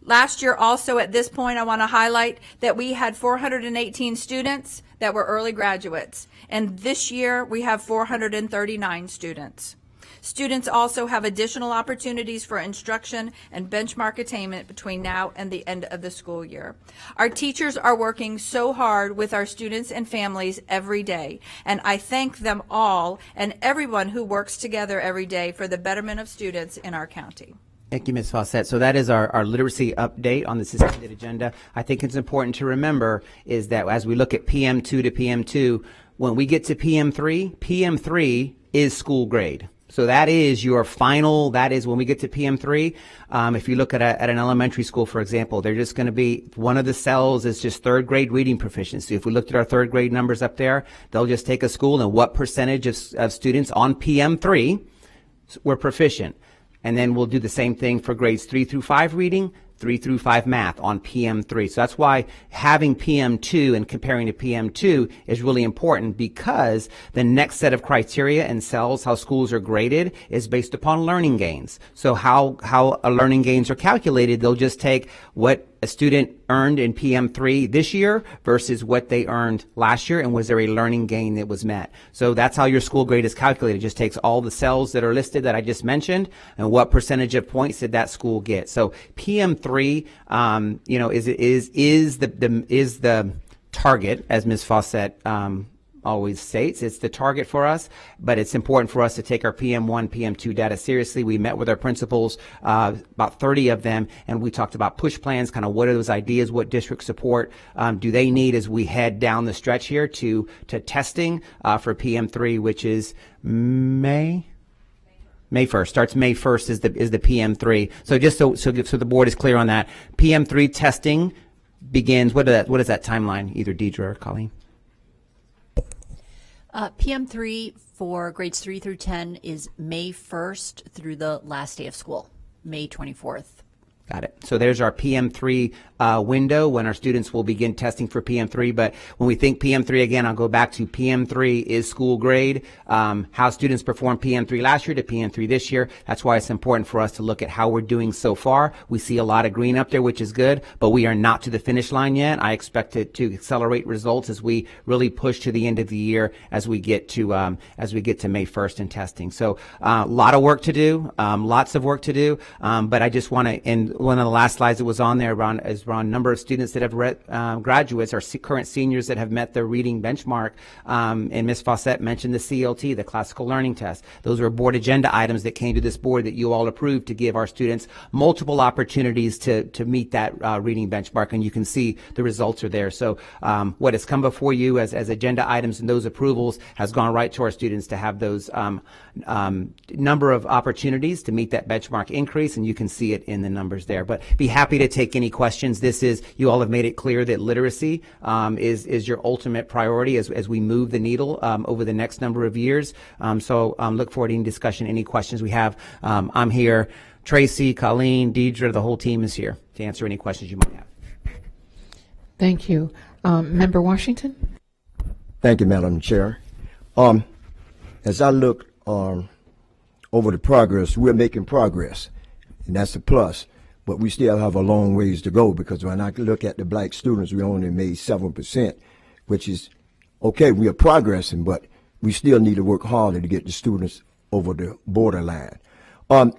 Last year also at this point, I want to highlight that we had 418 students that were early graduates. And this year we have 439 students. Students also have additional opportunities for instruction and benchmark attainment between now and the end of the school year. Our teachers are working so hard with our students and families every day, and I thank them all and everyone who works together every day for the betterment of students in our county. Thank you, Ms. Fawcett. So that is our literacy update on the suspended agenda. I think it's important to remember is that as we look at PM2 to PM2, when we get to PM3, PM3 is school grade. So that is your final, that is when we get to PM3. If you look at an elementary school, for example, they're just going to be, one of the cells is just 3rd grade reading proficiency. If we looked at our 3rd grade numbers up there, they'll just take a school and what percentage of students on PM3 were proficient. And then we'll do the same thing for grades 3 through 5 reading, 3 through 5 math on PM3. So that's why having PM2 and comparing to PM2 is really important, because the next set of criteria and cells, how schools are graded, is based upon learning gains. So how learning gains are calculated, they'll just take what a student earned in PM3 this year versus what they earned last year, and was there a learning gain that was met. So that's how your school grade is calculated. It just takes all the cells that are listed that I just mentioned and what percentage of points did that school get. So PM3, is the target, as Ms. Fawcett always states. It's the target for us, but it's important for us to take our PM1, PM2 data seriously. We met with our principals, about 30 of them, and we talked about push plans, kind of what are those ideas, what district support do they need as we head down the stretch here to testing for PM3, which is May 1st, starts May 1st is the PM3. So just so the board is clear on that, PM3 testing begins, what is that timeline, either Deidre or Colleen? PM3 for grades 3 through 10 is May 1st through the last day of school, May 24th. Got it. So there's our PM3 window when our students will begin testing for PM3. But when we think PM3, again, I'll go back to PM3 is school grade, how students performed PM3 last year to PM3 this year. That's why it's important for us to look at how we're doing so far. We see a lot of green up there, which is good, but we are not to the finish line yet. I expect it to accelerate results as we really push to the end of the year as we get to May 1st in testing. So a lot of work to do, lots of work to do, but I just want to, and one of the last slides that was on there is around number of students that have graduates or current seniors that have met their reading benchmark. And Ms. Fawcett mentioned the CLT, the classical learning test. Those were board agenda items that came to this board that you all approved to give our students multiple opportunities to meet that reading benchmark. And you can see the results are there. So what has come before you as agenda items and those approvals has gone right to our students to have those number of opportunities to meet that benchmark increase. And you can see it in the numbers there. But be happy to take any questions. You all have made it clear that literacy is your ultimate priority as we move the needle over the next number of years. So look forward to any discussion, any questions we have. I'm here. Tracy, Colleen, Deidre, the whole team is here to answer any questions you might have. Thank you. Member Washington? Thank you, Madam Chair. As I look over the progress, we're making progress, and that's a plus. But we still have a long ways to go, because when I look at the black students, we only made 7%, which is okay. We are progressing, but we still need to work harder to get the students over the borderline.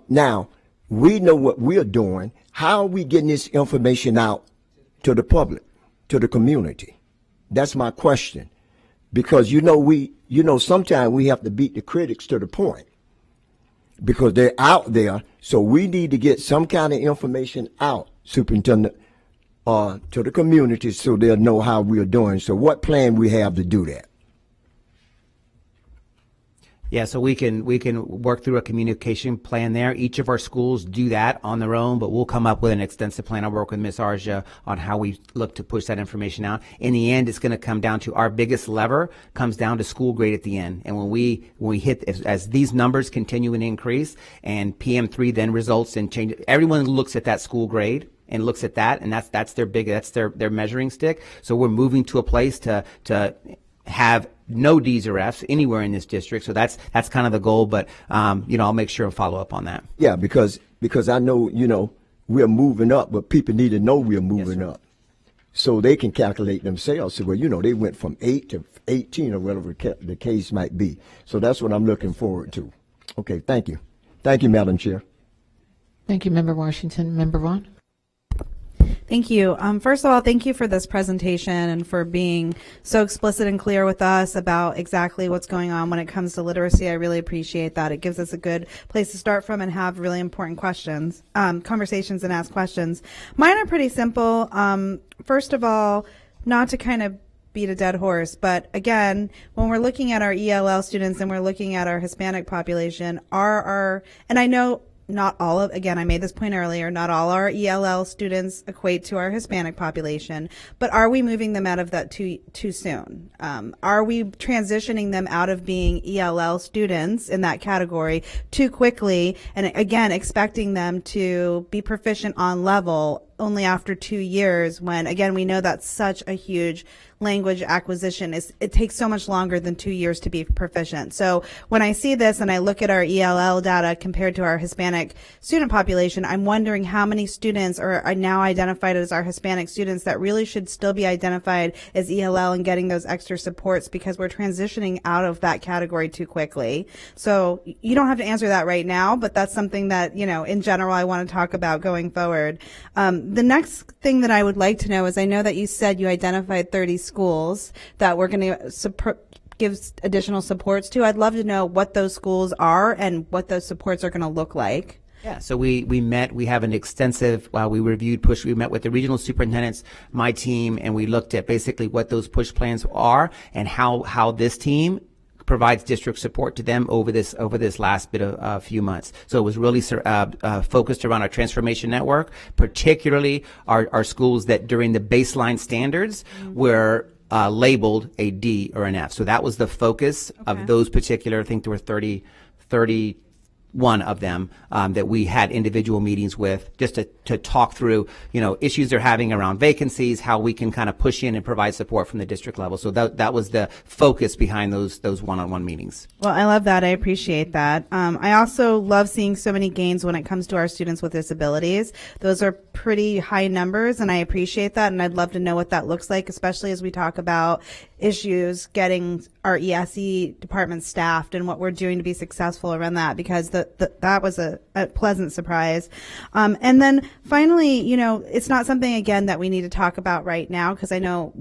Now, we know what we're doing. How are we getting this information out to the public, to the community? That's my question. Because, sometimes we have to beat the critics to the point, because they're out there. So we need to get some kind of information out, Superintendent, to the community, so they'll know how we're doing. So what plan we have to do that? Yeah, so we can work through a communication plan there. Each of our schools do that on their own, but we'll come up with an extensive plan. I'll work with Ms. Arja on how we look to push that information out. In the end, it's going to come down to our biggest lever comes down to school grade at the end. And when we hit, as these numbers continue and increase, and PM3 then results in change, everyone looks at that school grade and looks at that, and that's their measuring stick. So we're moving to a place to have no D's or F's anywhere in this district. So that's kind of the goal, but I'll make sure and follow up on that. Yeah, because I know, we're moving up, but people need to know we're moving up, so they can calculate themselves. So, they went from 8 to 18 or whatever the case might be. So that's what I'm looking forward to. Okay, thank you. Thank you, Madam Chair. Thank you, Member Washington. Member Vaughn? Thank you. First of all, thank you for this presentation and for being so explicit and clear with us about exactly what's going on when it comes to literacy. I really appreciate that. It gives us a good place to start from and have really important conversations and ask questions. Mine are pretty simple. First of all, not to kind of beat a dead horse, but again, when we're looking at our ELL students and we're looking at our Hispanic population, and I know not all of, again, I made this point earlier, not all our ELL students equate to our Hispanic population, but are we moving them out of that too soon? Are we transitioning them out of being ELL students in that category too quickly, and again, expecting them to be proficient on level only after 2 years, when again, we know that's such a huge language acquisition. It takes so much longer than 2 years to be proficient. So when I see this and I look at our ELL data compared to our Hispanic student population, I'm wondering how many students are now identified as our Hispanic students that really should still be identified as ELL and getting those extra supports, because we're transitioning out of that category too quickly. So you don't have to answer that right now, but that's something that, in general, I want to talk about going forward. The next thing that I would like to know is, I know that you said you identified 30 schools that we're going to give additional supports to. I'd love to know what those schools are and what those supports are going to look like. Yeah, so we have an extensive, we met with the regional superintendents, my team, and we looked at basically what those push plans are and how this team provides district support to them over this last bit of few months. So it was really focused around our transformation network, particularly our schools that during the baseline standards were labeled a D or an F. So that was the focus of those particular, I think there were 30 one of them that we had individual meetings with just to talk through, issues they're having around vacancies, how we can kind of push in and provide support from the district level. So that was the focus behind those one-on-one meetings. Well, I love that. I appreciate that. I also love seeing so many gains when it comes to our students with disabilities. Those are pretty high numbers, and I appreciate that. And I'd love to know what that looks like, especially as we talk about issues getting our ESE department staffed and what we're doing to be successful around that, because that was a pleasant surprise. And then finally, it's not something, again, that we need to talk about right now, because I know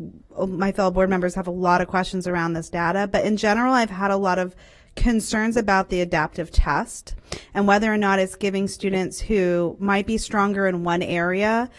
my fellow board members have a lot of questions around this data. But in general, I've had a lot of concerns about the adaptive test and whether or not it's giving students who might be stronger in one area,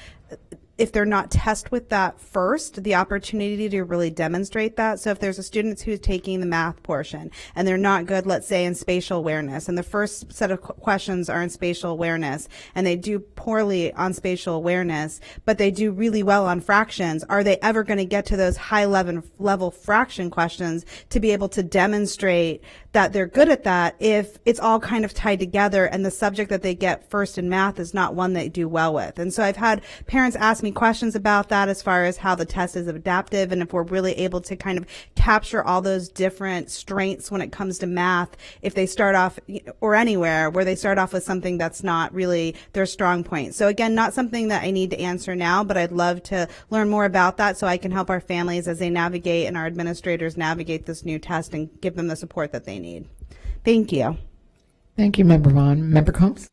if they're not tested with that first, the opportunity to really demonstrate that. So if there's a student who's taking the math portion and they're not good, let's say, in spatial awareness, and the first set of questions are in spatial awareness, and they do poorly on spatial awareness, but they do really well on fractions, are they ever going to get to those high level fraction questions to be able to demonstrate that they're good at that if it's all kind of tied together and the subject that they get first in math is not one they do well with? And so I've had parents ask me questions about that as far as how the test is adaptive and if we're really able to kind of capture all those different strengths when it comes to math if they start off, or anywhere where they start off with something that's not really their strong point. So again, not something that I need to answer now, but I'd love to learn more about that so I can help our families as they navigate and our administrators navigate this new test and give them the support that they need. Thank you. Thank you, Member Vaughn. Member Combs?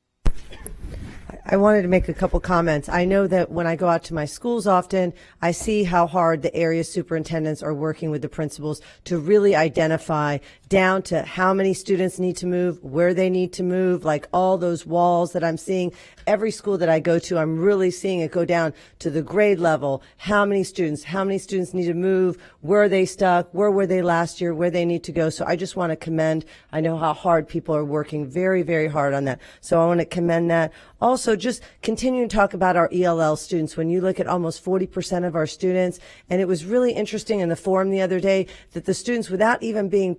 I wanted to make a couple comments. I know that when I go out to my schools often, I see how hard the area superintendents are working with the principals to really identify down to how many students need to move, where they need to move, like all those walls that I'm seeing. Every school that I go to, I'm really seeing it go down to the grade level. How many students need to move, where are they stuck, where were they last year, where they need to go. So I just want to commend, I know how hard people are working, very, very hard on that. So I want to commend that. Also, just continue to talk about our ELL students. When you look at almost 40% of our students, and it was really interesting in the forum the other day that the students, without even being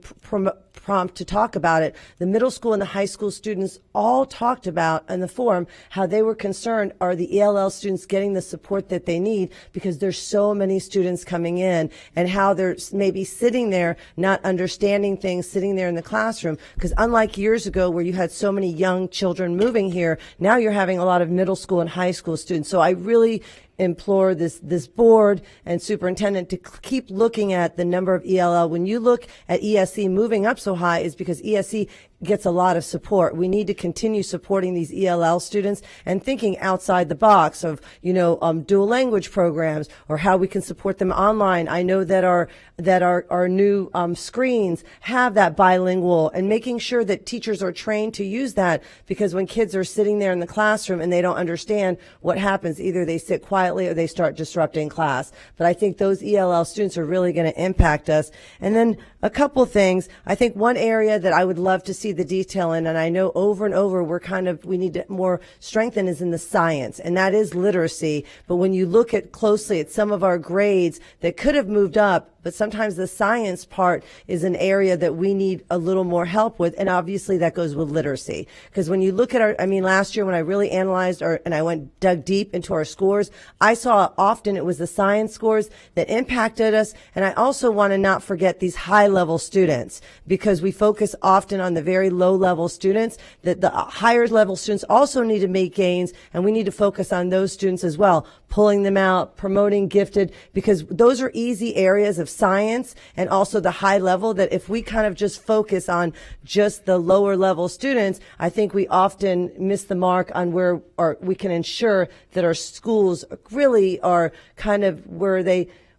prompt to talk about it, the middle school and the high school students all talked about in the forum how they were concerned, are the ELL students getting the support that they need, because there's so many students coming in, and how they're maybe sitting there not understanding things, sitting there in the classroom. Because unlike years ago where you had so many young children moving here, now you're having a lot of middle school and high school students. So I really implore this board and superintendent to keep looking at the number of ELL. When you look at ESE moving up so high, is because ESE gets a lot of support. We need to continue supporting these ELL students and thinking outside the box of, dual language programs, or how we can support them online. I know that our new screens have that bilingual, and making sure that teachers are trained to use that, because when kids are sitting there in the classroom and they don't understand what happens, either they sit quietly or they start disrupting class. But I think those ELL students are really going to impact us. And then a couple things. I think one area that I would love to see the detail in, and I know over and over we need to more strengthen, is in the science, and that is literacy. But when you look at closely at some of our grades that could have moved up, but sometimes the science part is an area that we need a little more help with, and obviously that goes with literacy. Because when you look at last year when I really analyzed and I dug deep into our scores, I saw often it was the science scores that impacted us. And I also want to not forget these high level students, because we focus often on the very low level students, that the higher level students also need to make gains, and we need to focus on those students as well, pulling them out, promoting gifted, because those are easy areas of science and also the high level that if we kind of just focus on just the lower level students, I think we often miss the mark on where we can ensure that our schools really are kind of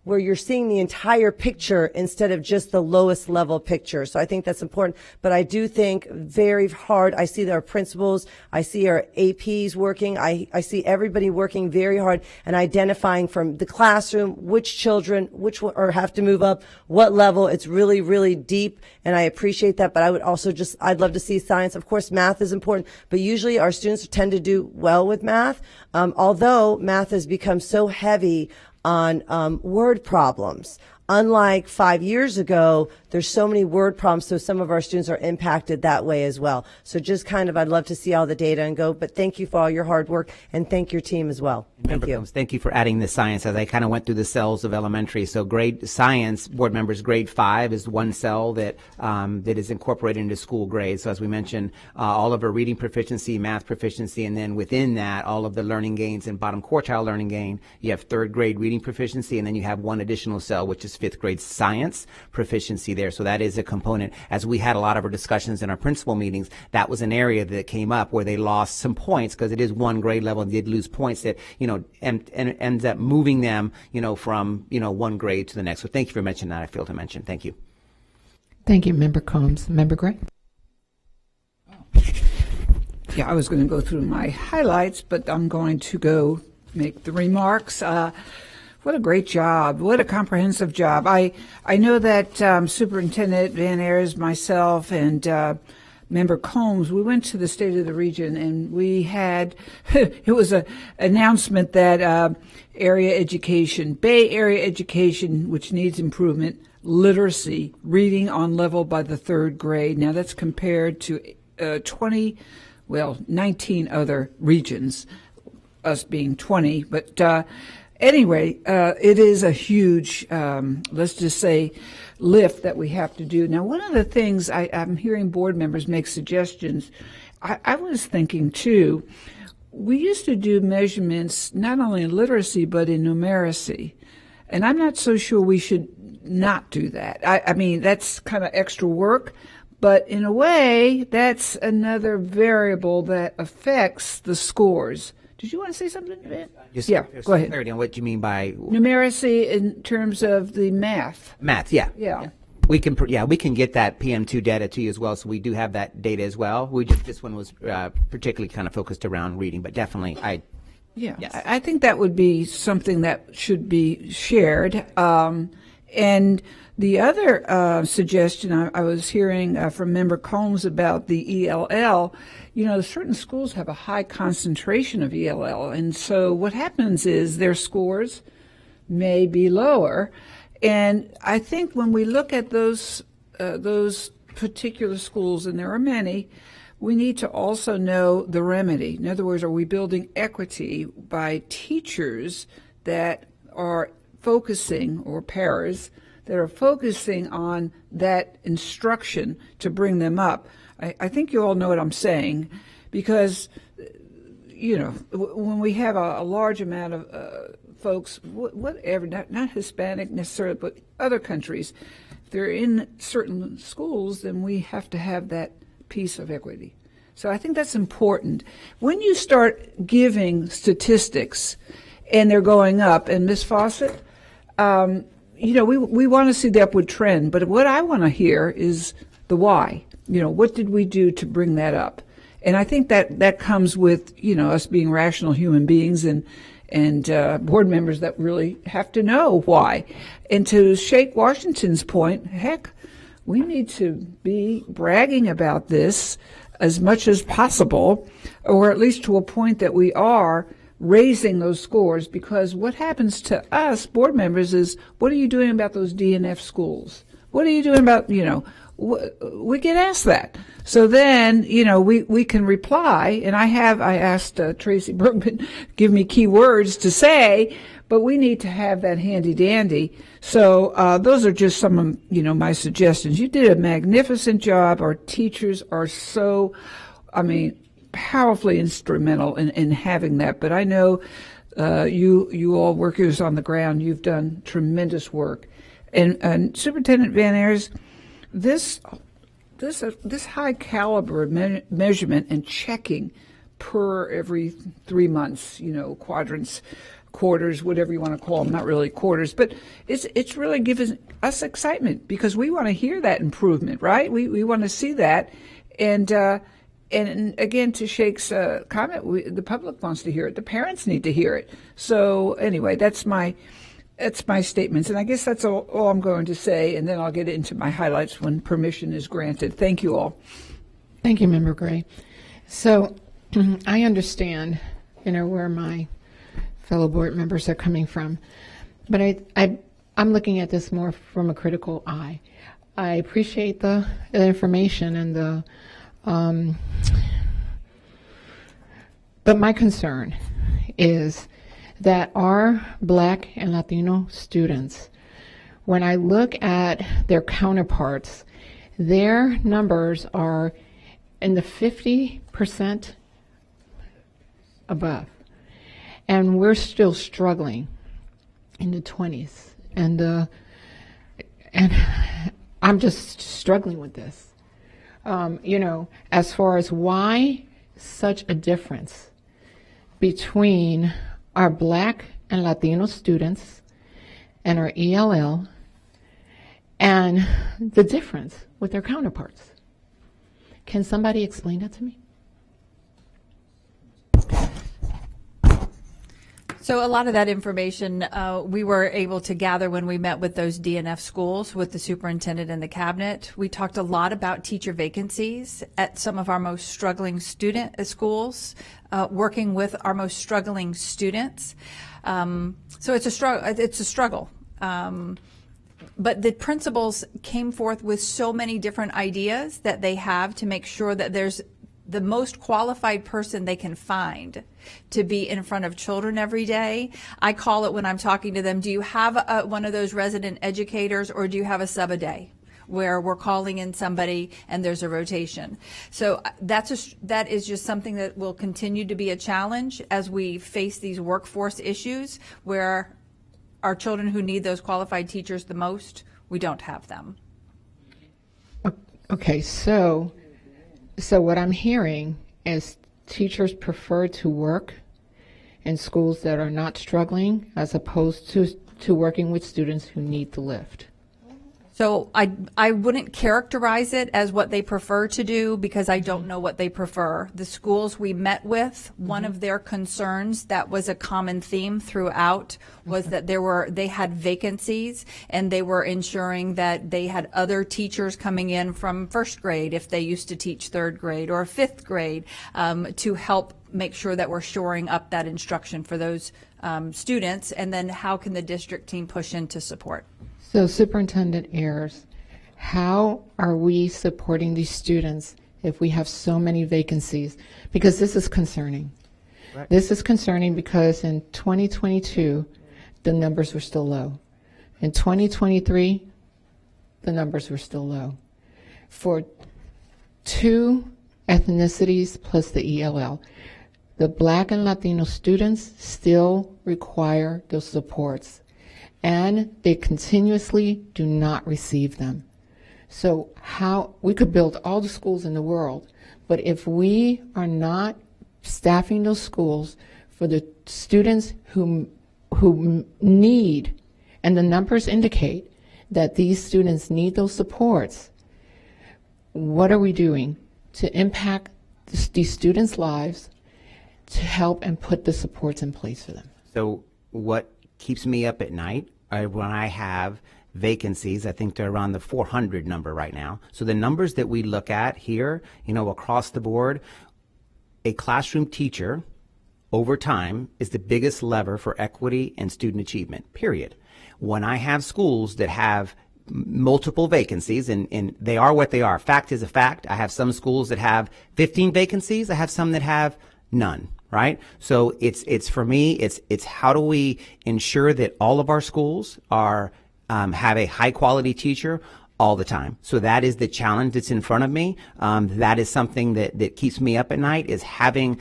where you're seeing the entire picture instead of just the lowest level picture. So I think that's important. But I do think very hard, I see our principals, I see our APs working, I see everybody working very hard and identifying from the classroom which children, have to move up, what level. It's really, really deep, and I appreciate that. But I would also I'd love to see science. Of course, math is important, but usually our students tend to do well with math, although math has become so heavy on word problems. Unlike 5 years ago, there's so many word problems, so some of our students are impacted that way as well. So just kind of, I'd love to see all the data and go, but thank you for all your hard work, and thank your team as well. Thank you. Thank you for adding the science as I kind of went through the cells of elementary. So grade science, board members, grade 5 is one cell that that is incorporated into school grades. So as we mentioned, all of our reading proficiency, math proficiency, and then within that, all of the learning gains and bottom quartile learning gain. You have 3rd grade reading proficiency, and then you have one additional cell, which is 5th grade science proficiency there. So that is a component. As we had a lot of our discussions in our principal meetings, that was an area that came up where they lost some points because it is one grade level and did lose points that, and ends up moving them, from, one grade to the next. So thank you for mentioning that. I failed to mention. Thank you. Thank you, Member Combs. Member Gray? Yeah, I was going to go through my highlights, but I'm going to go make the remarks. What a great job. What a comprehensive job. I know that Superintendent Van Ayers, myself, and Member Combs, we went to the State of the Region, and we had, it was an announcement that area education, Bay Area education, which needs improvement, literacy, reading on level by the 3rd grade. Now that's compared to 19 other regions, us being 20. But anyway, it is a huge, let's just say, lift that we have to do. Now, one of the things I'm hearing board members make suggestions, I was thinking too, we used to do measurements not only in literacy but in numeracy. And I'm not so sure we should not do that. I mean, that's kind of extra work, but in a way, that's another variable that affects the scores. Did you want to say something, Ben? Yeah, go ahead. Clarity on what you mean by numeracy in terms of the math. Math, yeah. Yeah. We can get that PM2 data to you as well, so we do have that data as well. This one was particularly kind of focused around reading, but definitely Yes. I think that would be something that should be shared. And the other suggestion I was hearing from Member Combs about the ELL, certain schools have a high concentration of ELL, and so what happens is their scores may be lower. And I think when we look at those particular schools, and there are many, we need to also know the remedy. In other words, are we building equity by teachers that are focusing, or paras, that are focusing on that instruction to bring them up? I think you all know what I'm saying, because, when we have a large amount of folks, whatever, not Hispanic necessarily, but other countries, if they're in certain schools, then we have to have that piece of equity. So I think that's important. When you start giving statistics and they're going up, and Ms. Fawcett, we want to see the upward trend, but what I want to hear is the why. What did we do to bring that up? And I think that comes with, us being rational human beings and board members that really have to know why. And to Sheikh Washington's point, heck, we need to be bragging about this as much as possible, or at least to a point that we are raising those scores, because what happens to us board members is, what are you doing about those DNF schools? What are you doing about, we get asked that. So then, we can reply, and I asked Tracy Bergman, give me key words to say, but we need to have that handy dandy. So those are just some of, my suggestions. You did a magnificent job. Our teachers are so, powerfully instrumental in having that. But I know you all workers on the ground, you've done tremendous work. And Superintendent Van Ayers, this high caliber measurement and checking per every 3 months, quadrants, quarters, whatever you want to call them, not really quarters, but it's really giving us excitement, because we want to hear that improvement, right? We want to see that. And again, to Sheikh's comment, the public wants to hear it. The parents need to hear it. So anyway, that's my statements, and I guess that's all I'm going to say, and then I'll get into my highlights when permission is granted. Thank you all. Thank you, Member Gray. So I understand, where my fellow board members are coming from, but I'm looking at this more from a critical eye. I appreciate the information and the, but my concern is that our Black and Latino students, when I look at their counterparts, their numbers are in the 50% above, and we're still struggling in the 20s, and I'm just struggling with this. As far as why such a difference between our Black and Latino students and our ELL, and the difference with their counterparts. Can somebody explain that to me? So a lot of that information we were able to gather when we met with those DNF schools with the superintendent and the cabinet. We talked a lot about teacher vacancies at some of our most struggling student schools, working with our most struggling students. So it's a struggle. But the principals came forth with so many different ideas that they have to make sure that there's the most qualified person they can find to be in front of children every day. I call it when I'm talking to them, do you have one of those resident educators, or do you have a sub-a-day where we're calling in somebody and there's a rotation? So that is just something that will continue to be a challenge as we face these workforce issues where our children who need those qualified teachers the most, we don't have them. Okay, so what I'm hearing is teachers prefer to work in schools that are not struggling as opposed to working with students who need the lift. So I wouldn't characterize it as what they prefer to do because I don't know what they prefer. The schools we met with, one of their concerns that was a common theme throughout was that they had vacancies and they were ensuring that they had other teachers coming in from first grade if they used to teach third grade or fifth grade to help make sure that we're shoring up that instruction for those students. And then how can the district team push in to support? So Superintendent Ayers, how are we supporting these students if we have so many vacancies? Because this is concerning. Right. This is concerning because in 2022, the numbers were still low. In 2023, the numbers were still low. For two ethnicities plus the ELL, the Black and Latino students still require those supports, and they continuously do not receive them. So how we could build all the schools in the world, but if we are not staffing those schools for the students who need, and the numbers indicate that these students need those supports, what are we doing to impact these students' lives to help and put the supports in place for them? So what keeps me up at night when I have vacancies, I think they're around the 400 number right now. So the numbers that we look at here, across the board, a classroom teacher over time is the biggest lever for equity and student achievement, period. When I have schools that have multiple vacancies, and they are what they are, fact is a fact. I have some schools that have 15 vacancies. I have some that have none. Right? So it's for me, it's how do we ensure that all of our schools are have a high quality teacher all the time. So that is the challenge that's in front of me. That is something that keeps me up at night, is having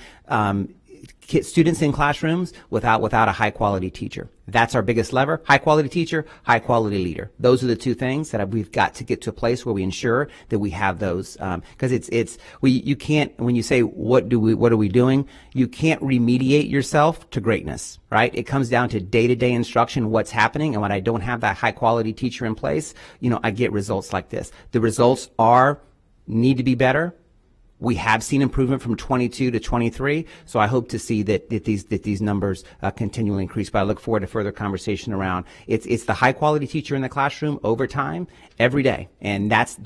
students in classrooms without a high quality teacher. That's our biggest lever. High quality teacher, high quality leader. Those are the two things that we've got to get to a place where we ensure that we have those. Because you can't, when you say what are we doing, you can't remediate yourself to greatness, right? It comes down to day-to-day instruction, what's happening, and when I don't have that high quality teacher in place, I get results like this. The results need to be better. We have seen improvement from 22 to 23, so I hope to see that these numbers continually increase. But I look forward to further conversation around it's the high quality teacher in the classroom over time, every day, and that's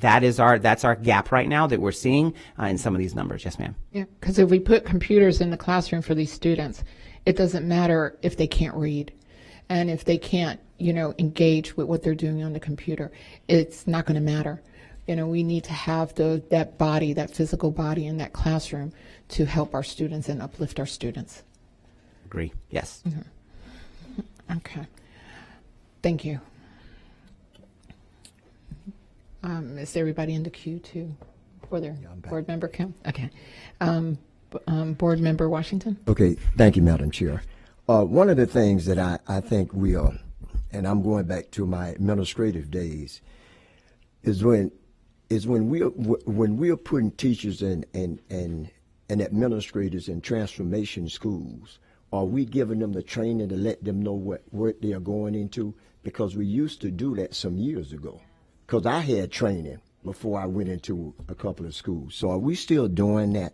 our gap right now that we're seeing in some of these numbers. Yes, ma'am. Yeah, because if we put computers in the classroom for these students, it doesn't matter if they can't read, and if they can't engage with what they're doing on the computer, it's not going to matter. We need to have that body, that physical body in that classroom to help our students and uplift our students. Agree. Yes. Okay. Thank you. Is everybody in the queue for their board member count? Okay. Board Member Washington? Okay, thank you, Madam Chair. One of the things that I think we are, and I'm going back to my administrative days, is when we are putting teachers and administrators in transformation schools, are we giving them the training to let them know what they are going into? Because we used to do that some years ago. Because I had training before I went into a couple of schools. So are we still doing that?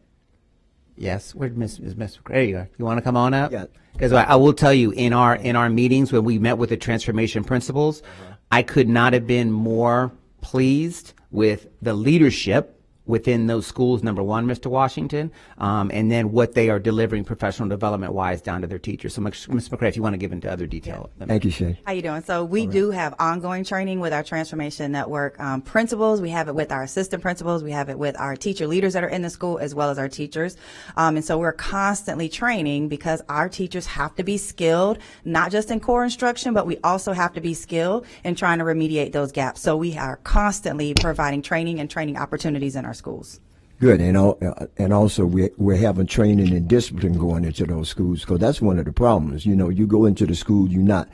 Yes. Where's Miss McCray? There you are. You want to come on up? Yeah. Because I will tell you, in our meetings when we met with the transformation principals, I could not have been more pleased with the leadership within those schools, number one, Mr. Washington, and then what they are delivering professional development-wise down to their teachers. So, Ms. McCray, if you want to give into other detail. Thank you, Shay. How you doing? So we do have ongoing training with our Transformation Network principals. We have it with our assistant principals. We have it with our teacher leaders that are in the school, as well as our teachers. And so we're constantly training because our teachers have to be skilled, not just in core instruction, but we also have to be skilled in trying to remediate those gaps. So we are constantly providing training and training opportunities in our schools. Good, and also we're having training and discipline going into those schools, because that's one of the problems. You go into the school, you're not,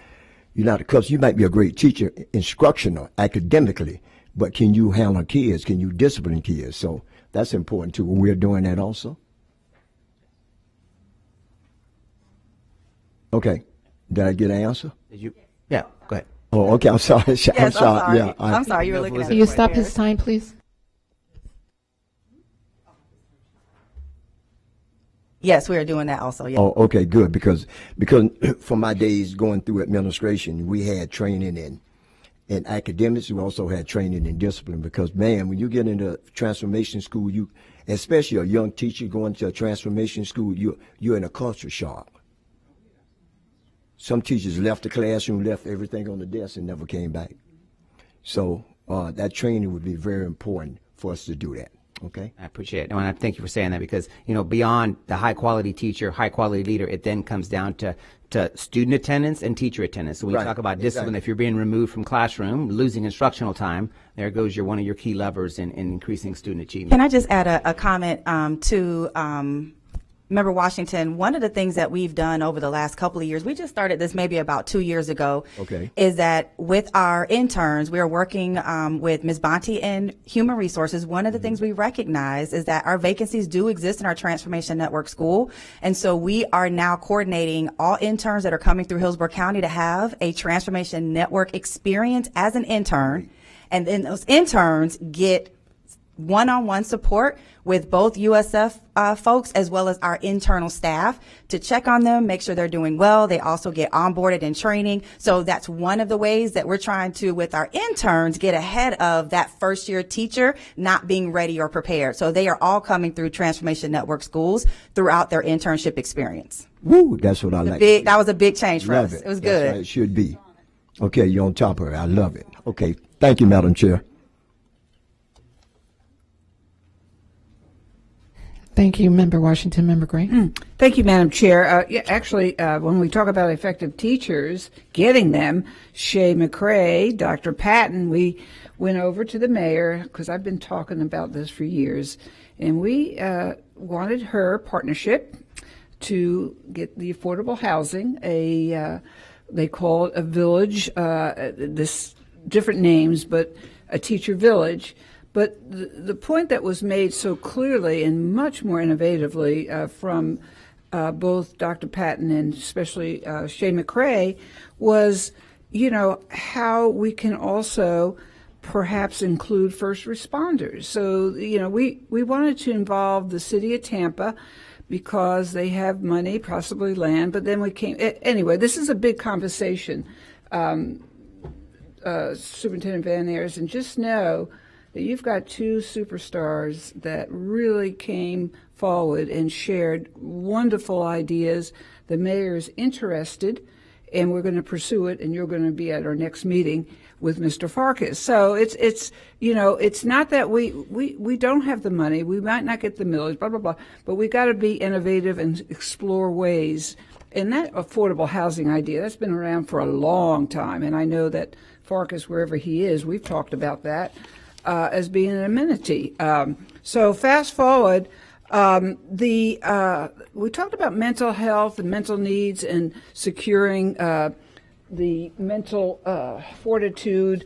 because you might be a great teacher, instructional, academically, but can you handle kids? Can you discipline kids? So that's important too. We're doing that also. Okay, did I get an answer? Did you? Yeah, go ahead. Oh, okay. I'm sorry. Yes, I'm sorry. Yeah, I'm sorry. You were looking at. Will you stop his time, please? Yes, we are doing that also. Yeah. Oh, okay, good. Because from my days going through administration, we had training in academics. We also had training in discipline. Because man, when you get into transformation school, especially a young teacher going to a transformation school, you're in a culture shock. Some teachers left the classroom, left everything on the desk, and never came back. So that training would be very important for us to do that. Okay. I appreciate it. And I thank you for saying that, because, beyond the high quality teacher, high quality leader, it then comes down to student attendance and teacher attendance. So when you talk about discipline, if you're being removed from classroom, losing instructional time, there goes one of your key levers in increasing student achievement. Can I just add a comment to Member Washington? One of the things that we've done over the last couple of years, we just started this maybe about 2 years ago, is that with our interns, we are working with Ms. Bonte in Human Resources. One of the things we recognize is that our vacancies do exist in our Transformation Network school. And so we are now coordinating all interns that are coming through Hillsborough County to have a Transformation Network experience as an intern. And then those interns get one-on-one support with both USF folks as well as our internal staff to check on them, make sure they're doing well. They also get onboarded in training. So that's one of the ways that we're trying to, with our interns, get ahead of that first-year teacher not being ready or prepared. So they are all coming through Transformation Network schools throughout their internship experience. Woo, that's what I like. That was a big change for us. It was good. That's right, it should be. Okay, you're on top of it. I love it. Okay, thank you, Madam Chair. Thank you, Member Washington. Member Gray. Thank you, Madam Chair. Actually, when we talk about effective teachers, getting them, Shay McCray, Dr. Patton, we went over to the mayor, because I've been talking about this for years, and we wanted her partnership to get the affordable housing, they call it a village, this different names, but a teacher village. But the point that was made so clearly and much more innovatively from both Dr. Patton and especially Shay McCray was, how we can also perhaps include first responders. So, we wanted to involve the city of Tampa because they have money, possibly land, but then we came, anyway, this is a big conversation, Superintendent Van Ayers, and just know that you've got two superstars that really came forward and shared wonderful ideas. The mayor is interested and we're going to pursue it, and you're going to be at our next meeting with Mr. Farkas. So it's it's not that we don't have the money. We might not get the millage, blah, blah, blah, but we got to be innovative and explore ways. And that affordable housing idea, that's been around for a long time, and I know that Farkas, wherever he is, we've talked about that as being an amenity. So fast forward, we talked about mental health and mental needs and securing the mental fortitude,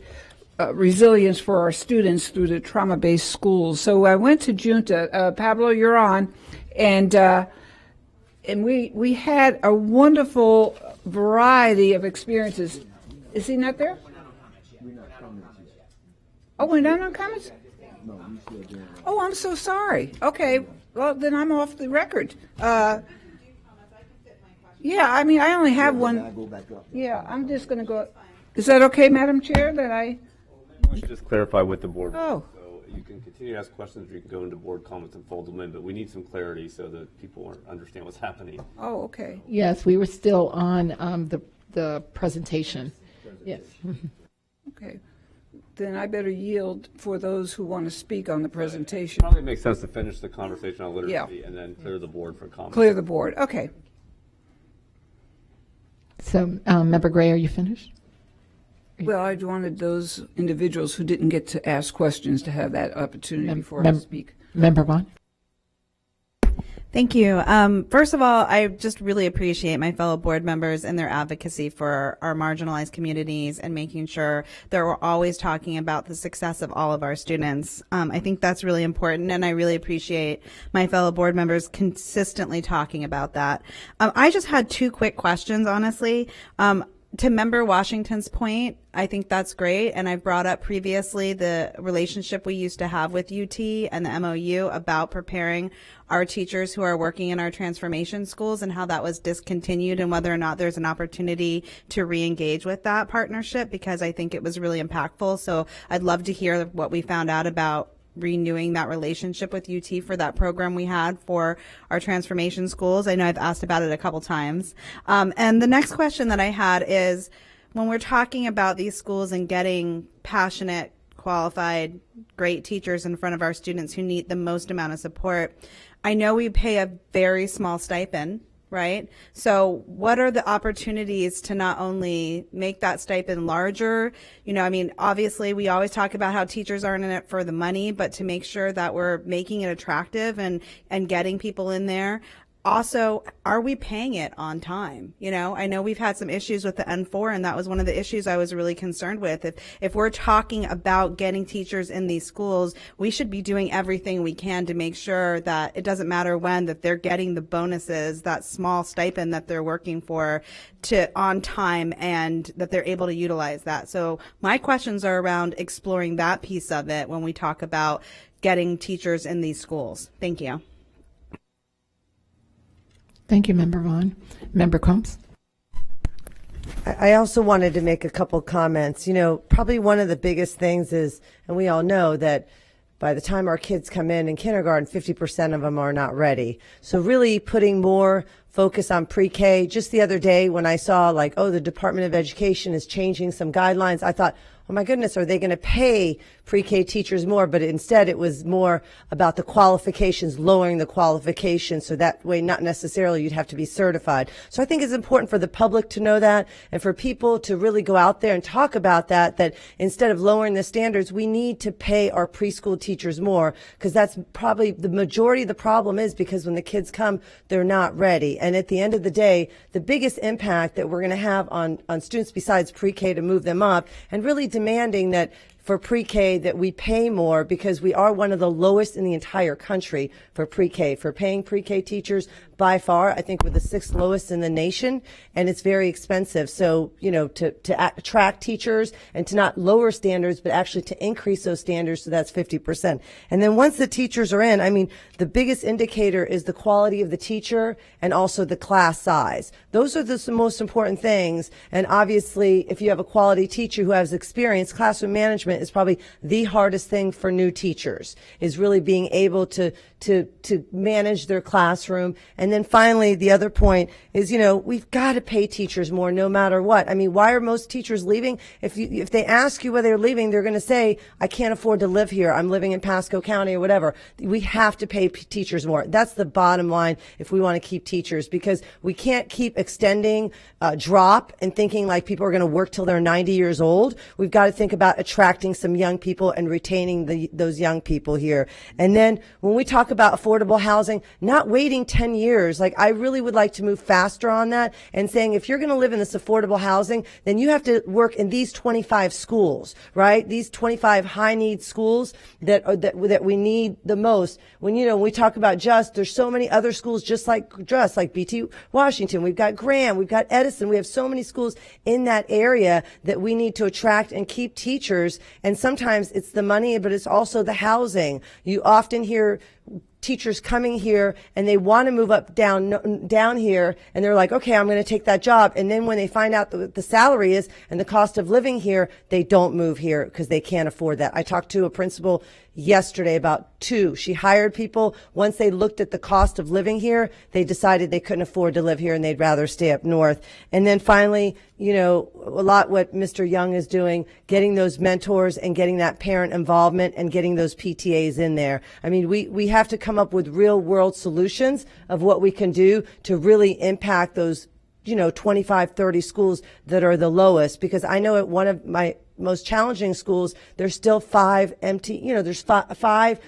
resilience for our students through the trauma-based schools. So I went to Junta. Pablo, you're on, and we had a wonderful variety of experiences. Is he not there? Oh, we're not on comments? Oh, I'm so sorry. Okay, well, then I'm off the record. Yeah, I mean, I only have one. Yeah, I'm just going to go. Is that okay, Madam Chair, that I? I should just clarify with the board. Oh. So you can continue to ask questions, or you can go into board comments and fold them in, but we need some clarity so that people understand what's happening. Oh, okay. Yes, we were still on the presentation. Yes. Okay. Then I better yield for those who want to speak on the presentation. Probably makes sense to finish the conversation on literacy Yeah. and then clear the board for comments. Clear the board. Okay. So, Member Gray, are you finished? Well, I wanted those individuals who didn't get to ask questions to have that opportunity before I speak. Member Vaughn? Thank you. First of all, I just really appreciate my fellow board members and their advocacy for our marginalized communities and making sure that we're always talking about the success of all of our students. I think that's really important, and I really appreciate my fellow board members consistently talking about that. I just had two quick questions, honestly. To Member Washington's point, I think that's great. And I've brought up previously the relationship we used to have with UT and the MOU about preparing our teachers who are working in our transformation schools and how that was discontinued and whether or not there's an opportunity to re-engage with that partnership, because I think it was really impactful. So I'd love to hear what we found out about renewing that relationship with UT for that program we had for our transformation schools. I know I've asked about it a couple times. And the next question that I had is, when we're talking about these schools and getting passionate, qualified, great teachers in front of our students who need the most amount of support, I know we pay a very small stipend, right? So what are the opportunities to not only make that stipend larger? You know, I mean, obviously we always talk about how teachers aren't in it for the money, but to make sure that we're making it attractive and getting people in there. Also, are we paying it on time? You know, I know we've had some issues with the N4, and that was one of the issues I was really concerned with. If we're talking about getting teachers in these schools, we should be doing everything we can to make sure that it doesn't matter when, that they're getting the bonuses, that small stipend that they're working for, to on time, and that they're able to utilize that. So my questions are around exploring that piece of it when we talk about getting teachers in these schools. Thank you. Thank you, Member Vaughn. Member Combs? I also wanted to make a couple comments. You know, probably one of the biggest things is, and we all know that by the time our kids come in kindergarten, 50% of them are not ready. So really putting more focus on pre-K. Just the other day when I saw like, oh, the Department of Education is changing some guidelines, I thought, oh my goodness, are they going to pay pre-K teachers more? But instead it was more about the qualifications, lowering the qualifications, so that way not necessarily you'd have to be certified. So I think it's important for the public to know that, and for people to really go out there and talk about that instead of lowering the standards, we need to pay our preschool teachers more, because that's probably the majority of the problem, is because when the kids come, they're not ready. And at the end of the day, the biggest impact that we're going to have on students besides pre-K to move them up, and really demanding that for pre-K that we pay more, because we are one of the lowest in the entire country for pre-K, for paying pre-K teachers by far. I think we're the 6th lowest in the nation, and it's very expensive. So, you know, to attract teachers and to not lower standards, but actually to increase those standards, so that's 50%. And then once the teachers are in, I mean, the biggest indicator is the quality of the teacher and also the class size. Those are the most important things. And obviously, if you have a quality teacher who has experience, classroom management, management is probably the hardest thing for new teachers, is really being able to manage their classroom. And then finally, the other point is, we've got to pay teachers more no matter what. I mean, why are most teachers leaving? If they ask you why they're leaving, they're going to say, I can't afford to live here. I'm living in Pasco County or whatever. We have to pay teachers more. That's the bottom line if we want to keep teachers, because we can't keep extending drop and thinking like people are going to work till they're 90 years old. We've got to think about attracting some young people and retaining those young people here. And then when we talk about affordable housing, not waiting 10 years, like I really would like to move faster on that and saying if you're going to live in this affordable housing, then you have to work in these 25 schools, right? These 25 high need schools that we need the most. When we talk about JUST, there's so many other schools just like JUST, like BT Washington. We've got Graham, we've got Edison. We have so many schools in that area that we need to attract and keep teachers. And sometimes it's the money, but it's also the housing. You often hear teachers coming here and they want to move up down here, and they're like, okay, I'm going to take that job. And then when they find out what the salary is and the cost of living here, they don't move here because they can't afford that. I talked to a principal yesterday about two. She hired people. Once they looked at the cost of living here, they decided they couldn't afford to live here and they'd rather stay up north. And then finally, a lot what Mr. Young is doing, getting those mentors and getting that parent involvement and getting those PTAs in there. I mean, we have to come up with real world solutions of what we can do to really impact those 25, 30 schools that are the lowest, because I know at one of my most challenging schools, there's still 5 empty, there's five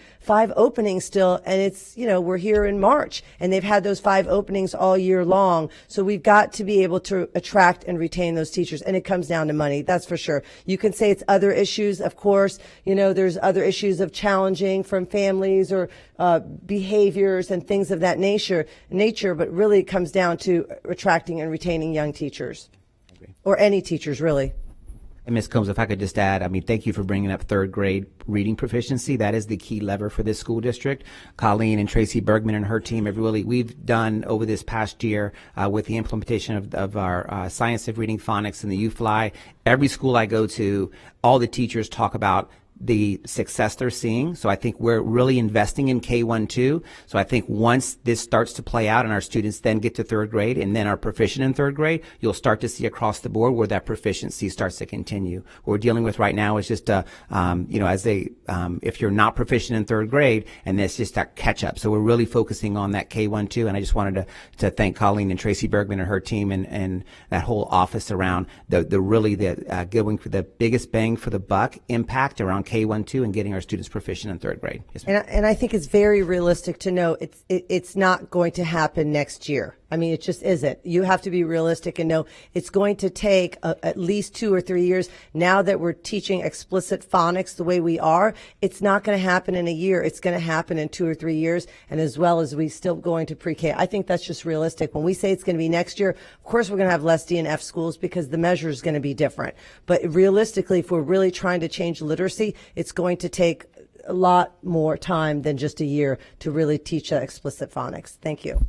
openings still, and it's, we're here in March, and they've had those 5 openings all year long. So we've got to be able to attract and retain those teachers, and it comes down to money, that's for sure. You can say it's other issues, of course, there's other issues of challenging from families or behaviors and things of that nature, but really it comes down to attracting and retaining young teachers, or any teachers, really. And Ms. Combs, if I could just add, thank you for bringing up third grade reading proficiency. That is the key lever for this school district. Colleen and Tracy Bergman and her team we've done over this past year with the implementation of our Science of Reading Phonics and the UFly. Every school I go to, all the teachers talk about the success they're seeing. So I think we're really investing in K-1-2. So I think once this starts to play out and our students then get to third grade and then are proficient in third grade, you'll start to see across the board where that proficiency starts to continue. What we're dealing with right now is just if you're not proficient in third grade, and that's just that catch up. So we're really focusing on that K-1-2. And I just wanted to thank Colleen and Tracy Bergman and her team and that whole office around going for the biggest bang for the buck impact around K-1-2 and getting our students proficient in third grade. Yes, and I think it's very realistic to know it's not going to happen next year. I mean, it just isn't. You have to be realistic and know it's going to take at least 2 or 3 years. Now that we're teaching explicit phonics the way we are, it's not going to happen in a year. It's going to happen in 2 or 3 years, and as well as we still going to pre-K. I think that's just realistic. When we say it's going to be next year, of course we're going to have less D and F schools because the measure is going to be different. But realistically, if we're really trying to change literacy, it's going to take a lot more time than just a year to really teach explicit phonics. Thank you.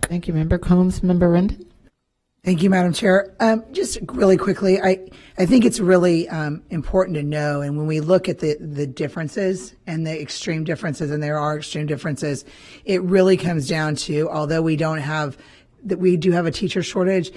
Thank you, Member Combs. Member Rendon? Thank you, Madam Chair. Just really quickly, I think it's really important to know, and when we look at the differences and the extreme differences, and there are extreme differences, it really comes down to, although we do have a teacher shortage,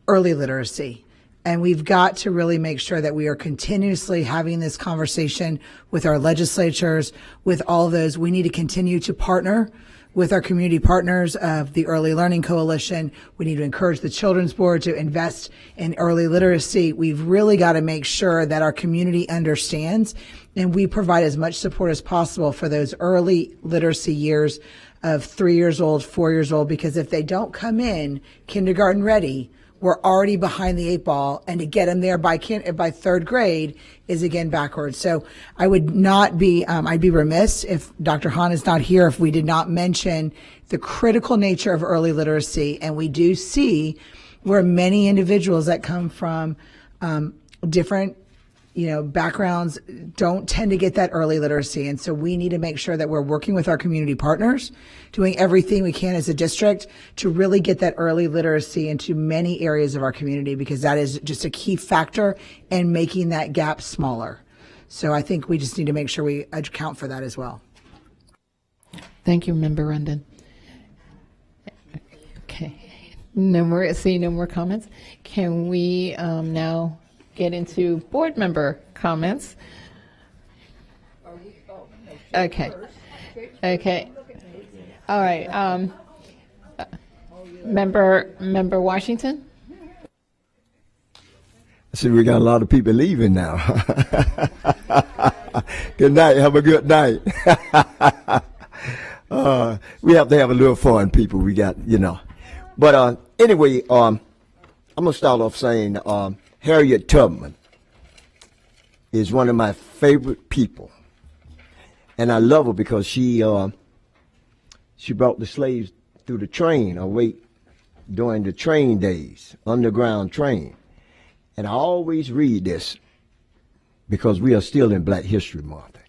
early literacy. And we've got to really make sure that we are continuously having this conversation with our legislatures, with all those. We need to continue to partner with our community partners of the Early Learning Coalition. We need to encourage the Children's Board to invest in early literacy. We've really got to make sure that our community understands and we provide as much support as possible for those early literacy years of 3 years old, 4 years old, because if they don't come in kindergarten ready, we're already behind the 8 ball, and to get them there by third grade is again backwards. So I would not be, I'd be remiss if Dr. Hahn is not here if we did not mention the critical nature of early literacy. And we do see where many individuals that come from different backgrounds don't tend to get that early literacy. And so we need to make sure that we're working with our community partners, doing everything we can as a district to really get that early literacy into many areas of our community, because that is just a key factor in making that gap smaller. So I think we just need to make sure we account for that as well. Thank you, Member Rundon. Okay. No more comments. Can we now get into board member comments? Okay. Okay. All right. Member Washington? See, we got a lot of people leaving now. Good night. Have a good night. We have to have a little fun, people. We got, But anyway, I'm going to start off saying Harriet Tubman is one of my favorite people. And I love her because she brought the slaves through the train during the train days, underground train. And I always read this because we are still in Black History Month.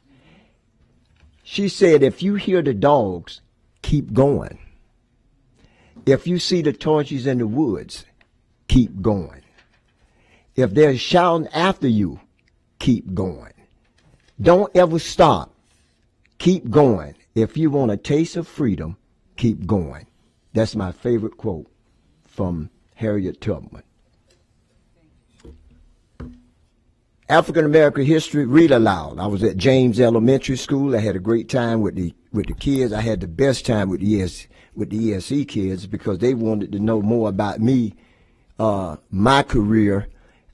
She said, if you hear the dogs, keep going. If you see the torches in the woods, keep going. If they're shouting after you, keep going. Don't ever stop. Keep going. If you want a taste of freedom, keep going. That's my favorite quote from Harriet Tubman. African American history, read aloud. I was at James Elementary School. I had a great time with the kids. I had the best time with the ESE kids because they wanted to know more about me, my career,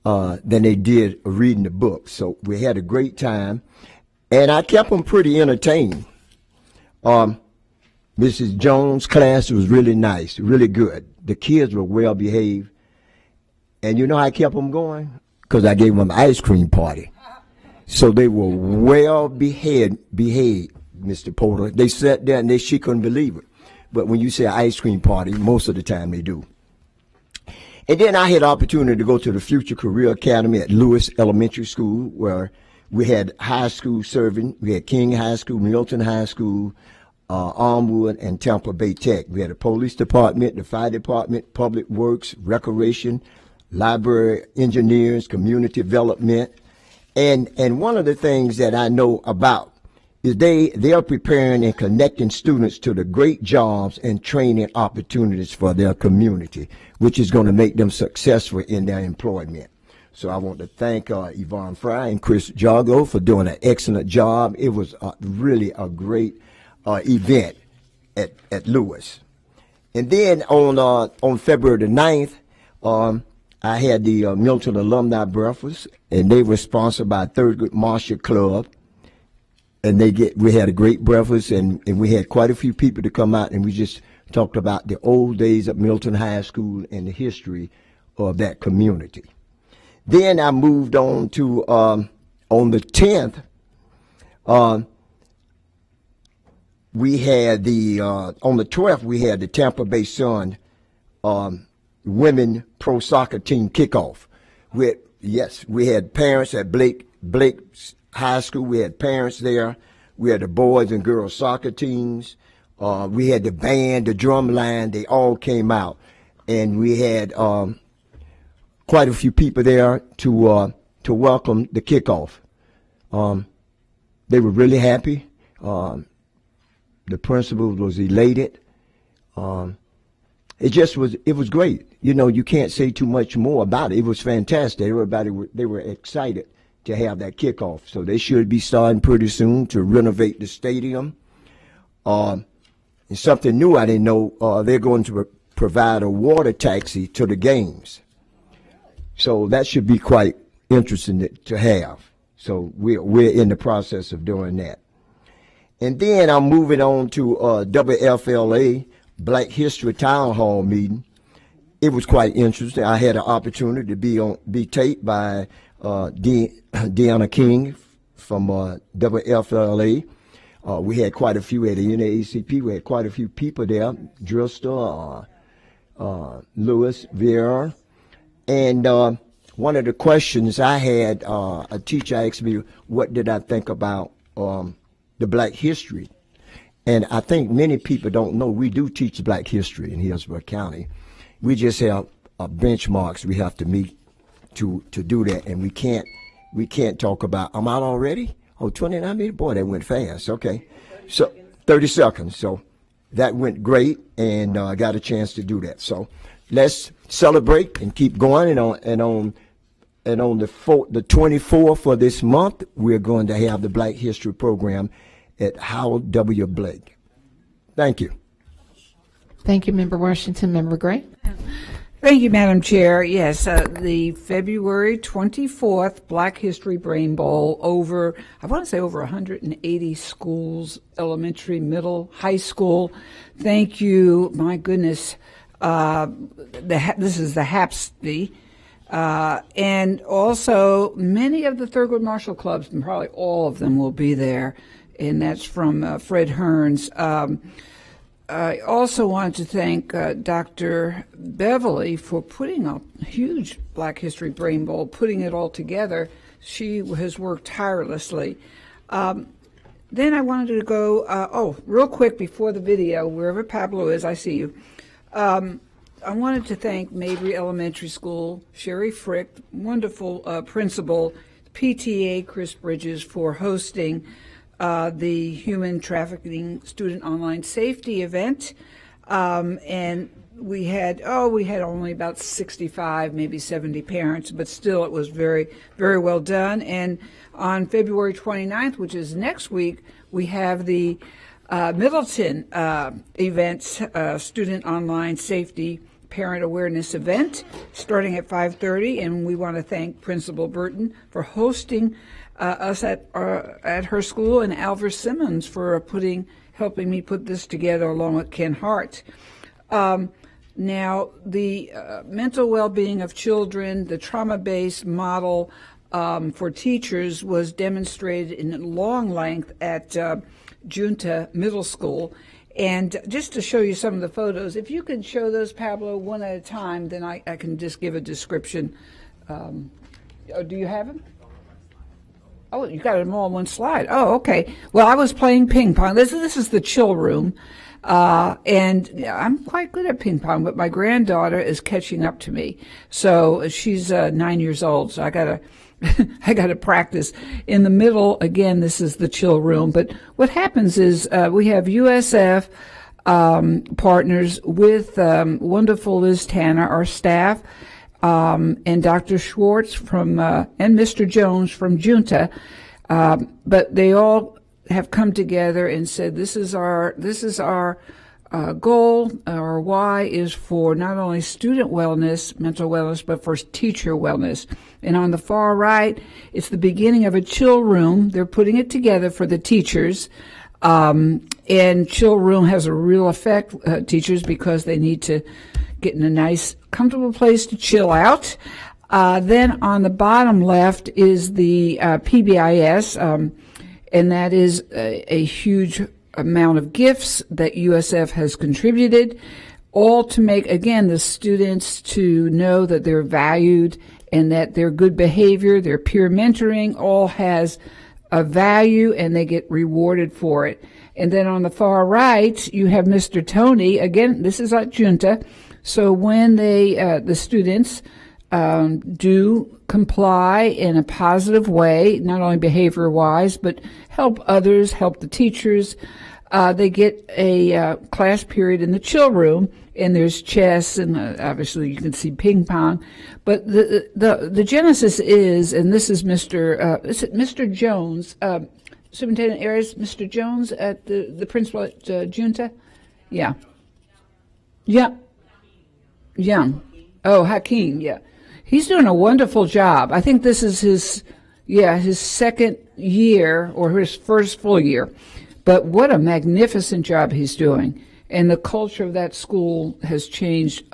than they did reading the book. So we had a great time, and I kept them pretty entertained. Mrs. Jones' class was really nice, really good. The kids were well behaved, and you know how I kept them going? Because I gave them an ice cream party. So they were well behaved, Mr. Porter. They sat there and she couldn't believe it. But when you say ice cream party, most of the time they do. And then I had the opportunity to go to the Future Career Academy at Lewis Elementary School, where we had high school serving. We had King High School, Milton High School, Armwood, and Tampa Bay Tech. We had a police department, the fire department, public works, recreation, library, engineers, community development. And one of the things that I know about is they are preparing and connecting students to the great jobs and training opportunities for their community, which is going to make them successful in their employment. So I want to thank Yvonne Fry and Chris Jago for doing an excellent job. It was really a great event at Lewis. And then on February the 9th, I had the Milton Alumni Breakfast, and they were sponsored by Thurgood Marshall Club. And we had a great breakfast, and we had quite a few people to come out, and we just talked about the old days of Milton High School and the history of that community. Then I moved on to, on the 10th, we had on the 12th, we had the Tampa Bay Sun women pro soccer team kickoff. We had parents at Blake High School. We had parents there. We had the boys and girls soccer teams. We had the band, the drum line. They all came out, and we had quite a few people there to welcome the kickoff. They were really happy. The principal was elated. It was great. You can't say too much more about it. It was fantastic. They were excited to have that kickoff. So they should be starting pretty soon to renovate the stadium. And something new I didn't know, they're going to provide a water taxi to the games. So that should be quite interesting to have. So we're in the process of doing that. And then I'm moving on to WFLA, Black History Town Hall meeting. It was quite interesting. I had an opportunity to be taped by Deanna King from WFLA. We had quite a few at the NAACP. We had quite a few people there, Drista, Lewis, Vieira. And one of the questions I had, a teacher asked me, what did I think about the Black history? And I think many people don't know we do teach Black history in Hillsborough County. We just have benchmarks we have to meet to do that, and we can't we can't talk about. I'm out already? Oh, 29 minutes? Boy, that went fast. Okay. So 30 seconds. So that went great, and I got a chance to do that. So let's celebrate and keep going. And on the 24th of this month, we're going to have the Black History Program at Howard W. Blake. Thank you. Thank you, Member Washington. Member Gray? Thank you, Madam Chair. Yes, the February 24th Black History Brain Bowl over 180 schools, elementary, middle, high school. Thank you. My goodness. This is the HAPSD. And also many of the Thurgood Marshall clubs, and probably all of them will be there. And that's from Fred Hearns. I also want to thank Dr. Beverly for putting a huge Black History Brain Bowl, putting it all together. She has worked tirelessly. Then I wanted to go, real quick before the video, wherever Pablo is, I see you. I wanted to thank Mabry Elementary School, Sherry Frick, wonderful principal, PTA Chris Bridges for hosting the Human Trafficking Student Online Safety event. And we had only about 65, maybe 70 parents, but still it was very, very well done. And on February 29th, which is next week, we have the Middleton events, Student Online Safety Parent Awareness event starting at 5:30, and we want to thank Principal Burton for hosting us at her school, and Alvar Simmons for helping me put this together along with Ken Hart. Now, the mental well-being of children, the trauma-based model for teachers was demonstrated in long length at Junta Middle School. And just to show you some of the photos, if you could show those, Pablo, one at a time, then I can just give a description. Do you have them? Oh, you got them all on one slide. Oh, okay. Well, I was playing ping pong. This is the chill room. And I'm quite good at ping pong, but my granddaughter is catching up to me. So she's 9 years old, so I gotta practice. In the middle, again, this is the chill room. But what happens is we have USF partners with wonderful Liz Tanner, our staff, and Dr. Schwartz from and Mr. Jones from Junta. But they all have come together and said this is our goal. Our why is for not only student wellness, mental wellness, but for teacher wellness. And on the far right, it's the beginning of a chill room. They're putting it together for the teachers. And chill room has a real effect, teachers, because they need to get in a nice, comfortable place to chill out. Then on the bottom left is the PBIS, and that is a huge amount of gifts that USF has contributed, all to make, again, the students to know that they're valued and that their good behavior, their peer mentoring, all has a value and they get rewarded for it. And then on the far right, you have Mr. Tony. Again, this is at Junta. So when the students do comply in a positive way, not only behavior-wise, but help others, help the teachers, they get a class period in the chill room, and there's chess, and obviously you can see ping pong. But the genesis is, and this is Mr. Jones, Superintendent Ayers, Mr. Jones at the principal at Junta? Yeah. Yeah. Young. Oh, Hakeem, yeah. He's doing a wonderful job. I think this is his second year or his first full year. But what a magnificent job he's doing. And the culture of that school has changed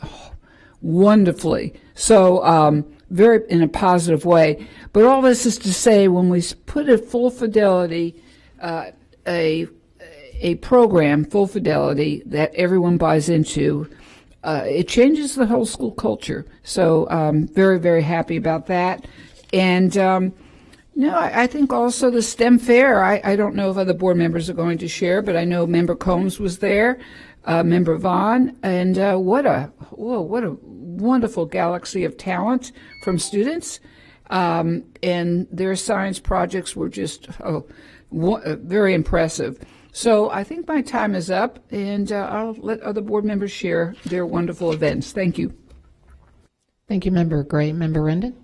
wonderfully. So, very in a positive way. But all this is to say, when we put a full fidelity, a program, full fidelity, that everyone buys into, it changes the whole school culture. So very, very happy about that. And I think also the STEM fair, I don't know if other board members are going to share, but I know Member Combs was there, Member Vaughn, and what a wonderful galaxy of talent from students. and their science projects were just very impressive. So I think my time is up, and I'll let other board members share their wonderful events. Thank you. Thank you, Member Gray. Member Rendon?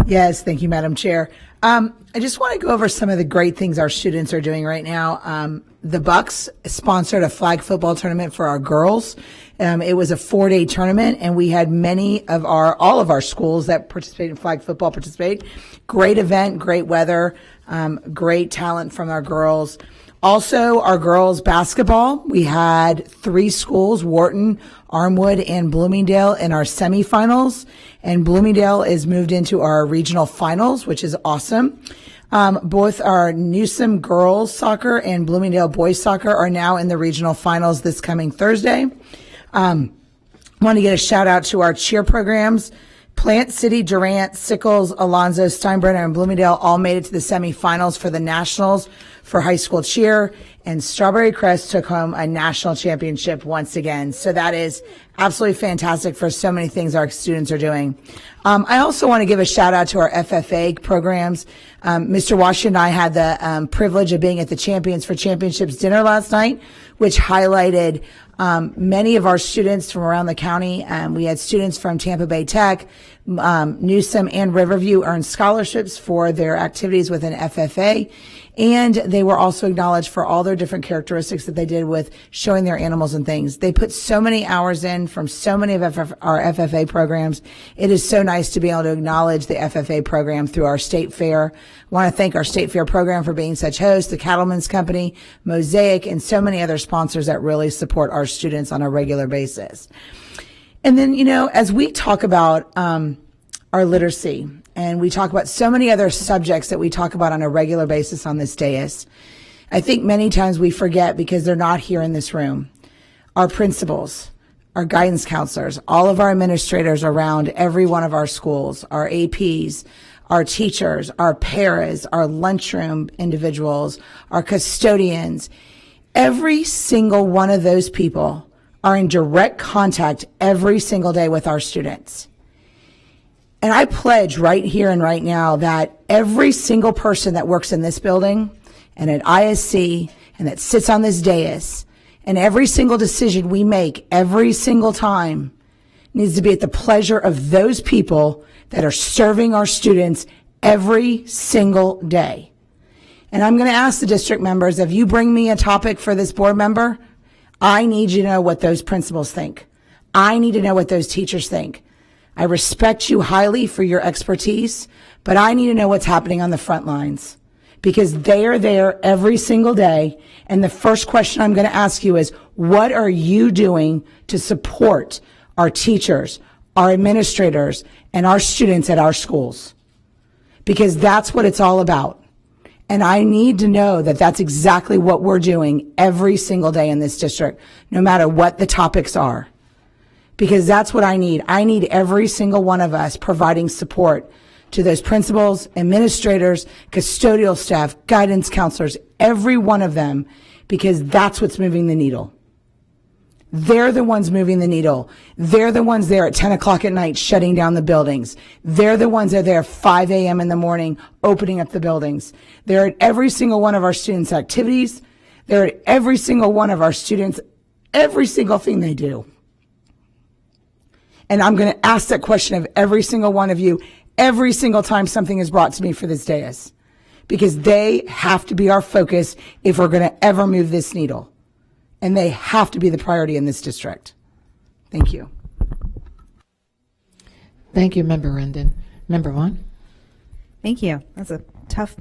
Yes, thank you, Madam Chair. I just want to go over some of the great things our students are doing right now. The Bucks sponsored a flag football tournament for our girls. It was a 4-day tournament, and we had all of our schools that participate in flag football participate. Great event, great weather, great talent from our girls. Also, our girls basketball, we had 3 schools, Wharton, Armwood, and Bloomingdale in our semifinals, and Bloomingdale is moved into our regional finals, which is awesome. Both our Newsom girls soccer and Bloomingdale boys soccer are now in the regional finals this coming Thursday. Want to get a shout out to our cheer programs. Plant City, Durant, Sickles, Alonzo, Steinbrenner, and Bloomingdale all made it to the semifinals for the nationals for high school cheer, and Strawberry Crest took home a national championship once again. So that is absolutely fantastic for so many things our students are doing. I also want to give a shout out to our FFA programs. Mr. Washington and I had the privilege of being at the Champions for Championships dinner last night, which highlighted many of our students from around the county. We had students from Tampa Bay Tech, Newsom, and Riverview earned scholarships for their activities within FFA. And they were also acknowledged for all their different characteristics that they did with showing their animals and things. They put so many hours in from so many of our FFA programs. It is so nice to be able to acknowledge the FFA program through our state fair. I want to thank our state fair program for being such hosts, the Cattlemen's Company, Mosaic, and so many other sponsors that really support our students on a regular basis. And then, as we talk about our literacy, and we talk about so many other subjects that we talk about on a regular basis on this dais, I think many times we forget because they're not here in this room. Our principals, our guidance counselors, all of our administrators around every one of our schools, our APs, our teachers, our paras, our lunchroom individuals, our custodians, every single one of those people are in direct contact every single day with our students. And I pledge right here and right now that every single person that works in this building and at ISC and that sits on this dais and every single decision we make every single time needs to be at the pleasure of those people that are serving our students every single day. And I'm going to ask the district members, if you bring me a topic for this board member, I need you to know what those principals think. I need to know what those teachers think. I respect you highly for your expertise, but I need to know what's happening on the front lines because they are there every single day. And the first question I'm going to ask you is, what are you doing to support our teachers, our administrators, and our students at our schools? Because that's what it's all about. And I need to know that that's exactly what we're doing every single day in this district, no matter what the topics are. Because that's what I need. I need every single one of us providing support to those principals, administrators, custodial staff, guidance counselors, every one of them, because that's what's moving the needle. They're the ones moving the needle. They're the ones there at 10 o'clock at night shutting down the buildings. They're the ones that are there at 5 a.m. in the morning opening up the buildings. They're at every single one of our students' activities. They're at every single one of our students, every single thing they do. And I'm going to ask that question of every single one of you every single time something is brought to me for this dais, because they have to be our focus if we're going to ever move this needle. And they have to be the priority in this district. Thank you. Thank you, Member Rendon. Member Vaughn? Thank you. That's a tough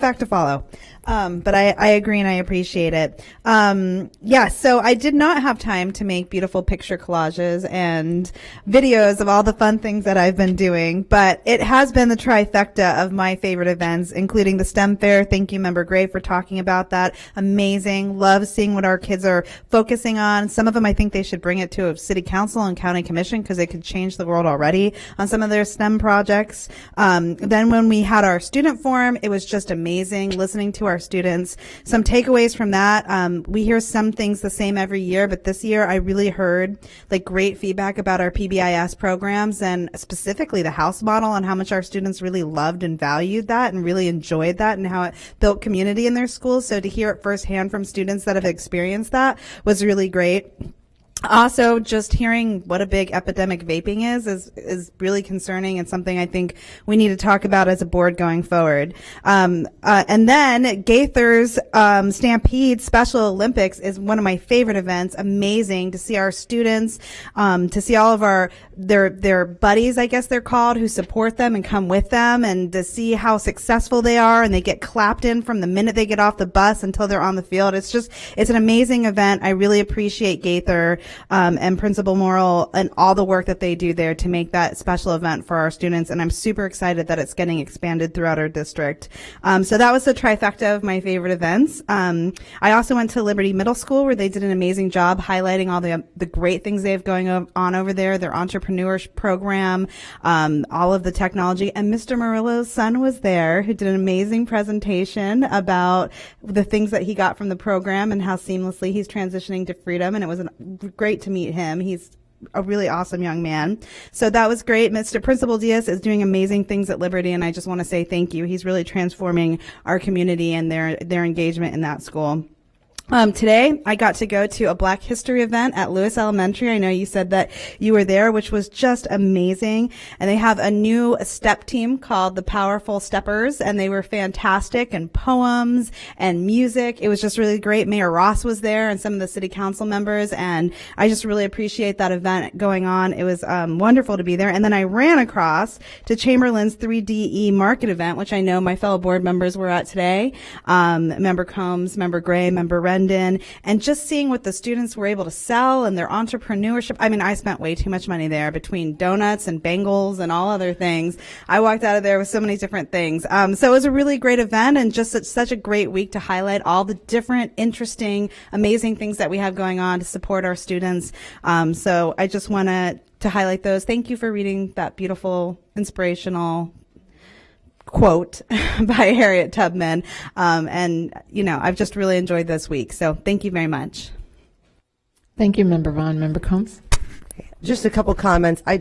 act to follow. But I agree and I appreciate it. So I did not have time to make beautiful picture collages and videos of all the fun things that I've been doing, but it has been the trifecta of my favorite events, including the STEM Fair. Thank you, Member Gray, for talking about that. Amazing. Love seeing what our kids are focusing on. Some of them, I think they should bring it to a city council and county commission because they could change the world already on some of their STEM projects. Then when we had our student forum, it was just amazing. Listening to our students, some takeaways from that. We hear some things the same every year, but this year I really heard like great feedback about our PBIS programs and specifically the house model and how much our students really loved and valued that and really enjoyed that and how it built community in their schools. So to hear it firsthand from students that have experienced that was really great. Also, just hearing what a big epidemic vaping is really concerning and something I think we need to talk about as a board going forward. And then Gaither's Stampede Special Olympics is one of my favorite events. Amazing to see our students, to see all of their buddies, I guess they're called, who support them and come with them, and to see how successful they are, and they get clapped in from the minute they get off the bus until they're on the field. It's an amazing event. I really appreciate Gaither and Principal Morrill and all the work that they do there to make that special event for our students. And I'm super excited that it's getting expanded throughout our district. So that was the trifecta of my favorite events. I also went to Liberty Middle School where they did an amazing job highlighting all the great things they have going on over there, their entrepreneurship program, all of the technology. And Mr. Murillo's son was there who did an amazing presentation about the things that he got from the program and how seamlessly he's transitioning to Freedom. And it was great to meet him. He's a really awesome young man. So that was great. Mr. Principal Diaz is doing amazing things at Liberty, and I just want to say thank you. He's really transforming our community and their engagement in that school. Today I got to go to a Black History event at Lewis Elementary. I know you said that you were there, which was just amazing. And they have a new step team called the Powerful Steppers, and they were fantastic, and poems and music. It was just really great. Mayor Ross was there and some of the city council members, and I just really appreciate that event going on. It was wonderful to be there. And then I ran across to Chamberlain's 3DE Market event, which I know my fellow board members were at today. Member Combs, Member Gray, Member Rendon, and just seeing what the students were able to sell and their entrepreneurship. I mean, I spent way too much money there between donuts and bagels and all other things. I walked out of there with so many different things. So it was a really great event and just such a great week to highlight all the different, interesting, amazing things that we have going on to support our students. So I just want to highlight those. Thank you for reading that beautiful, inspirational quote by Harriet Tubman. And, I've just really enjoyed this week. So thank you very much. Thank you, Member Vaughn. Member Combs? Just a couple comments. I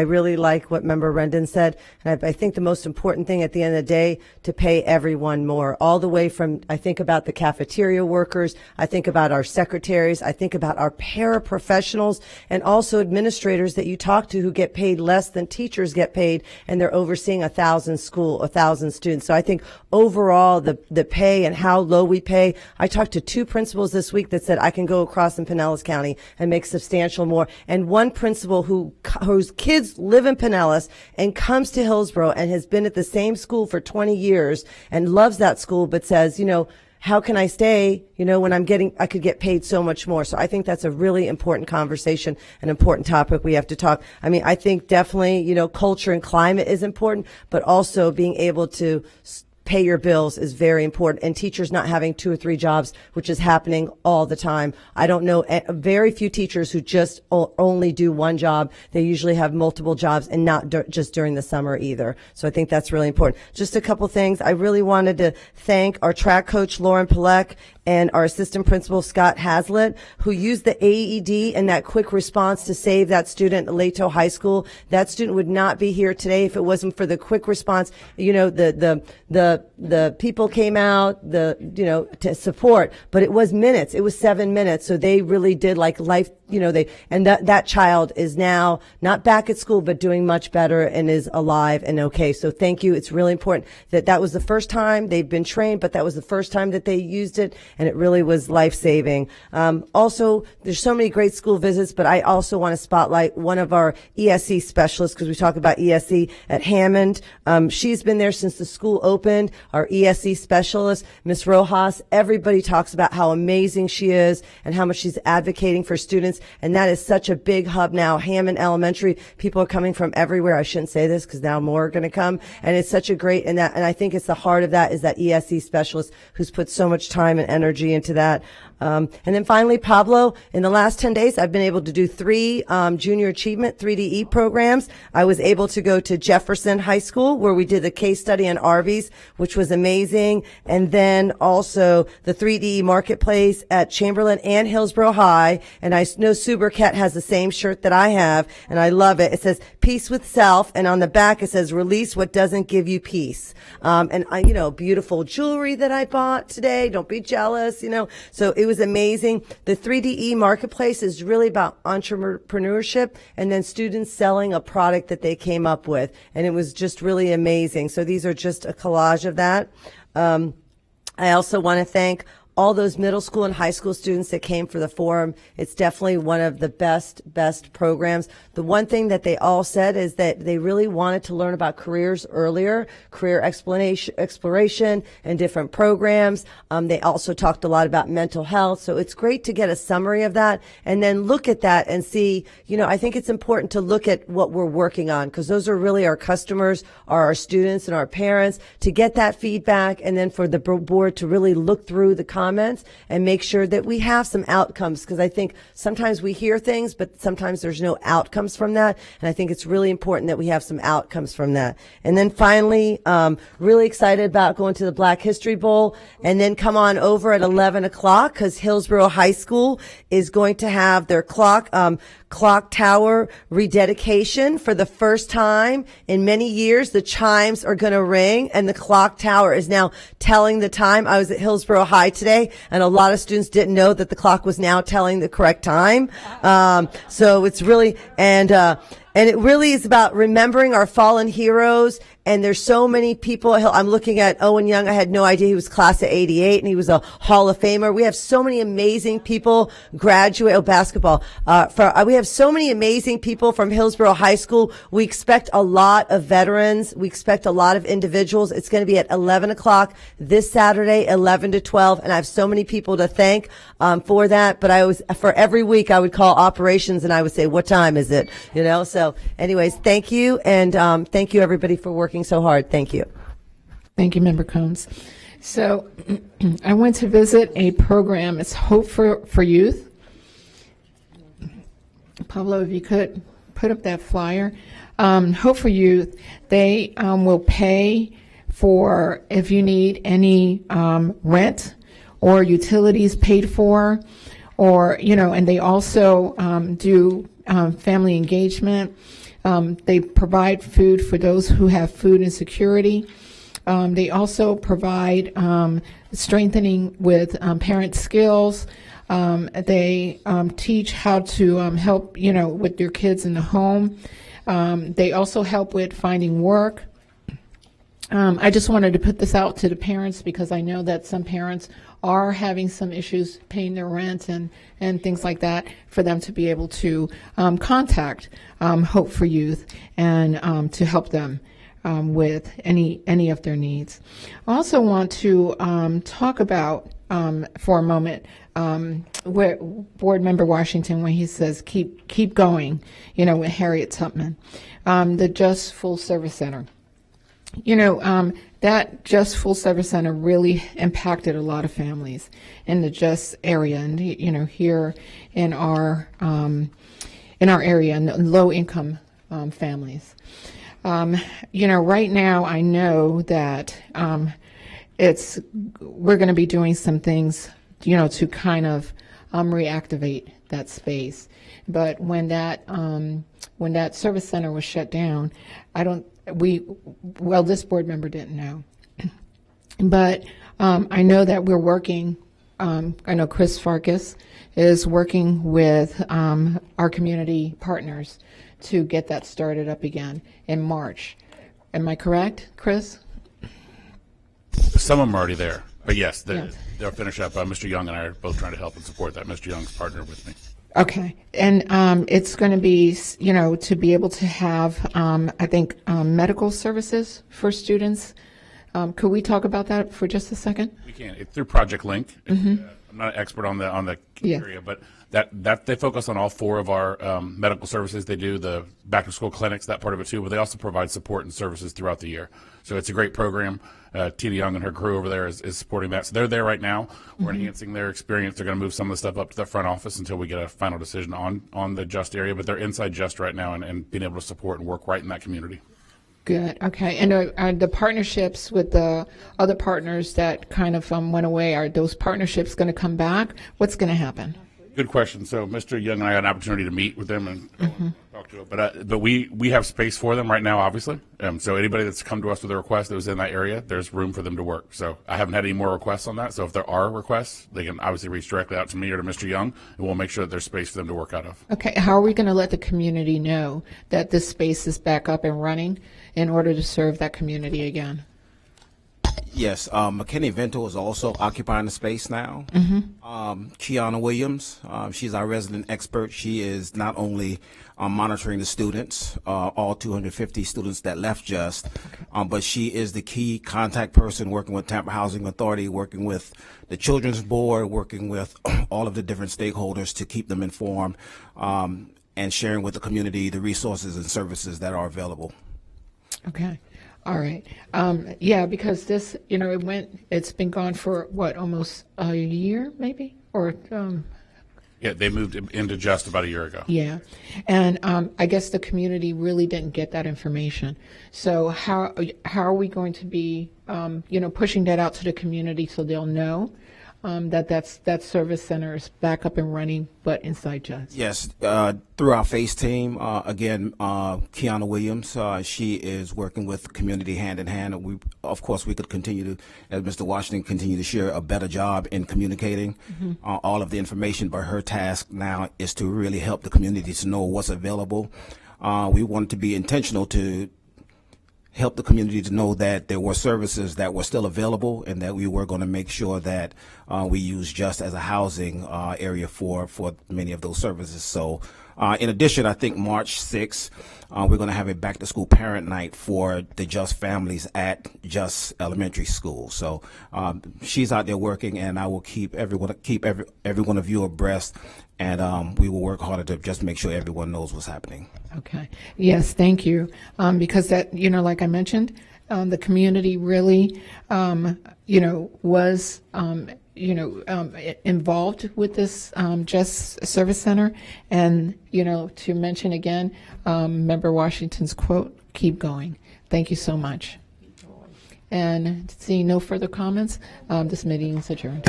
really like what Member Rendon said, and I think the most important thing at the end of the day, to pay everyone more, all the way from, I think about the cafeteria workers, I think about our secretaries, I think about our paraprofessionals, and also administrators that you talk to who get paid less than teachers get paid, and they're overseeing 1,000 students. So I think overall, the pay and how low we pay, I talked to 2 principals this week that said I can go across in Pinellas County and make substantial more, and one principal whose kids live in Pinellas and comes to Hillsborough and has been at the same school for 20 years and loves that school, but says, how can I stay, when I could get paid so much more. So I think that's a really important conversation, an important topic we have to talk. I mean, I think definitely, culture and climate is important, but also being able to pay your bills is very important, and teachers not having 2 or 3 jobs, which is happening all the time. I don't know very few teachers who just only do one job. They usually have multiple jobs, and not just during the summer either. So I think that's really important. Just a couple things. I really wanted to thank our track coach, Lauren Palek, and our assistant principal, Scott Hazlitt, who used the AED and that quick response to save that student at Leto High School. That student would not be here today if it wasn't for the quick response. The people came out, to support, but it was minutes. It was 7 minutes. So they really did life, that child is now not back at school, but doing much better and is alive and okay. So thank you. It's really important that was the first time they've been trained, but that was the first time that they used it, and it really was life-saving. Also, there's so many great school visits, but I also want to spotlight one of our ESE specialists, because we talk about ESE at Hammond. She's been there since the school opened. Our ESE specialist, Ms. Rojas, everybody talks about how amazing she is and how much she's advocating for students. And that is such a big hub now. Hammond Elementary, people are coming from everywhere. I shouldn't say this because now more are going to come. And it's such a great, and I think it's the heart of that is that ESE specialist who's put so much time and energy into that. And then finally, Pablo, in the last 10 days, I've been able to do 3 junior achievement 3DE programs. I was able to go to Jefferson High School where we did a case study on Arby's, which was amazing. And then also the 3DE Marketplace at Chamberlain and Hillsborough High. And I know Sue Burkett has the same shirt that I have, and I love it. It says peace with self, and on the back it says release what doesn't give you peace. And I, beautiful jewelry that I bought today. Don't be jealous, So it was amazing. The 3DE Marketplace is really about entrepreneurship and then students selling a product that they came up with. And it was just really amazing. So these are just a collage of that. I also want to thank all those middle school and high school students that came for the forum. It's definitely one of the best programs. The one thing that they all said is that they really wanted to learn about careers earlier, career exploration and different programs. They also talked a lot about mental health. So it's great to get a summary of that and then look at that and see, I think it's important to look at what we're working on because those are really our customers, are our students and our parents, to get that feedback and then for the board to really look through the comments and make sure that we have some outcomes because I think sometimes we hear things, but sometimes there's no outcomes from that. And I think it's really important that we have some outcomes from that. And then finally, really excited about going to the Black History Bowl and then come on over at 11 o'clock because Hillsborough High School is going to have their clock tower rededication for the first time in many years. The chimes are going to ring and the clock tower is now telling the time. I was at Hillsborough High today and a lot of students didn't know that the clock was now telling the correct time. So it's really, and it really is about remembering our fallen heroes. And there's so many people. I'm looking at Owen Young. I had no idea he was class of '88 and he was a Hall of Famer. We have so many amazing people graduate, basketball. We have so many amazing people from Hillsborough High School. We expect a lot of veterans. We expect a lot of individuals. It's going to be at 11 o'clock this Saturday, 11 to 12. And I have so many people to thank, for that. But for every week I would call operations and I would say, what time is it? So anyways, thank you. And, thank you everybody for working so hard. Thank you. Thank you, Member Combs. So I went to visit a program. It's Hope for Youth. Pablo, if you could put up that flyer. Hope for Youth, they will pay for if you need any rent or utilities paid for, or, and they also do family engagement. They provide food for those who have food insecurity. They also provide strengthening with parent skills. They teach how to help, with your kids in the home. They also help with finding work. I just wanted to put this out to the parents because I know that some parents are having some issues paying their rent and things like that, for them to be able to contact Hope for Youth and to help them with any of their needs. I also want to talk about for a moment where Board Member Washington, when he says keep going, with Harriet Tubman, the Just Full Service Center. That Just Full Service Center really impacted a lot of families in the Just area, and here in our area, in low income families. Right now I know that we're going to be doing some things, to kind of reactivate that space. But when that service center was shut down, this board member didn't know. But I know that we're working, I know Chris Farkas is working with our community partners to get that started up again in March. Am I correct, Chris? Some of them are already there, but yes, they'll finish up. Mr. Young and I are both trying to help and support that. Mr. Young's partnered with me. Okay, and it's going to be, to be able to have, I think, medical services for students. Could we talk about that for just a second? We can. It's through Project Link. I'm not an expert on the area, but that they focus on all 4 of our medical services. They do the back to school clinics, that part of it too, but they also provide support and services throughout the year. So it's a great program. Tina Young and her crew over there is supporting that. So they're there right now. We're enhancing their experience. They're going to move some of the stuff up to the front office until we get a final decision on the Just area, but they're inside Just right now and being able to support and work right in that community. Good. Okay. And are the partnerships with the other partners that kind of went away, are those partnerships going to come back? What's going to happen? Good question. So Mr. Young and I had an opportunity to meet with them and talk to them. But we have space for them right now, obviously. So anybody that's come to us with a request that was in that area, there's room for them to work. So I haven't had any more requests on that. So if there are requests, they can obviously reach directly out to me or to Mr. Young, and we'll make sure that there's space for them to work out of. Okay. How are we going to let the community know that this space is back up and running in order to serve that community again? Yes, McKinney Vento is also occupying the space now. Kiana Williams, she's our resident expert. She is not only monitoring the students, all 250 students that left Just, but she is the key contact person working with Tampa Housing Authority, working with the Children's Board, working with all of the different stakeholders to keep them informed and sharing with the community the resources and services that are available. Okay. All right. Yeah, because this, it's been gone for what, almost a year, maybe? Or, Yeah, they moved into Just about a year ago. yeah. And I guess the community really didn't get that information. So how are we going to be, pushing that out to the community so they'll know that service center is back up and running, but inside Just? Yes, through our FACE team, again, Kiana Williams, she is working with the community hand in hand. We could continue to, as Mr. Washington, continue to share a better job in communicating all of the information, but her task now is to really help the community to know what's available. We wanted to be intentional to help the community to know that there were services that were still available and that we were going to make sure that we use Just as a housing area for many of those services. So in addition, I think March 6th, we're going to have a back to school parent night for the Just families at Just Elementary School. So she's out there working, and I will keep every one of you abreast, and we will work harder to just make sure everyone knows what's happening. Okay. Yes, thank you. Because that, like I mentioned, the community really, was, involved with this Just Service Center. And, to mention again, Member Washington's quote, keep going. Thank you so much. And seeing no further comments, this meeting is adjourned.